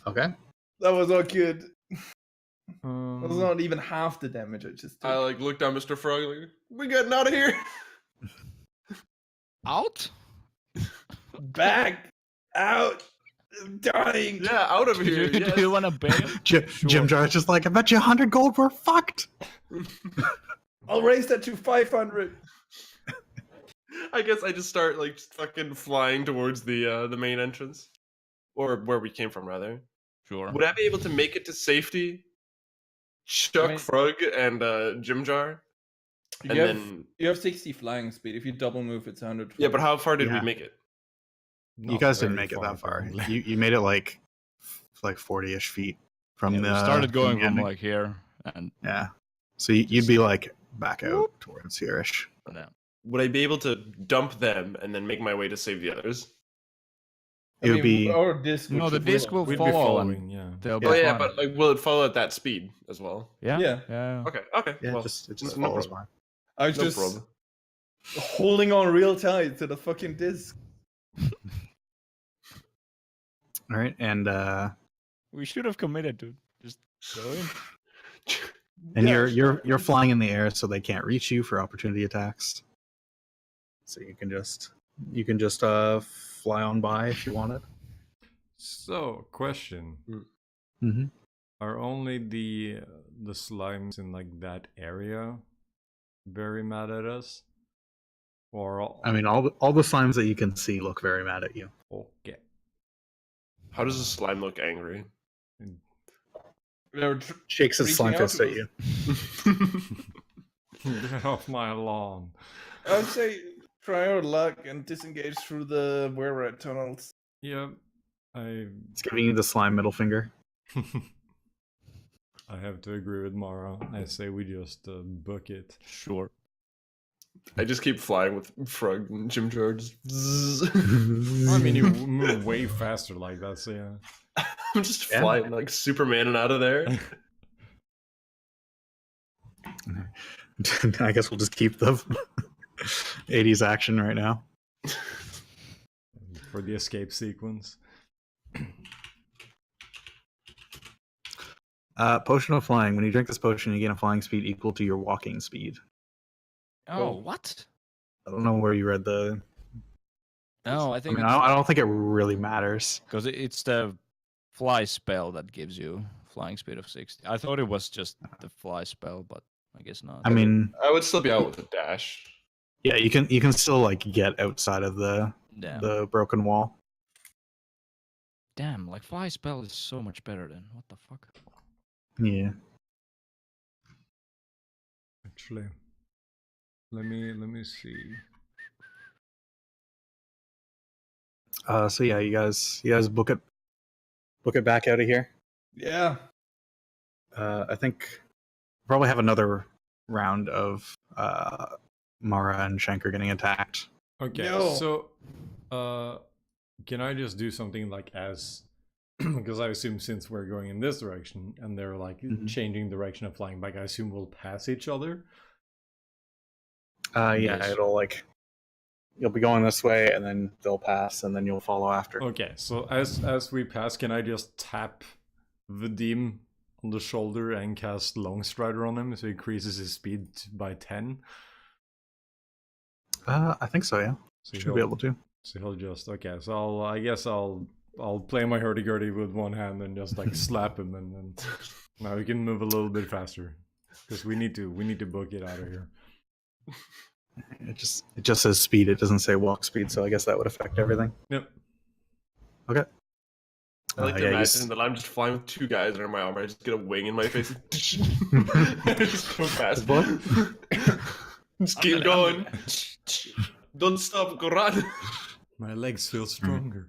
Okay. That was not good. That was not even half the damage I just took. I like look down, Mr. Frog. Like, we getting out of here. Out? Back! Out! I'm dying! Yeah, out of here. Do yes. you want to bail? Jim Jar's just like, I bet you 100 gold, we're fucked. I'll raise that to 500. I guess I just start like just fucking flying towards the main entrance, or where we came from, rather. Sure. Would I be able to make it to safety? Chuck, I mean- Frog, and Jim Jar. You have 60 flying speed. If you double move, it's 100. Yeah, but how far did we Yeah. make it? You guys didn't make it that far. apparently. You made it like 40-ish feet from Yeah, the. we started from going the from ending. like here, and Yeah. So you'd be like back out towards here-ish. yeah. Would I be able to dump them and then make my way to save the others? It would be. Our disc. No, the should disc follow. will We'd be follow, following, and yeah. they'll Oh be yeah, fine. but like, will it follow at that speed as well? yeah, Yeah. yeah. Okay. Yeah, well, it just no follows problem. fine. I was No just problem. holding on real tight to the fucking disc. All right, and We should have committed to just going. you're flying in the air, so they can't reach you for opportunity attacks. So you can just fly on by if you wanted. So, question: Mm-hmm. Are only the slimes in like that area very mad at us, or all... I mean, all the slimes that you can see look very mad at you. Okay. How does a slime look angry? They're Shakes his reaching slime out fist to at you. Get off my lawn. I'd say try our luck and disengage through the were-rat tunnels. Yep. It's giving you the slime middle finger. I have to agree with Mara. I say we just book it. Sure. I just keep flying with Frog and Jim George. I mean, you move way faster like that, so yeah. I'm just Yeah. flying like Superman and out of there. I guess we'll just keep the 80s action right now. For the escape sequence. Potion of flying. When you drink this potion, you gain a flying speed equal to your walking speed. Oh, what? I don't know where you read the. No, I I think mean, I don't think it really matters. because it's the fly spell that gives you flying speed of 60. I thought it was just the fly spell, but I guess not. I mean, I would still be out with a dash. yeah, you can still like get outside of the broken wall. Damn, like fly spell is so much better than what the fuck. Yeah. Actually, let me see. So yeah, you guys book it back out of here. Yeah. I think probably have another round of Mara and Shanker getting attacked. Okay, Yo. so can I just do something like as because I assume since we're going in this direction and they're like changing direction of flying back, I assume we'll pass each other. Yeah, Yes. it'll like you'll be going this way, and then they'll pass, and then you'll follow after. Okay, so as we pass, can I just tap Vadim on the shoulder and cast Long Strider on him so he increases his speed by 10? I think so. Yeah, So should be able to. So he'll just so I guess I'll play my hurdy-gurdy with one hand and just like slap him, and then now we can move a little bit faster because we need to book it out of here. It just says speed. It doesn't say walk speed, so I guess that would affect everything. Yep. Okay. I like to Yeah, you imagine that I'm just flying with two guys under my arm. I just get a wing in my face. Just go fast. Just keep going. Don't stop, go run. My legs feel stronger.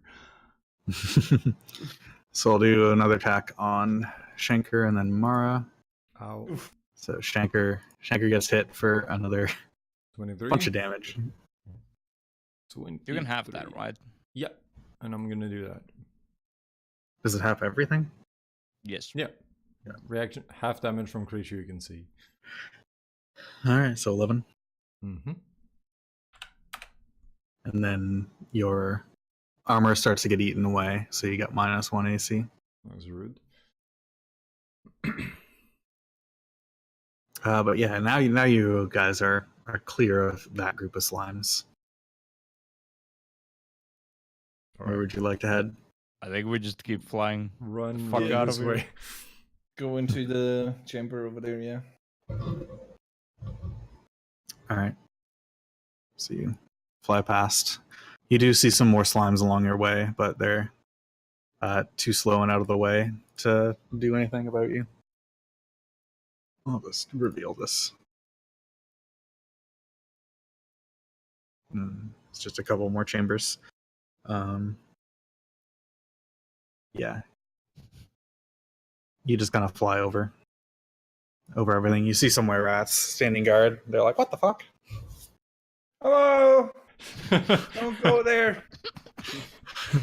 So I'll do another attack on Shanker and then Mara. Ow. So Shanker gets hit for another 23. bunch of damage. 23. You can have that, right? Yeah, and I'm gonna do that. Does it have everything? Yes. Yeah. Reaction, half damage from creature you can see. All right, so 11, Mm-hmm. and then your armor starts to get eaten away, so you got -1 AC. That was rude. But yeah, now you guys are clear of that group of slimes. Where would you like to head? I think we just keep flying. Run Fuck yeah, out this of here. way. Go into the chamber over there, yeah. All right. So you fly past. You do see some more slimes along your way, but they're too slow and out of the way to do anything about you. I'll just reveal this It's just a couple more chambers. Yeah. You just kind of fly over everything. You see some white rats standing guard. They're like, "What the fuck?" Hello! Don't go there!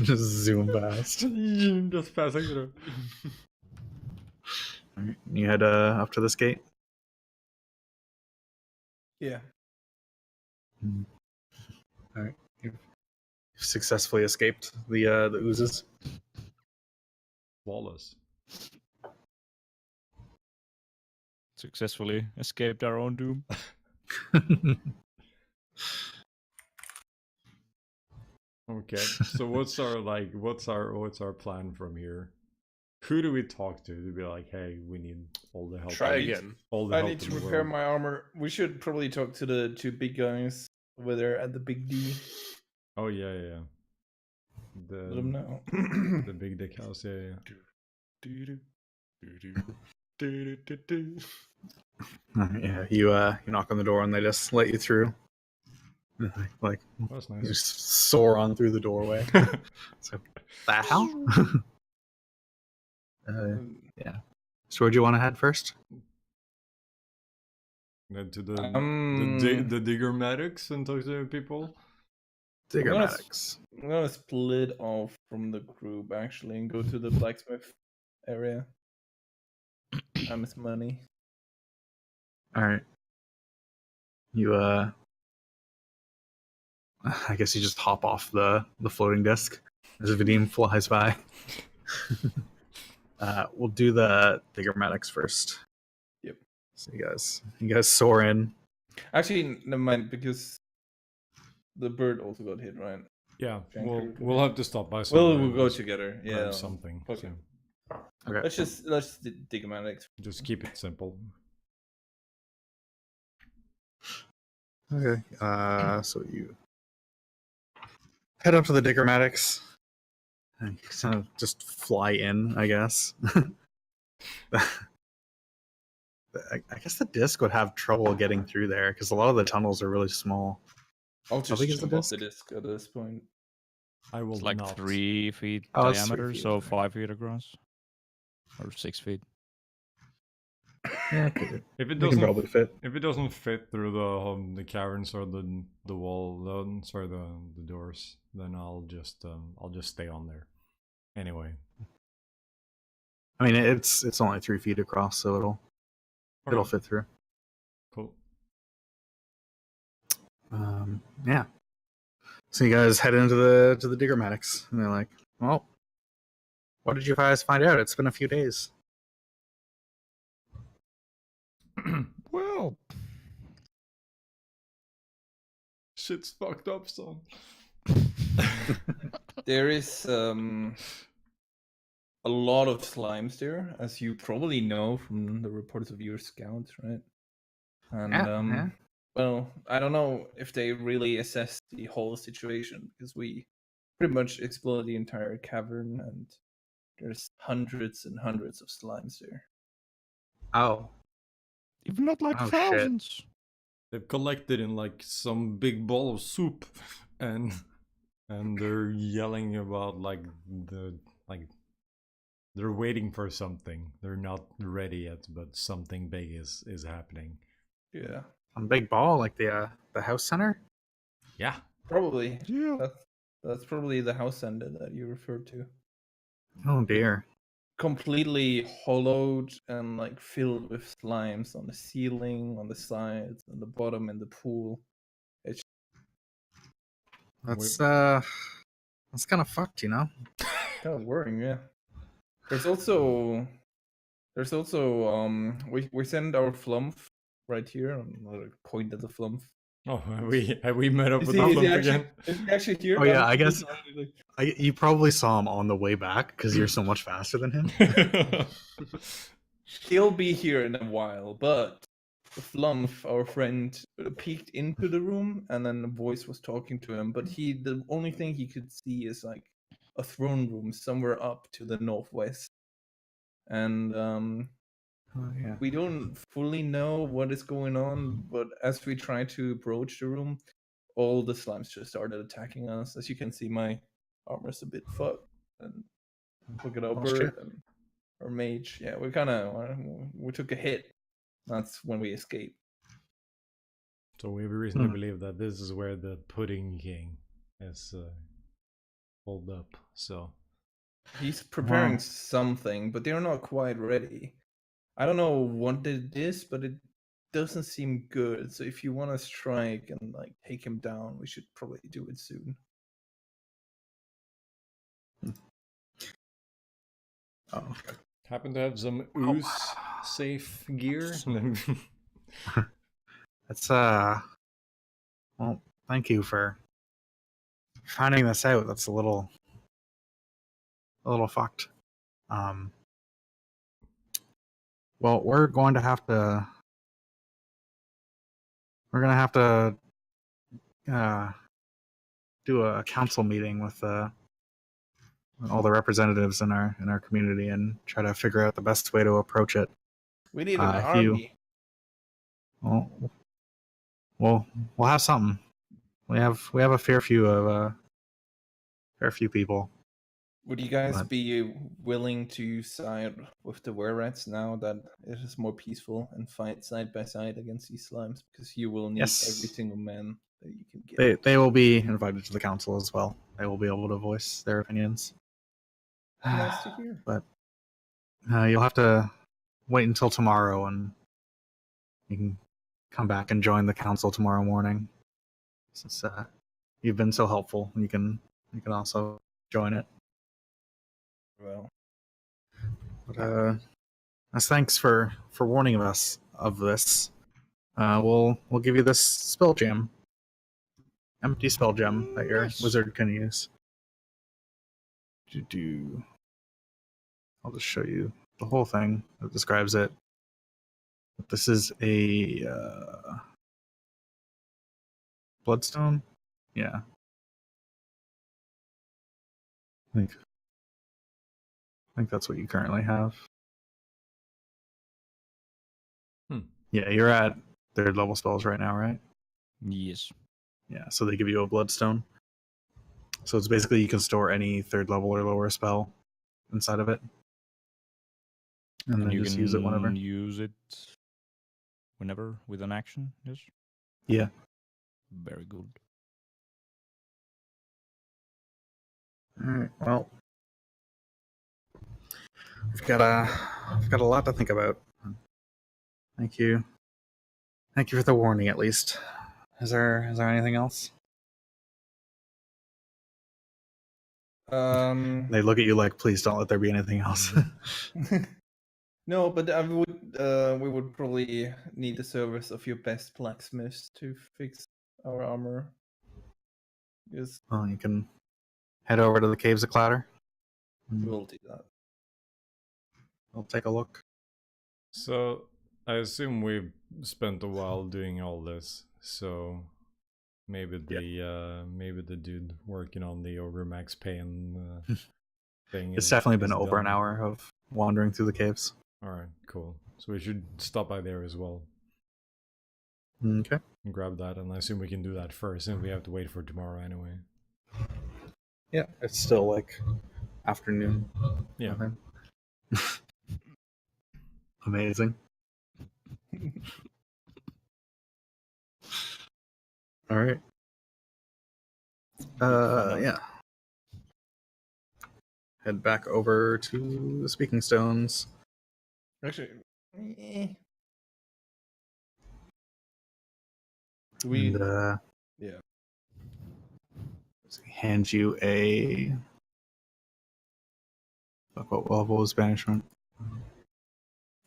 Just zoom past. Just passing through. Alright, you head up to this gate. Yeah. All right, you've successfully escaped the oozes. Flawless. Successfully escaped our own doom. Okay, so what's our plan from here? Who do we talk to be like, hey, we need all the help? Try again. All the I help need to in the repair world. my armor. We should probably talk to the two big guys over there at the Big D. Oh yeah. Let them know. The big dick house, yeah. Yeah, you knock on the door and they just let you through. Like That's you nice. just soar on through the doorway. So the hell? Yeah. So where do you want to head first? Head to The the digger medics and talk to people. Digger gonna medics. I'm gonna split off from the group actually and go to the blacksmith area. I miss money. All right. You I guess you just hop off the floating disc as Vadim flies by. We'll do the digger medics first. Yep. So you guys soar in. Actually, never mind, because the bird also got hit, right? Yeah, Janker we'll have to stop by Well, somewhere. we'll go and together. grab Yeah. something. Okay. So Okay. Let's dig medics. just keep it simple. Okay. So you head up to the digger medics and you kind of just fly in, I guess. I guess the disc would have trouble getting through there because a lot of the tunnels are really small. I'll How just big is the jump off the disc? disc at this point. I will It's like not. 3 feet Oh, it's 3 diameter, feet, so okay. 5 feet across. Or 6 feet. Yeah, okay. If it You can probably doesn't, fit. if it doesn't fit through the caverns or the wall, the doors, then I'll just stay on there. Anyway. I mean, it's only 3 feet across, so it'll Okay. fit through. Cool. Yeah. So you guys head into the digger medics, and they're like, "Well, what did you guys find out? It's been a few days." Well, Shit's fucked up, son. There is a lot of slimes there, as you probably know from the reports of your scouts, right? And Yeah. well, I don't know if they really assessed the whole situation because we pretty much explored the entire cavern and there's hundreds and hundreds of slimes there. Oh. if not like Oh, shit. thousands. They've collected in like some big bowl of soup, and they're yelling about they're waiting for something. They're not ready yet, but something big is happening. Yeah, Some big ball like the house center. Yeah. probably. Yeah. That's probably the house ended that you referred to. Oh dear. Completely hollowed and like filled with slimes on the ceiling, on the sides, on the bottom, in the pool. It's That's kind of fucked, you know. kind of worrying, yeah. There's also we send our flump right here. I'm gonna point at the flump. Oh, have we met up Is with he, the is he flump actually, again? is he actually here? Oh, yeah, I'm I guess- surprised. You probably saw him on the way back because you're so much faster than him. He'll be here in a while, but the flump, our friend, peeked into the room and then the voice was talking to him, but the only thing he could see is like a throne room somewhere up to the northwest. And Oh, yeah. we don't fully know what is going on, but as we try to approach the room, all the slimes just started attacking us. As you can see, my armor's a bit fucked. And look at our bird and our mage. Yeah, we took a hit. That's when we escaped. So we have a reason to believe that this is where the Pudding King is pulled up. So he's preparing something, but they're not quite ready. I don't know what it is, but it doesn't seem good. So if you want to strike and like take him down, we should probably do it soon. Oh, okay. Happen to have some ooze safe gear. That's well, thank you for finding this out. That's a little fucked. Well, we're gonna have to do a council meeting with all the representatives in our community and try to figure out the best way to approach it. We need an army. Well, we'll have something. We have a fair few people. Would you guys be willing to side with the were-rats now that it is more peaceful and fight side by side against these slimes? Because you will need every single man that you can get. They will be invited to the council as well. They will be able to voice their opinions. Nice to hear. But you'll have to wait until tomorrow, and you can come back and join the council tomorrow morning. Since you've been so helpful, you can also join it. Well, but as thanks for warning us of this, we'll give you this spell gem, empty spell gem that your wizard can use. I'll just show you the whole thing that describes it. This is a bloodstone. Yeah, I think that's what you currently have. Yeah, you're at 3rd level spells right now, right? Yes. Yeah, so they give you a bloodstone. So it's basically you can store any 3rd level or lower spell inside of it. And then you just can use it whenever. Use it whenever with an action, yes? Yeah. Very good. Alright, well. We've got a lot to think about. Thank you. Thank you for the warning, at least. Is there anything else? They look at you like, please don't let there be anything else. No, but we would probably need the service of your best blacksmiths to fix our armor. Yes. Well, you can head over to the Caves of Clatter. We'll do that. I'll take a look. So I assume we've spent a while doing all this, so maybe the dude working on the Ogre Max Payne thing. It's definitely been over an hour of wandering through the caves. Alright, cool. So we should stop by there as well. Okay. And grab that, and I assume we can do that first, and we have to wait for tomorrow anyway. Yeah, it's still like afternoon. Yeah. Amazing. All right. Yeah. Head back over to the Speaking Stones. Actually, And, yeah. Hands you a. What level was banishment?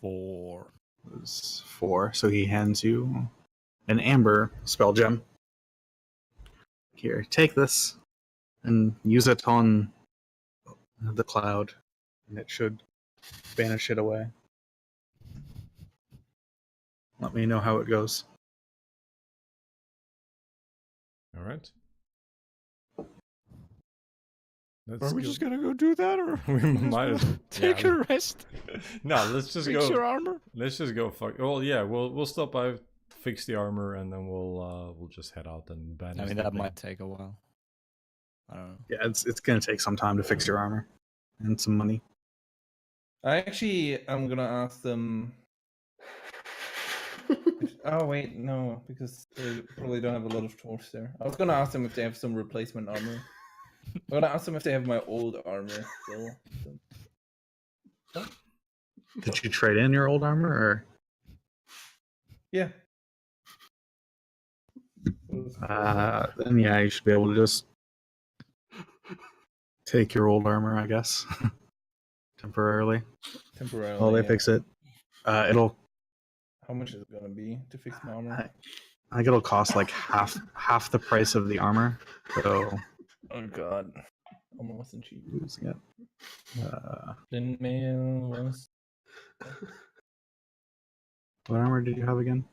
4. It was 4. So he hands you an amber spell gem. Here, take this and use it on the cloud, and it should banish it away. Let me know how it goes. Alright. Are we just gonna go do that, or we might as well take a rest? No, let's just Fix go. your armor. Let's just go. Fuck. Well, yeah, we'll stop by fix the armor, and then we'll just head out and banish. I mean, the that thing. might take a while. I don't know. Yeah, it's gonna take some time to fix your armor and some money. I'm gonna ask them. Oh wait, no, because they probably don't have a lot of torch there. I was gonna ask them if they have some replacement armor. I'm gonna ask them if they have my old armor still. Did you trade in your old armor, or? Yeah. Then yeah, you should be able to just take your old armor, I guess, temporarily. Temporarily. While they yeah. fix it. It'll. How much is it gonna be to fix my armor? I think it'll cost like half the price of the armor. So. Oh god, armor wasn't cheap. Losing it. Flint mail was. What armor did you have again?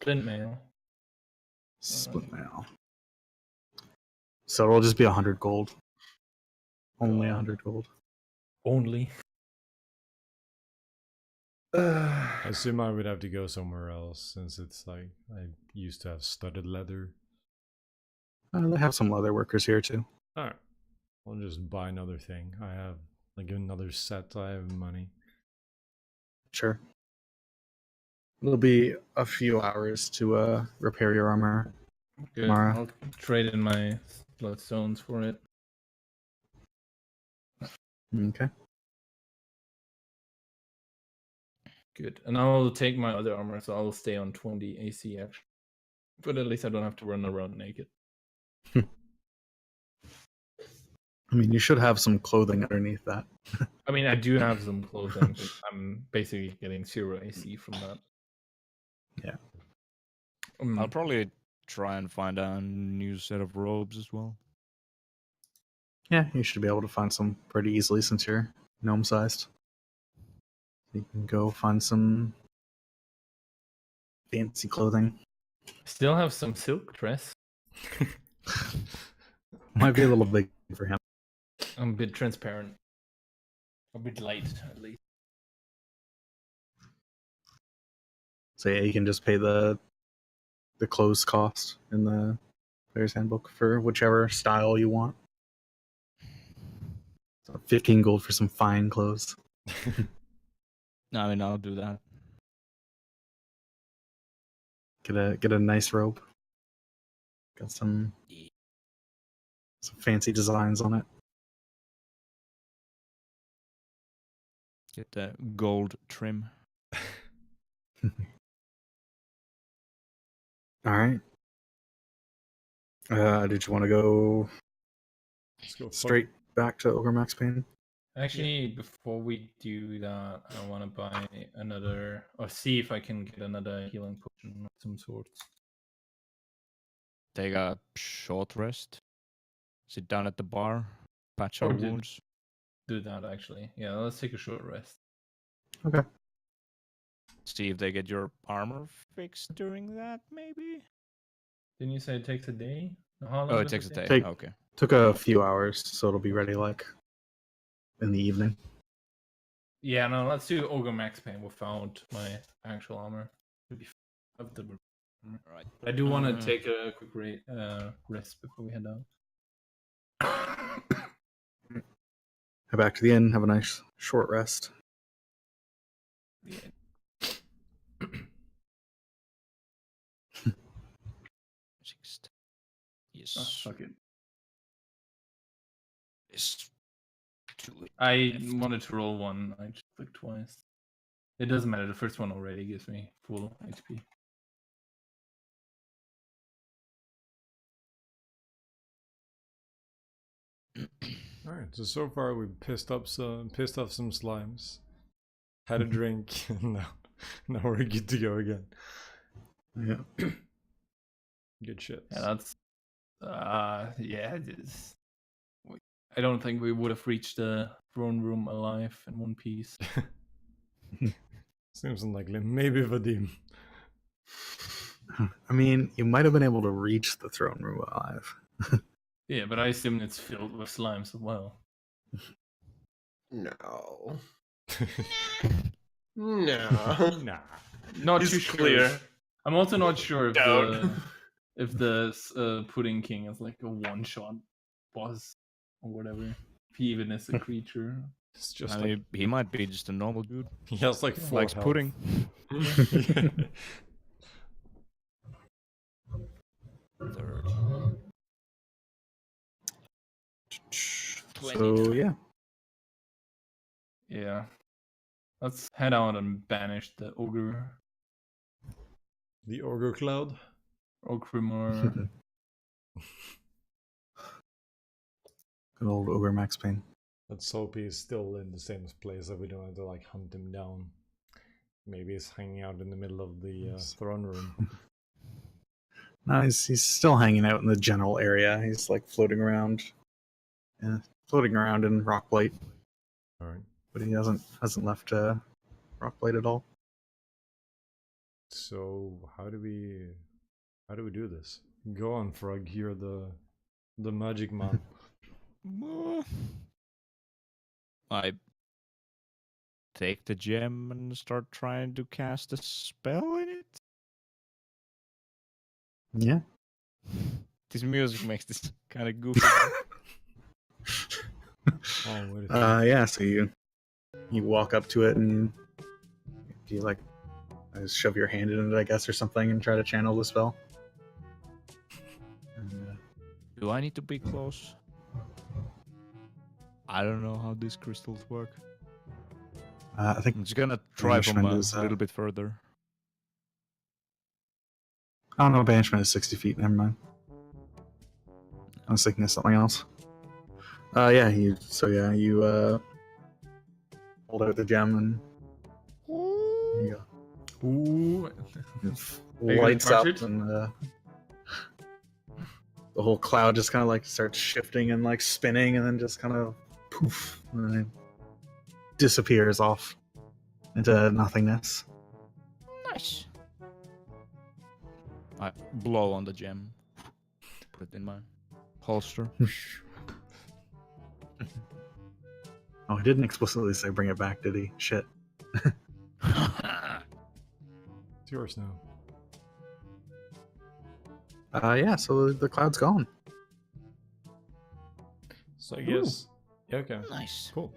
Flint mail. Split mail. So it'll just be 100 gold. Only 100 gold. Only. I assume I would have to go somewhere else since it's like I used to have studded leather. They have some leather workers here too. All right, I'll just buy another thing. I have like another set. I have money. Sure. It'll be a few hours to repair your armor. Good. Mara. I'll trade in my bloodstones for it. Okay. Good. And I'll take my other armor, so I'll stay on 20 AC actually. But at least I don't have to run around naked. I mean, you should have some clothing underneath that. I mean, I do have some clothing, but I'm basically getting 0 AC from that. Yeah. I'll probably try and find a new set of robes as well. Yeah, you should be able to find some pretty easily since you're gnome-sized. You can go find some fancy clothing. Still have some silk dress. Might be a little big for him. I'm a bit transparent. A bit light, at least. So yeah, you can just pay the clothes cost in the player's handbook for whichever style you want. So 15 gold for some fine clothes. No, I mean, I'll do that. Get a nice robe. Got some fancy designs on it. Get the gold trim. All right. Did you want to go Let's go straight back to Ogre Max Payne? Actually, before we do that, I want to buy another, or see if I can get another healing potion of some sorts. Take a short rest. Sit down at the bar. Patch Or our do- wounds. Do that actually. Yeah, let's take a short rest. Okay. See if they get your armor fixed during that, maybe? Didn't you say it takes a day? How long Oh, it does takes a day. Take- Okay. Took a few hours, so it'll be ready like in the evening. Yeah, no, let's do Ogre Max Payne without my actual armor. It'd be of the armor. Right. But I do want to take a quick rest before we head out. Head back to the inn, have a nice short rest. Yeah. Sixth. Yes. Oh, fuck it. Yes. Do it. I wanted to roll one. I just clicked twice. It doesn't matter. The first one already gives me full HP. All right. So far we've pissed off some slimes. Had a drink, and now we're good to go again. Yeah. Good shit. Yeah, that's. Yeah, it is. I don't think we would have reached the throne room alive in one piece. Seems unlikely. Maybe Vadim. I mean, you might have been able to reach the throne room alive. Yeah, but I assume it's filled with slimes as well. No. No. Nah. Not He's too clear. sure. I'm also not sure if Down. the Pudding King is like a one-shot boss or whatever. If he even is a creature. It's just I like mean, he might be just a normal dude. he has like 4 Likes health. pudding. Third. So yeah, Yeah. Let's head out and banish the ogre. The ogre cloud. Ogrimor. good old ogre Max Payne. Let's hope he's still in the same place that we don't have to like hunt him down. Maybe he's hanging out in the middle of the throne room. No, he's still hanging out in the general area. He's like floating around in Rockblight, All right. but he hasn't left Rockblight at all. So how do we do this? Go on, Frog. You're the magic man. I take the gem and start trying to cast a spell in it. Yeah. This music makes this kind of goofy. Oh, wait Yeah. So you walk up to it and you like shove your hand in it, I guess, or something, and try to channel the spell. And, Do I need to be close? I don't know how these crystals work. I think I'm just gonna try from Banishment a is, little bit further. I don't know. Banishment is 60 feet. Never mind. I was thinking of something else. Yeah. You hold out the gem and you Ooh. go. Lights up touch it? and the whole cloud just kind of like starts shifting and like spinning and then just kind of poof and then it disappears off into nothingness. Nice. I blow on the gem. Put it in my holster. Oh, he didn't explicitly say bring it back, did he? Shit. It's yours now. Yeah, so the cloud's gone. So I guess. Yeah, okay. Nice. Cool.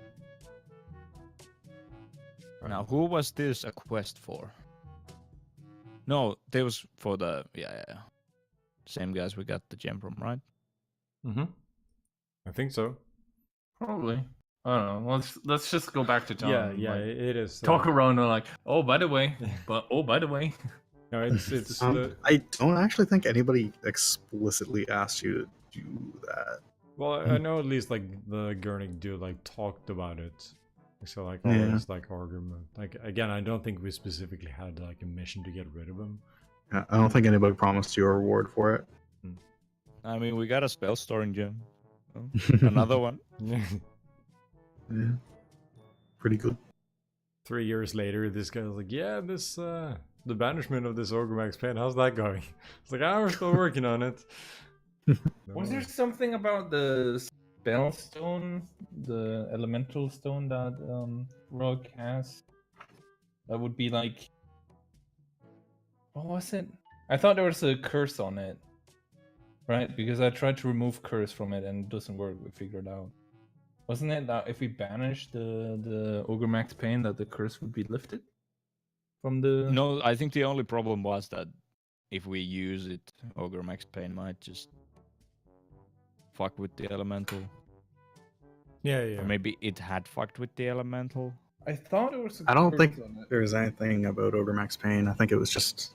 Now, who was this a quest for? No, this was for the yeah. Same guys we got the gem from, right? Mm-hmm. I think so. Probably. I don't know. Let's just go back to town. Yeah, and, yeah, like, it is. talk around and like, oh, by the way, by the way. No, it's I don't actually think anybody explicitly asked you to do that. well, I know at least like the Gurnik dude like talked about it. So like, oh, Yeah. it's like argument. Like again, I don't think we specifically had like a mission to get rid of him. Yeah, I don't think anybody promised you a reward for it. I mean, we got a spell storing gem. Oh, another one. Yeah. Yeah. Pretty good. 3 years later, this guy's like, yeah, this the banishment of this Ogre Max Payne, how's that going? It's like, we're still working on it. Was there something about the spell stone, the elemental stone that Rogue has? That would be like, what was it? I thought there was a curse on it, right? Because I tried to remove curse from it and it doesn't work. We figured out. Wasn't it that if we banish the Ogre Max Payne, that the curse would be lifted from the? No, I think the only problem was that if we use it, Ogre Max Payne might just fuck with the elemental. Yeah, yeah. Or maybe it had fucked with the elemental. I thought it was. I don't think there was anything about Ogre Max Payne. I think it was just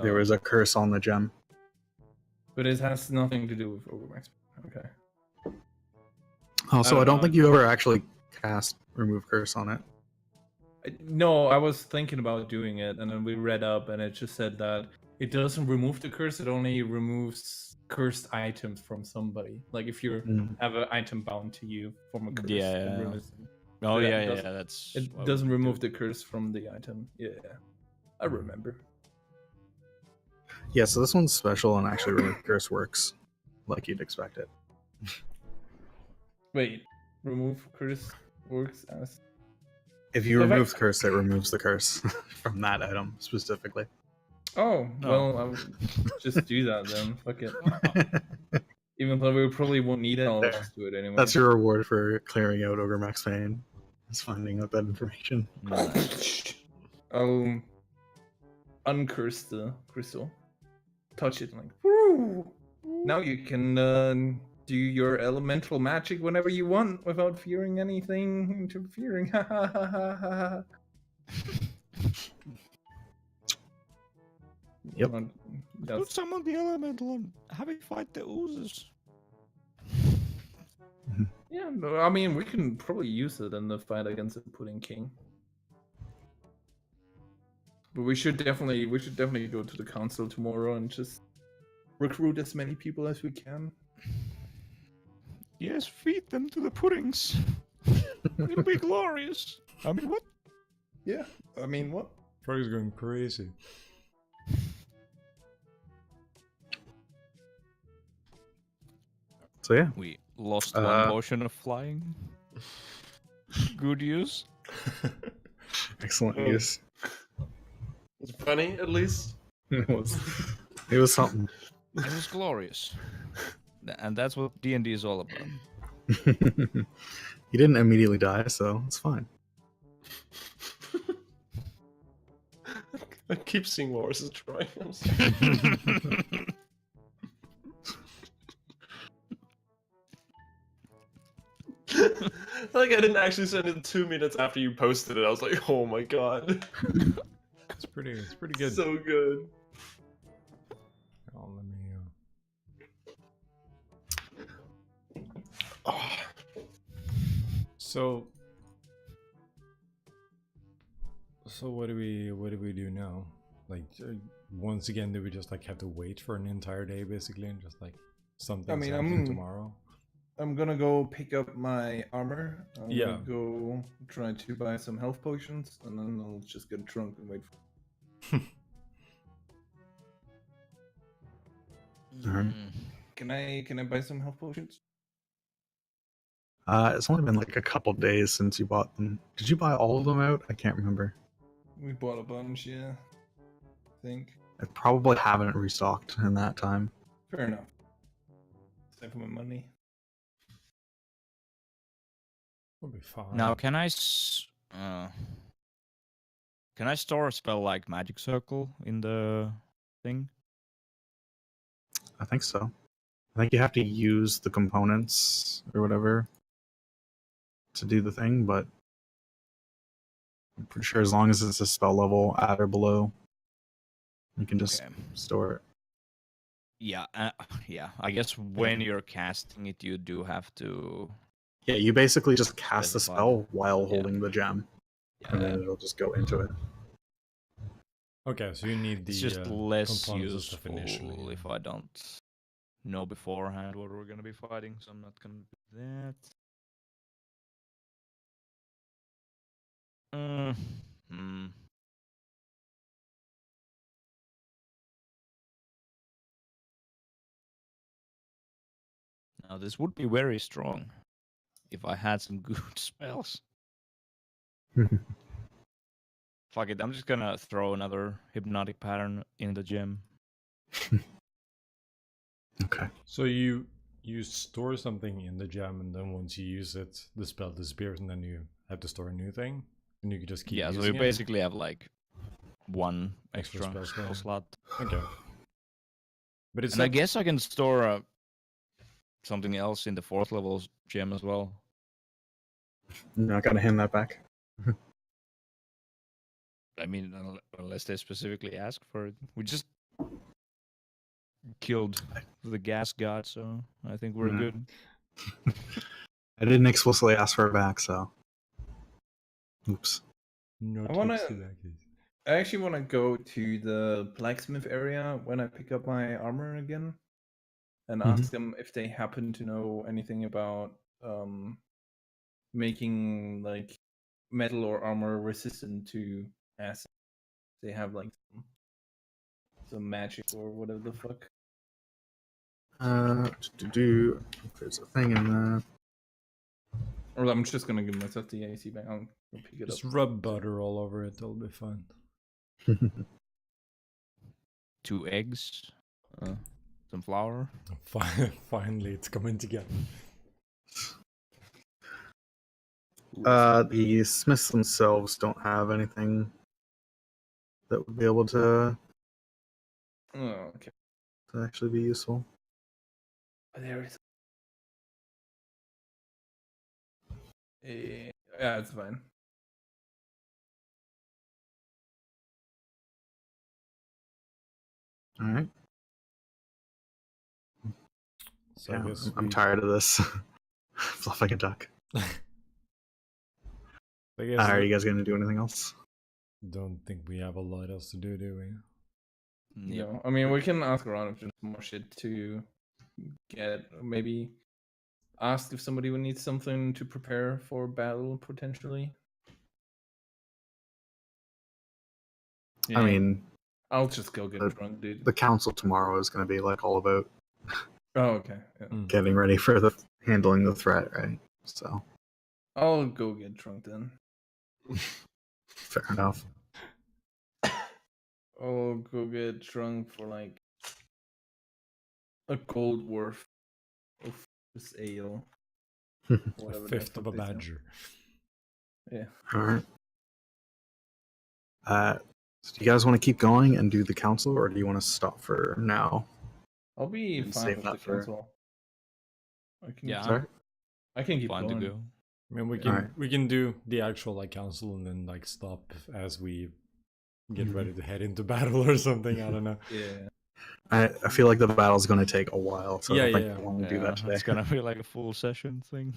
there was a curse on the gem. But it has nothing to do with Ogre Max Payne. Okay. Also, I don't know. think you ever actually cast Remove Curse on it. No, I was thinking about doing it, and then we read up, and it just said that it doesn't remove the curse; it only removes cursed items from somebody. Like if you have an item bound to you from a curse. Yeah. it removes it. Oh Yeah, yeah, it yeah, doesn't- that's. It what doesn't we do. remove the curse from the item. Yeah, I remember. Yeah, so this one's special, and actually Remove Curse works like you'd expect it. Wait, remove curse works as. If you If I- remove Curse, it removes the curse from that item specifically. Oh, No. well, I'll just do that then. Fuck it. Even though we probably won't need it, I'll There. just do it anyway. That's your reward for clearing out Ogre Max Pain. Is finding out that information. Nice. I'll uncurse the crystal. Touch it like, woo! Now you can do your elemental magic whenever you want without fearing anything interfering. Ha ha ha ha ha. Yep. Put That's, summon the elemental and have it fight the oozes. yeah, no, I mean, we can probably use it in the fight against the Pudding King. But we should definitely go to the council tomorrow and just recruit as many people as we can. Yes, feed them to the puddings. It'll be glorious. I mean, what? Yeah, I mean, what? Frog's going crazy. So yeah, We lost one potion of flying. Good use. excellent Oh. use. It's funny, at least. It was something. It was glorious. And that's what D&D is all about. He didn't immediately die, so it's fine. I keep seeing Loris is trying. I'm sorry. Like, I didn't actually send it 2 minutes after you posted it. I was like, oh my god. It's pretty good. So good. Oh, let me. Oh. So what do we do now? Like, once again, do we just like have to wait for an entire day basically, and just like something's happening tomorrow? I'm gonna go pick up my armor. I'm Yeah. gonna go try to buy some health potions, and then I'll just get drunk and wait for. Alright. Can I buy some health potions? It's only been like a couple days since you bought them. Did you buy all of them out? I can't remember. We bought a bunch, yeah. I think. I probably haven't restocked in that time. Fair enough. Save for my money. We'll be fine. Now, can I store a spell like Magic Circle in the thing? I think so. I think you have to use the components or whatever to do the thing, but I'm pretty sure as long as it's a spell level at or below, you can just Okay. store it. Yeah, yeah. I guess when you're casting it, you do have to. Yeah, you basically just cast the Specify. spell while Yeah. holding the gem, and then it'll just go into it. Okay, so you need the It's just less components and stuff useful initially. if I don't know beforehand what we're gonna be fighting, so I'm not gonna do that. Hmm. Now this would be very strong if I had some good spells. Fuck it, I'm just gonna throw another hypnotic pattern in the gem. Okay. So you store something in the gem, and then once you use it, the spell disappears, and then you have to store a new thing, and you can just keep Yeah, so using we it? basically have like one Extra extra spell spell slot. slot. Okay. But it's And I guess I can store something else in the 4th level gem as well. I'm not gonna hand that back. I mean, unless they specifically ask for it. We just killed the gas god, so I think we're Yeah. good. I didn't explicitly ask for it back, so. Oops. no I wanna- takes to that case. I actually want to go to the blacksmith area when I pick up my armor again, and ask them if they happen to know anything about making like metal or armor resistant to acid. They have like some magic or whatever the fuck. There's a thing in there. Or I'm just gonna give myself the AC back. I'll go pick it Just up. rub butter all over it, it'll be fine. 2 eggs, some flour. Finally, it's coming together. The smiths themselves don't have anything that would be able to Oh, okay. actually be useful. There is. Yeah, it's fine. All right. So Yeah, I guess I'm tired of this. Fluffing a duck. I guess Are you guys gonna do anything else? don't think we have a lot else to do we? Yep. No, I mean we can ask around if there's more shit to get. Maybe ask if somebody would need something to prepare for battle potentially. I mean, I'll just go get drunk, dude. the council tomorrow is gonna be like all about Oh, okay. Yeah. getting ready for the handling the threat, right? So I'll go get drunk then. fair enough. I'll go get drunk for like a gold worth of this ale. A Whatever the fifth fuck of a they sell. badger. Yeah. All right. So do you guys want to keep going and do the council, or do you want to stop for now? I'll be And fine save with that the for- council. I can, Yeah. Sorry. I can keep Fine going. to go. I mean, Alright. we can do the actual like council and then like stop as we get ready to head into battle or something. I don't know. Yeah. I feel like the battle's going to take a while, so I don't think Yeah. I want to do that today. It's gonna be like a full session thing.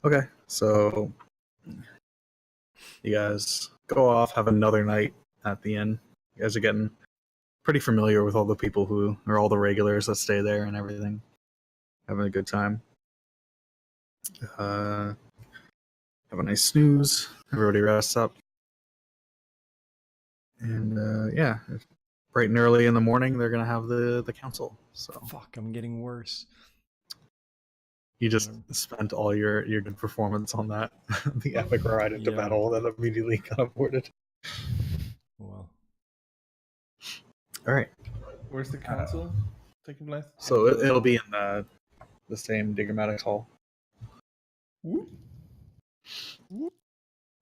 Okay, so you guys go off, have another night at the inn. You guys are getting pretty familiar with all the people who are all the regulars that stay there and everything. Having a good time. Have a nice snooze. Everybody rests up. And yeah, bright and early in the morning, they're going to have the council. So Fuck, I'm getting worse. you just spent all your good performance on that, the epic ride into Yeah. battle that immediately got aborted. Well, All right. Where's the council taking place? So it'll be in the same Digrammatics hall. Whoop.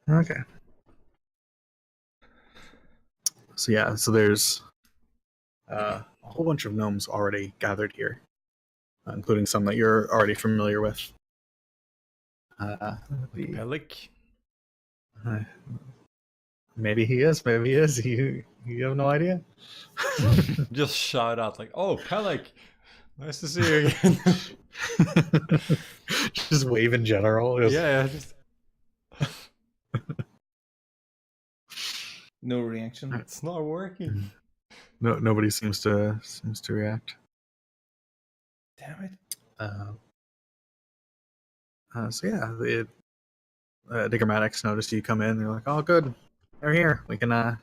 Okay. So yeah, so there's a whole bunch of gnomes already gathered here, including some that you're already familiar with. Pelik. Maybe he is. Maybe he is. You have no idea. Just shout out like, "Oh, Pelik, nice to see you again." Just wave in general. Just... Yeah, just No reaction. it's not working. No, nobody seems to react. Damn it. So yeah, the Digrammatics notice you come in. They're like, "Oh, good, they're here. We can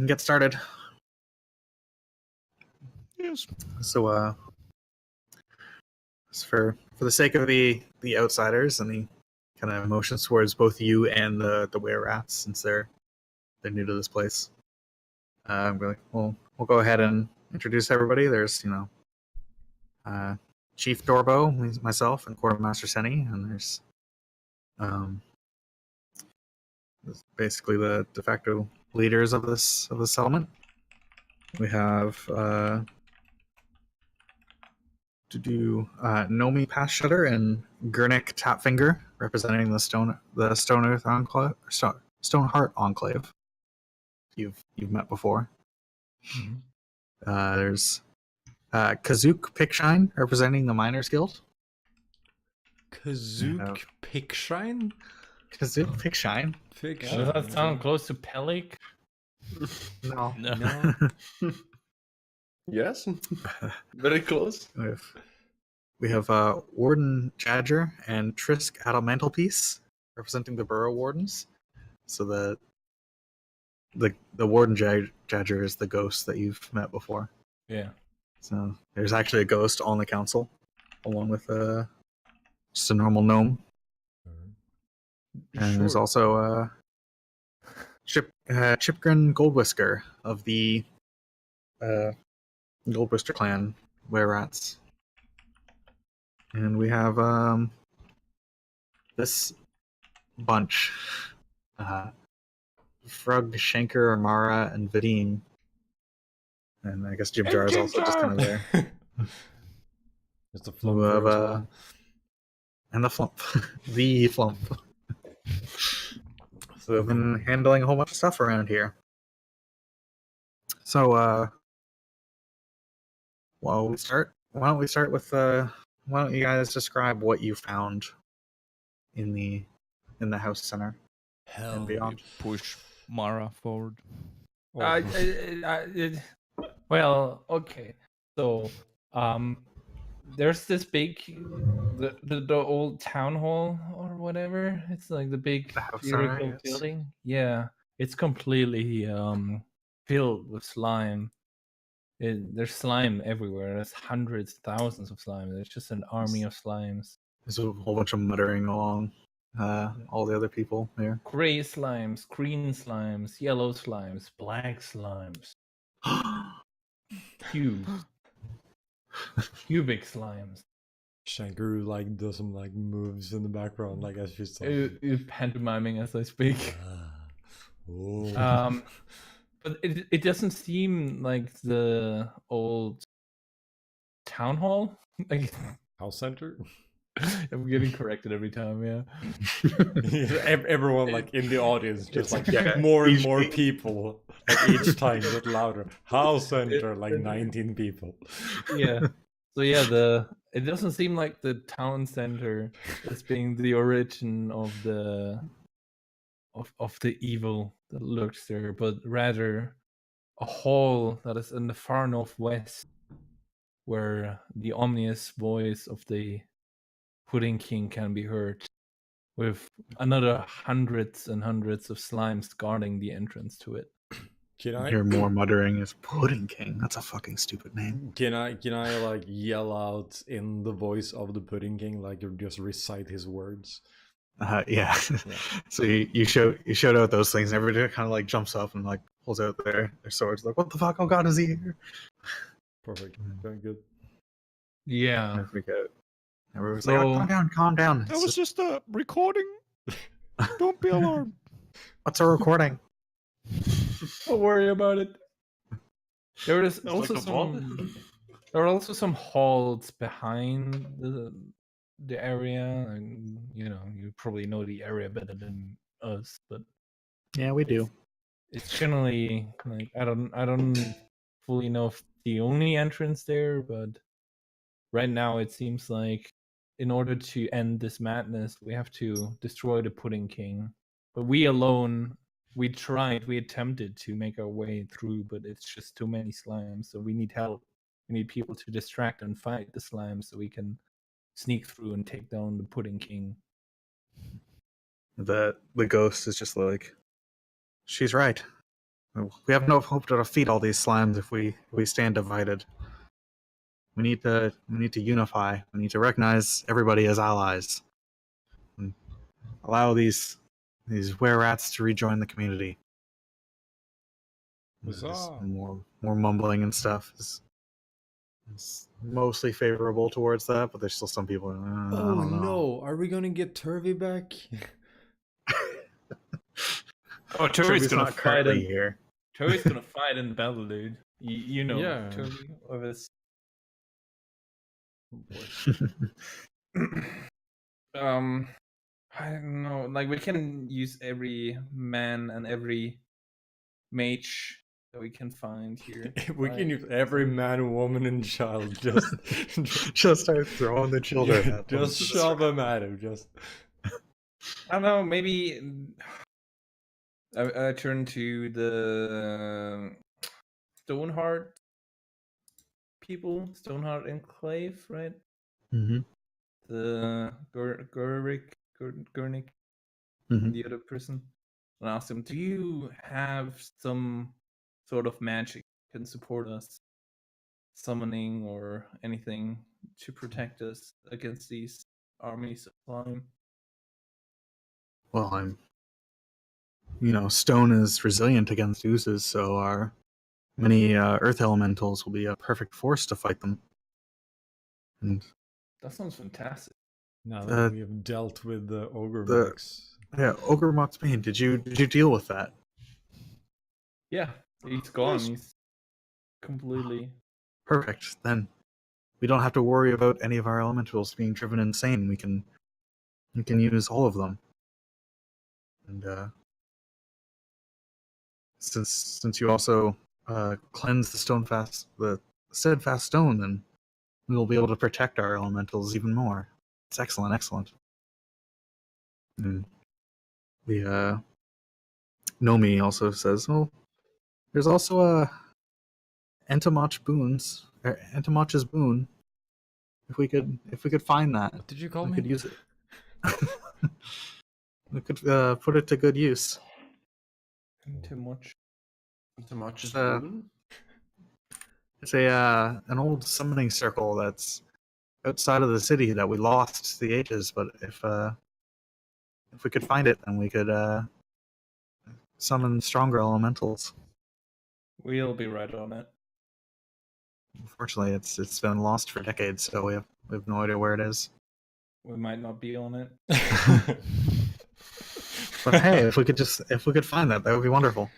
get started." Yes. So for the sake of the outsiders, and he kind of motions towards both you and the were rats, since they're new to this place. I'm like, we'll go ahead and introduce everybody. There's Chief Dorbo, myself, and Quartermaster Senny, and there's basically the de facto leaders of this settlement. We have Nomi Passshutter and Gurnik Tapfinger, representing the Stone Earth Enclave, Stoneheart Enclave. You've met before. Mhm. There's Kazook Pickshine, representing the Miners Guild. Kazook Pickshrine? Kazook Pickshine? Does that sound close to Pelik? No. No. Yes. Very close. We have Warden Jadger and Trisk Adalmantelpiece, representing the Borough Wardens. So the Warden Jadger is the ghost that you've met before. Yeah. So there's actually a ghost on the council, along with just a normal gnome. And there's also Chipgrin Goldwhisker of the Goldwhisker clan, Were-Rats. And we have this bunch. Frug, Shanker, Amara, and Vadine. And I guess Jib Jar is also just kind of there. Just a flump as well. And the Flump. The Flump. So we've been handling a whole bunch of stuff around here. So, why don't we start with why don't you guys describe what you found in the house center and beyond? Push Mara forward. Well, okay. So, there's this big, the old town hall or whatever. It's like the big theoretical building. Yeah, it's completely filled with slime. There's slime everywhere. There's hundreds, thousands of slime. There's just an army of slimes. There's a whole bunch of muttering along. All the other people there. Gray slimes, green slimes, yellow slimes, black slimes. Cubic slimes. Shanker like does some like moves in the background, like as she's talking. Pantomiming as I speak. But it doesn't seem like the old town hall, like house center. I'm getting corrected every time, yeah. Everyone like in the audience, just like more and more people, like each time get louder. House center, like 19 people. Yeah. So yeah, it doesn't seem like the town center as being the origin of the evil that lurks there, but rather a hall that is in the far northwest, where the ominous voice of the Pudding King can be heard, with another hundreds and hundreds of slimes guarding the entrance to it. Can I hear more muttering? Is Pudding King? That's a fucking stupid name. Can I like yell out in the voice of the Pudding King, like you just recite his words? Yeah. So you showed out those things, and everybody kind of like jumps up and like pulls out their swords, like, what the fuck? Oh god, is he here? Perfect. Very good. Yeah. Freak out. Everyone's like, oh, calm down. That was just a recording. Don't be alarmed. What's a recording? Don't worry about it. There is also there are also some halls behind the area, and you probably know the area better than us, but yeah, we do. It's generally like I don't fully know if the only entrance there, but right now it seems like in order to end this madness, we have to destroy the Pudding King. But we alone, we attempted to make our way through, but it's just too many slimes, so we need help. We need people to distract and fight the slimes so we can sneak through and take down the Pudding King. The ghost is just like, she's right. We have no hope to defeat all these slimes if we stand divided. We need to unify. We need to recognize everybody as allies. And allow these were-rats to rejoin the community. More mumbling and stuff is mostly favorable towards that, but there's still some people. Oh no! Are we gonna get Turvy back? Oh, Turvy's gonna fight here. Turvy's gonna fight in the battle, dude. You know, yeah. Turvy of his. I don't know. Like, we can use every man and every mage that we can find here. We can use every man, woman, and child. Just start throwing the children. Yeah, just shove them at him. Just. I don't know. Maybe I turn to the Stoneheart people, Stoneheart Enclave, right? Mm-hmm. The Gurnick, mm-hmm. the other person, and ask them, do you have some sort of magic that can support us, summoning or anything to protect us against these armies of slime? Well, stone is resilient against oozes, so our many earth elementals will be a perfect force to fight them. And That sounds fantastic. Now that we have dealt with the ogre Max. Yeah, Ogre Mox Bane. Did you deal with that? Yeah, he's gone. He's completely Perfect. Then we don't have to worry about any of our elementals being driven insane. We can use all of them. And since you also cleanse the steadfast stone, then we will be able to protect our elementals even more. It's excellent, excellent. And the Nomi also says, "Oh, there's also a Entomach's boon. If we could find that, What did you call we me? could use it. We could put it to good use. too much. Entomach's Uh, boon? It's an old summoning circle that's outside of the city that we lost to the ages. But if we could find it, then we could summon stronger elementals. We'll be right on it. Unfortunately, it's been lost for decades, so we have no idea where it is. We might not be on it. But hey, if we could find that would be wonderful.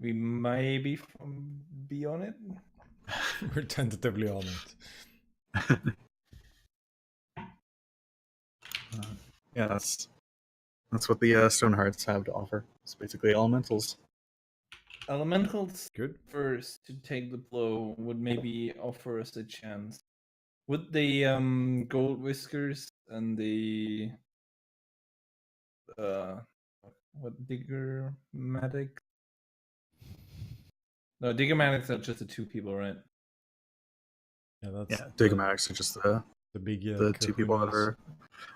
We may be on it. We're tentatively on it. Yeah, that's what the Stonehearts have to offer. It's basically elementals. Elementals Good. first to take the blow would maybe offer us a chance. Would the gold whiskers and the what Diggermatic? No, Diggermatics are just the two people, right? Yeah, that's Digomatics are just the big the two people that are.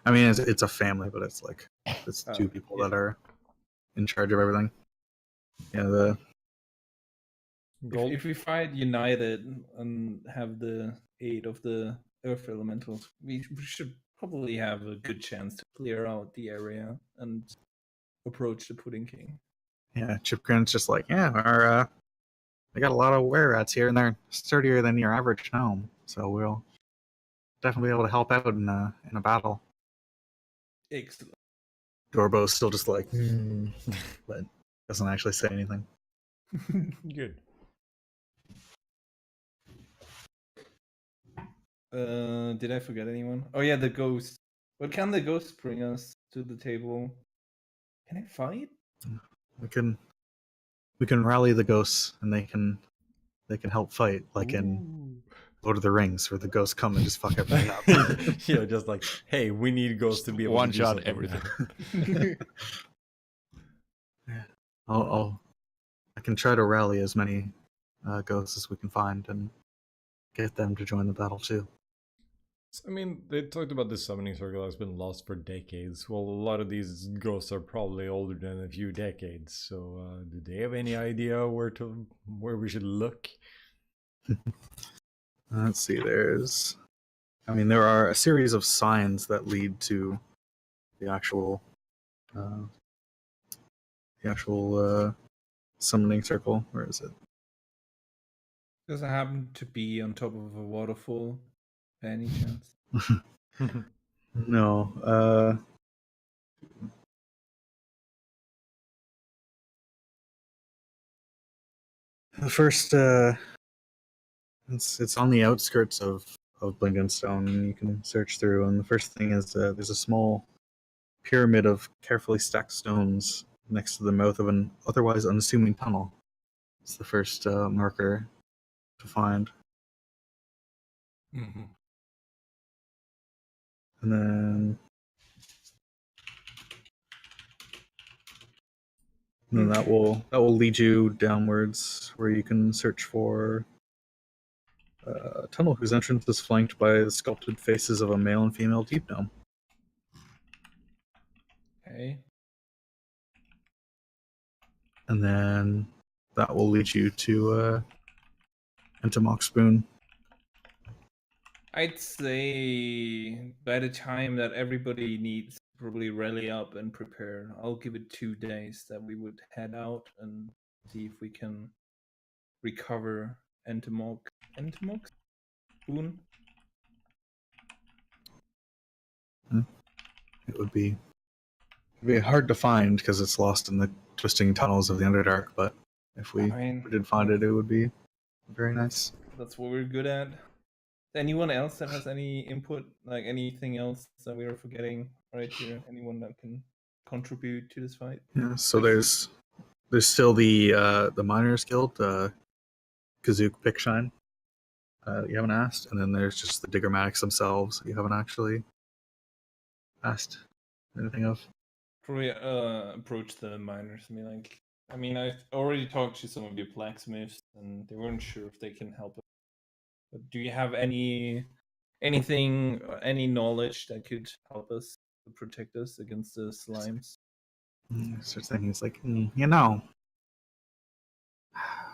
I mean, it's a family, but it's two people that are in charge of everything. Yeah, if we fight united and have the aid of the earth elementals, we should probably have a good chance to clear out the area and approach the Pudding King. Yeah, Chipgrin's just like, we got a lot of were rats here, and they're sturdier than your average gnome, so we'll definitely be able to help out in a battle. Excellent. Dorbo's still just like, but doesn't actually say anything. Good. Did I forget anyone? Oh yeah, the ghost. What can the ghost bring us to the table? Can it fight? We can rally the ghosts, and they can help fight, like in Lord of the Rings, where the ghosts come and just fuck everything up. Yeah, just like, hey, we need ghosts to be able One to do shot something. everything. I can try to rally as many ghosts as we can find and get them to join the battle too. I mean, they talked about this summoning circle that's been lost for decades. Well, a lot of these ghosts are probably older than a few decades. So, do they have any idea where we should look? Let's see. There are a series of signs that lead to the actual summoning circle. Where is it? Does it happen to be on top of a waterfall, by any chance? No. The first, it's on the outskirts of Blinkenstone, and you can search through. And the first thing is there's a small pyramid of carefully stacked stones next to the mouth of an otherwise unassuming tunnel. It's the first marker to find. Mm-hmm. And then that will lead you downwards, where you can search for a tunnel whose entrance is flanked by the sculpted faces of a male and female deep gnome. Okay. And then that will lead you to Entomach Spoon. I'd say by the time that everybody needs to probably rally up and prepare. I'll give it 2 days that we would head out and see if we can recover Entomok spoon. It would be hard to find because it's lost in the twisting tunnels of the Underdark. But if we did find it, it would be very nice. That's what we're good at. Anyone else that has any input, like anything else that we are forgetting right here? Anyone that can contribute to this fight? Yeah. So there's still the Miners Guild, Kazook Pickshine. You haven't asked, and then there's just the Diggermatics themselves. You haven't actually asked anything of. Probably approach the miners and be like, I mean, I've already talked to some of your blacksmiths, and they weren't sure if they can help us. But do you have anything, any knowledge that could help us to protect us against the slimes? Starts thinking, it's like, you know,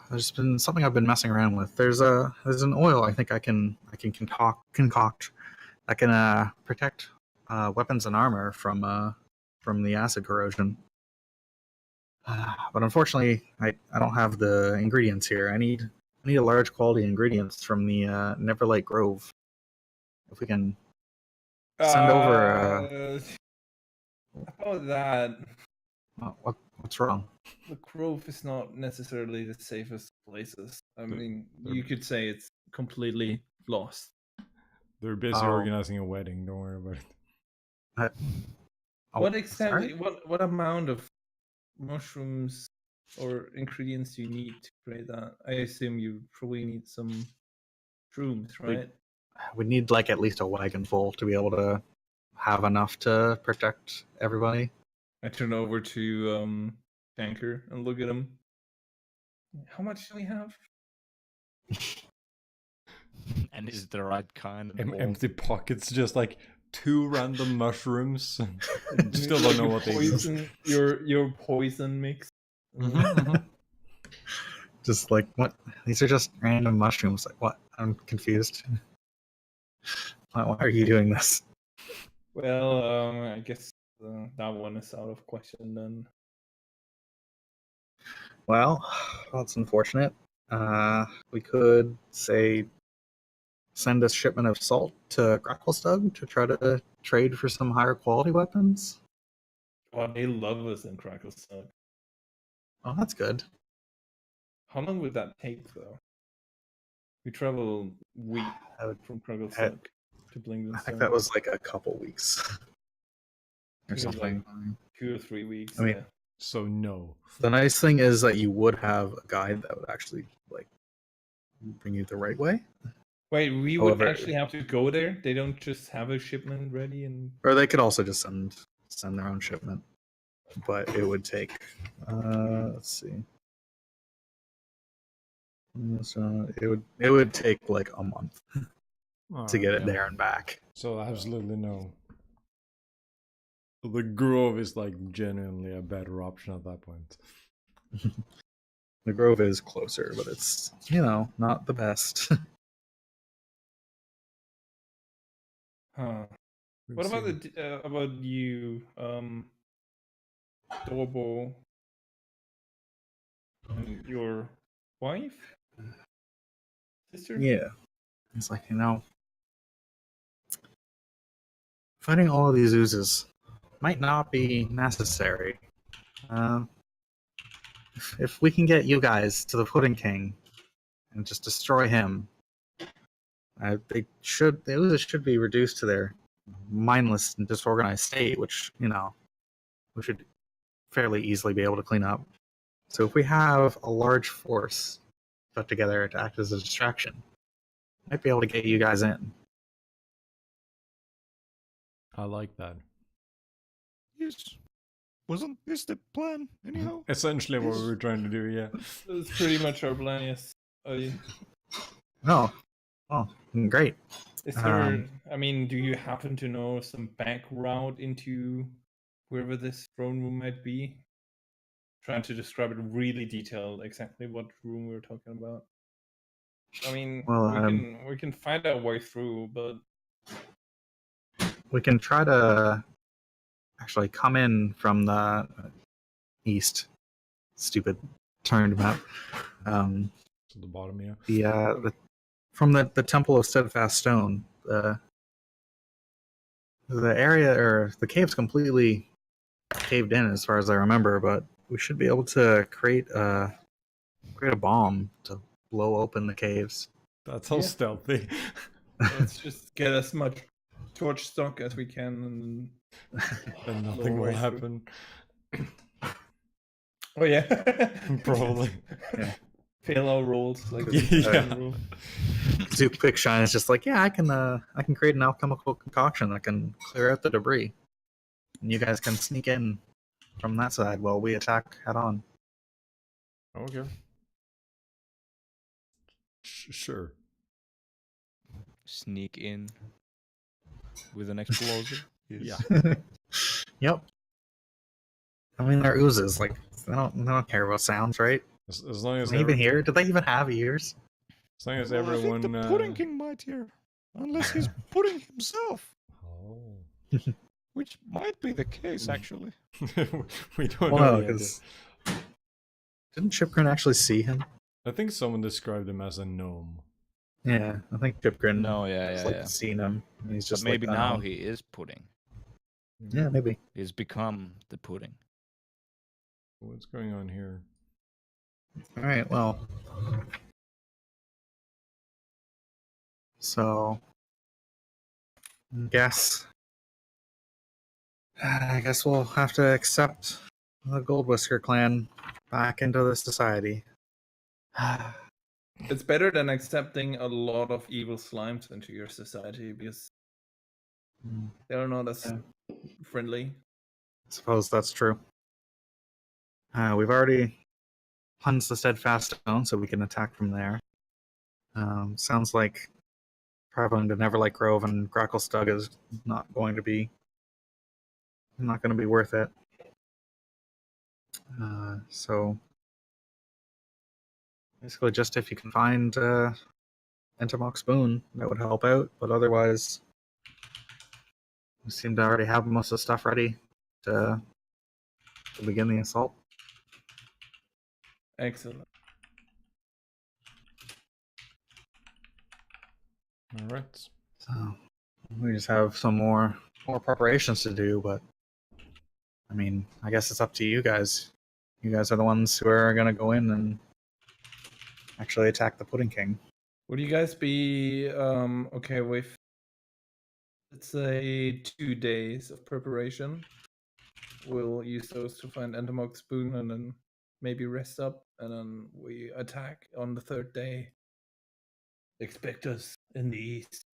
there's been something I've been messing around with. There's an oil I think I can concoct that can protect weapons and armor from the acid corrosion. But unfortunately, I don't have the ingredients here. I need a large quality ingredients from the Neverlight Grove. If we can send over. About that. What's wrong? The Grove is not necessarily the safest places. I mean, you could say it's completely lost. They're busy organizing a wedding. Don't worry about it. What extent? What amount of mushrooms or ingredients do you need to create that? I assume you probably need some shrooms, right? We need like at least a wagon full to be able to have enough to protect everybody. I turn over to Tanker and look at him. How much do we have? And is it the right kind? Empty pockets, just like 2 random mushrooms. Still don't know what they do. Your poison mix. Just like, what? These are just random mushrooms. Like, what? I'm confused. Why are you doing this? Well, I guess that one is out of question then. Well, that's unfortunate. We could say send a shipment of salt to Gracklestug to try to trade for some higher quality weapons. Oh, they love us in Gracklestug. Oh, that's good. How long would that take, though? We travel week from Gracklestug to Blingdenstone. I think that was like a couple weeks or something. Like 2 or 3 weeks. I mean, yeah. So no. The nice thing is that you would have a guide that would actually like bring you the right way. Wait, we would actually have to go there? They don't just have a shipment ready and... Or they could also just send their own shipment. But it would take let's see. So it would take like a month to get it there and back. So absolutely no. The Grove is like genuinely a better option at that point. The Grove is closer, but it's, not the best. Huh. What about about you, Dorbo, and your wife? Sister? Yeah. It's like, fighting all of these oozes might not be necessary. If we can get you guys to the Pudding King and just destroy him, the oozes should be reduced to their mindless and disorganized state, which, we should fairly easily be able to clean up. So if we have a large force put together to act as a distraction, might be able to get you guys in. I like that. Yes. Wasn't this the plan, anyhow? Essentially what we were trying to do, yeah. That's pretty much our plan, yes. Oh, great. Is there, do you happen to know some back route into wherever this throne room might be? Trying to describe it really detailed, exactly what room we were talking about. I mean, we can find our way through, but we can try to actually come in from the east. Stupid turned map. To the bottom, yeah. From the Temple of Steadfast Stone, the area or the cave's completely caved in as far as I remember, but we should be able to create a bomb to blow open the caves. That's so stealthy. Let's just get as much torch stock as we can, And nothing will happen. Oh yeah, Probably. Yeah. Fail our rolls like Yeah. Super Quick Shine is just like, yeah, I can create an alchemical concoction that can clear out the debris, and you guys can sneak in from that side while we attack head on. Okay. Sure. Sneak in with an explosive. Yeah. Yep. I mean, they're oozes. Like they don't care about sounds, right? As long as Can they even hear? Do they even have ears? As long as Well, everyone. I think the Pudding King might hear, unless he's pudding himself, Oh. which might be the case actually. We don't Well, know no, yet. because didn't Chipgrin actually see him? I think someone described him as a gnome. Yeah, I think Chipgrin. No, yeah, has, yeah, like yeah. seen him. And he's But just maybe like, now oh. he is pudding. Yeah, maybe. He's become the pudding. What's going on here? All right. Well, so I guess we'll have to accept the Gold Whisker clan back into the society. It's better than accepting a lot of evil slimes into your society because they're not as friendly. I suppose that's true. We've already cleansed the Steadfast Stone, so we can attack from there. Sounds like traveling to Neverlight Grove and Gracklestug is not going to be worth it. So basically, just if you can find Entomok Spoon, that would help out. But otherwise, we seem to already have most of the stuff ready to begin the assault. Excellent. All right. So we just have some more preparations to do, but I mean, I guess it's up to you guys. You guys are the ones who are gonna go in and actually attack the Pudding King. Would you guys be okay with, let's say, 2 days of preparation? We'll use those to find Entomok Spoon and then maybe rest up, and then we attack on the 3rd day. Expect us in the east.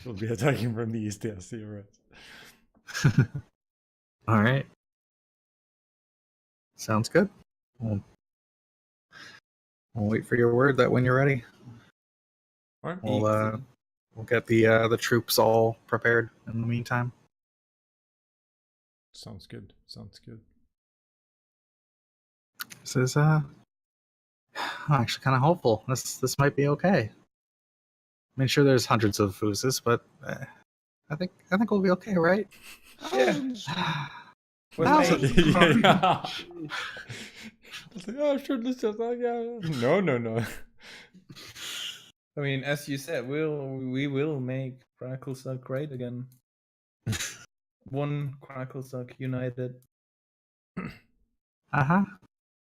We'll be attacking from the east, yes, you're right. All right. Sounds good. We'll wait for your word that when you're ready, All right. we'll get the troops all prepared in the meantime. Sounds good. Sounds good. This is I'm actually kind of hopeful. This might be okay. I mean, sure, there's hundreds of oozes, but I think we'll be okay, right? Yeah. Thousands. Yeah. I was like, oh, sure, let's just, yeah. No. I mean, as you said, we will make Cracklestug great again. One Cracklestug united. Uh-huh.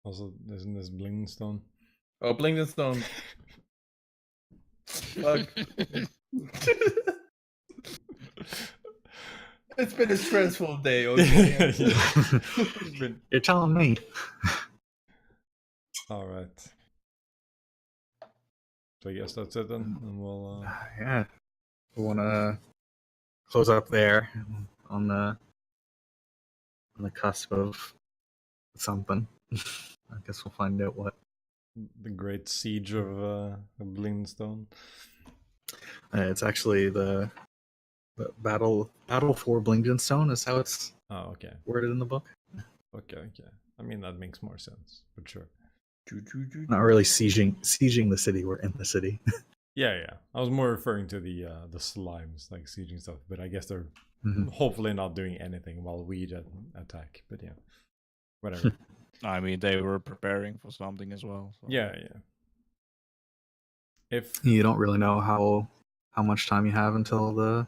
Also, isn't this Blingstone? Oh, Blingstone. Fuck. It's been a stressful day, okay? You're telling me. All right. So I guess that's it then, and we'll. Yeah. We want to close up there on the cusp of something. I guess we'll find out what. The Great Siege of Blingstone. It's actually the battle for Blingdenstone is how it's okay. worded in the book. Okay. I mean, that makes more sense, but sure. Not really sieging the city. We're in the city. Yeah. I was more referring to the slimes, like sieging stuff, but I guess they're Hopefully not doing anything while we attack, but yeah, whatever. I mean, they were preparing for something as well. So. Yeah. If You don't really know how much time you have until the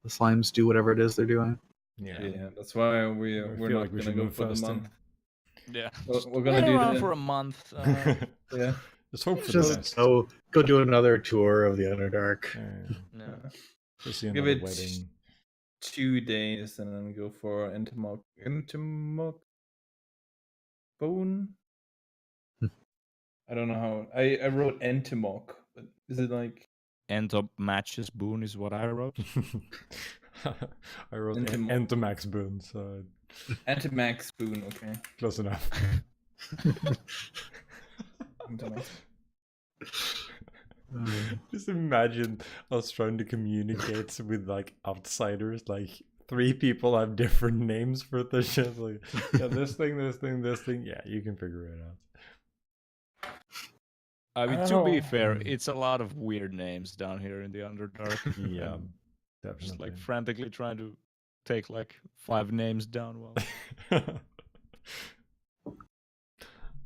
slimes do whatever it is they're doing. Yeah, that's why we're feel not like we gonna should go move for the faster. month. Yeah, We're gonna wait do around the for a month. yeah. Just hope for the Just best. go do another tour of the Underdark. No. Just see Give another it wedding. 2 days and then go for Entomog bone. I don't know how I wrote Entomog, but is it like End up matches boon is what I wrote. I wrote Entomax Boon, so Entomax spoon? Okay. close enough. Entomax. Just imagine us trying to communicate with like outsiders. Like 3 people have different names for the shit. Like, yeah, this thing. Yeah, you can figure it out. I mean, to be fair, it's a lot of weird names down here in the Underdark. Yeah, definitely. Just like frantically trying to take like 5 names down. Well,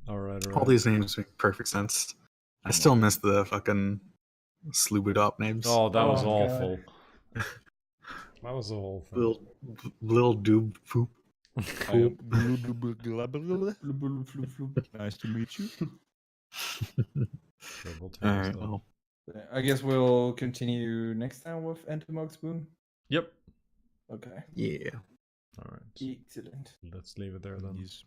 all right. All these names make perfect sense. I still miss the fucking Sloobadop names. Oh, that was awful. That was the whole thing. Little doob foop. Nice to meet you. Alright, well. I guess we'll continue next time with Entomog spoon. Yep. Okay. Yeah. All right. Excellent. Let's leave it there then. Yes.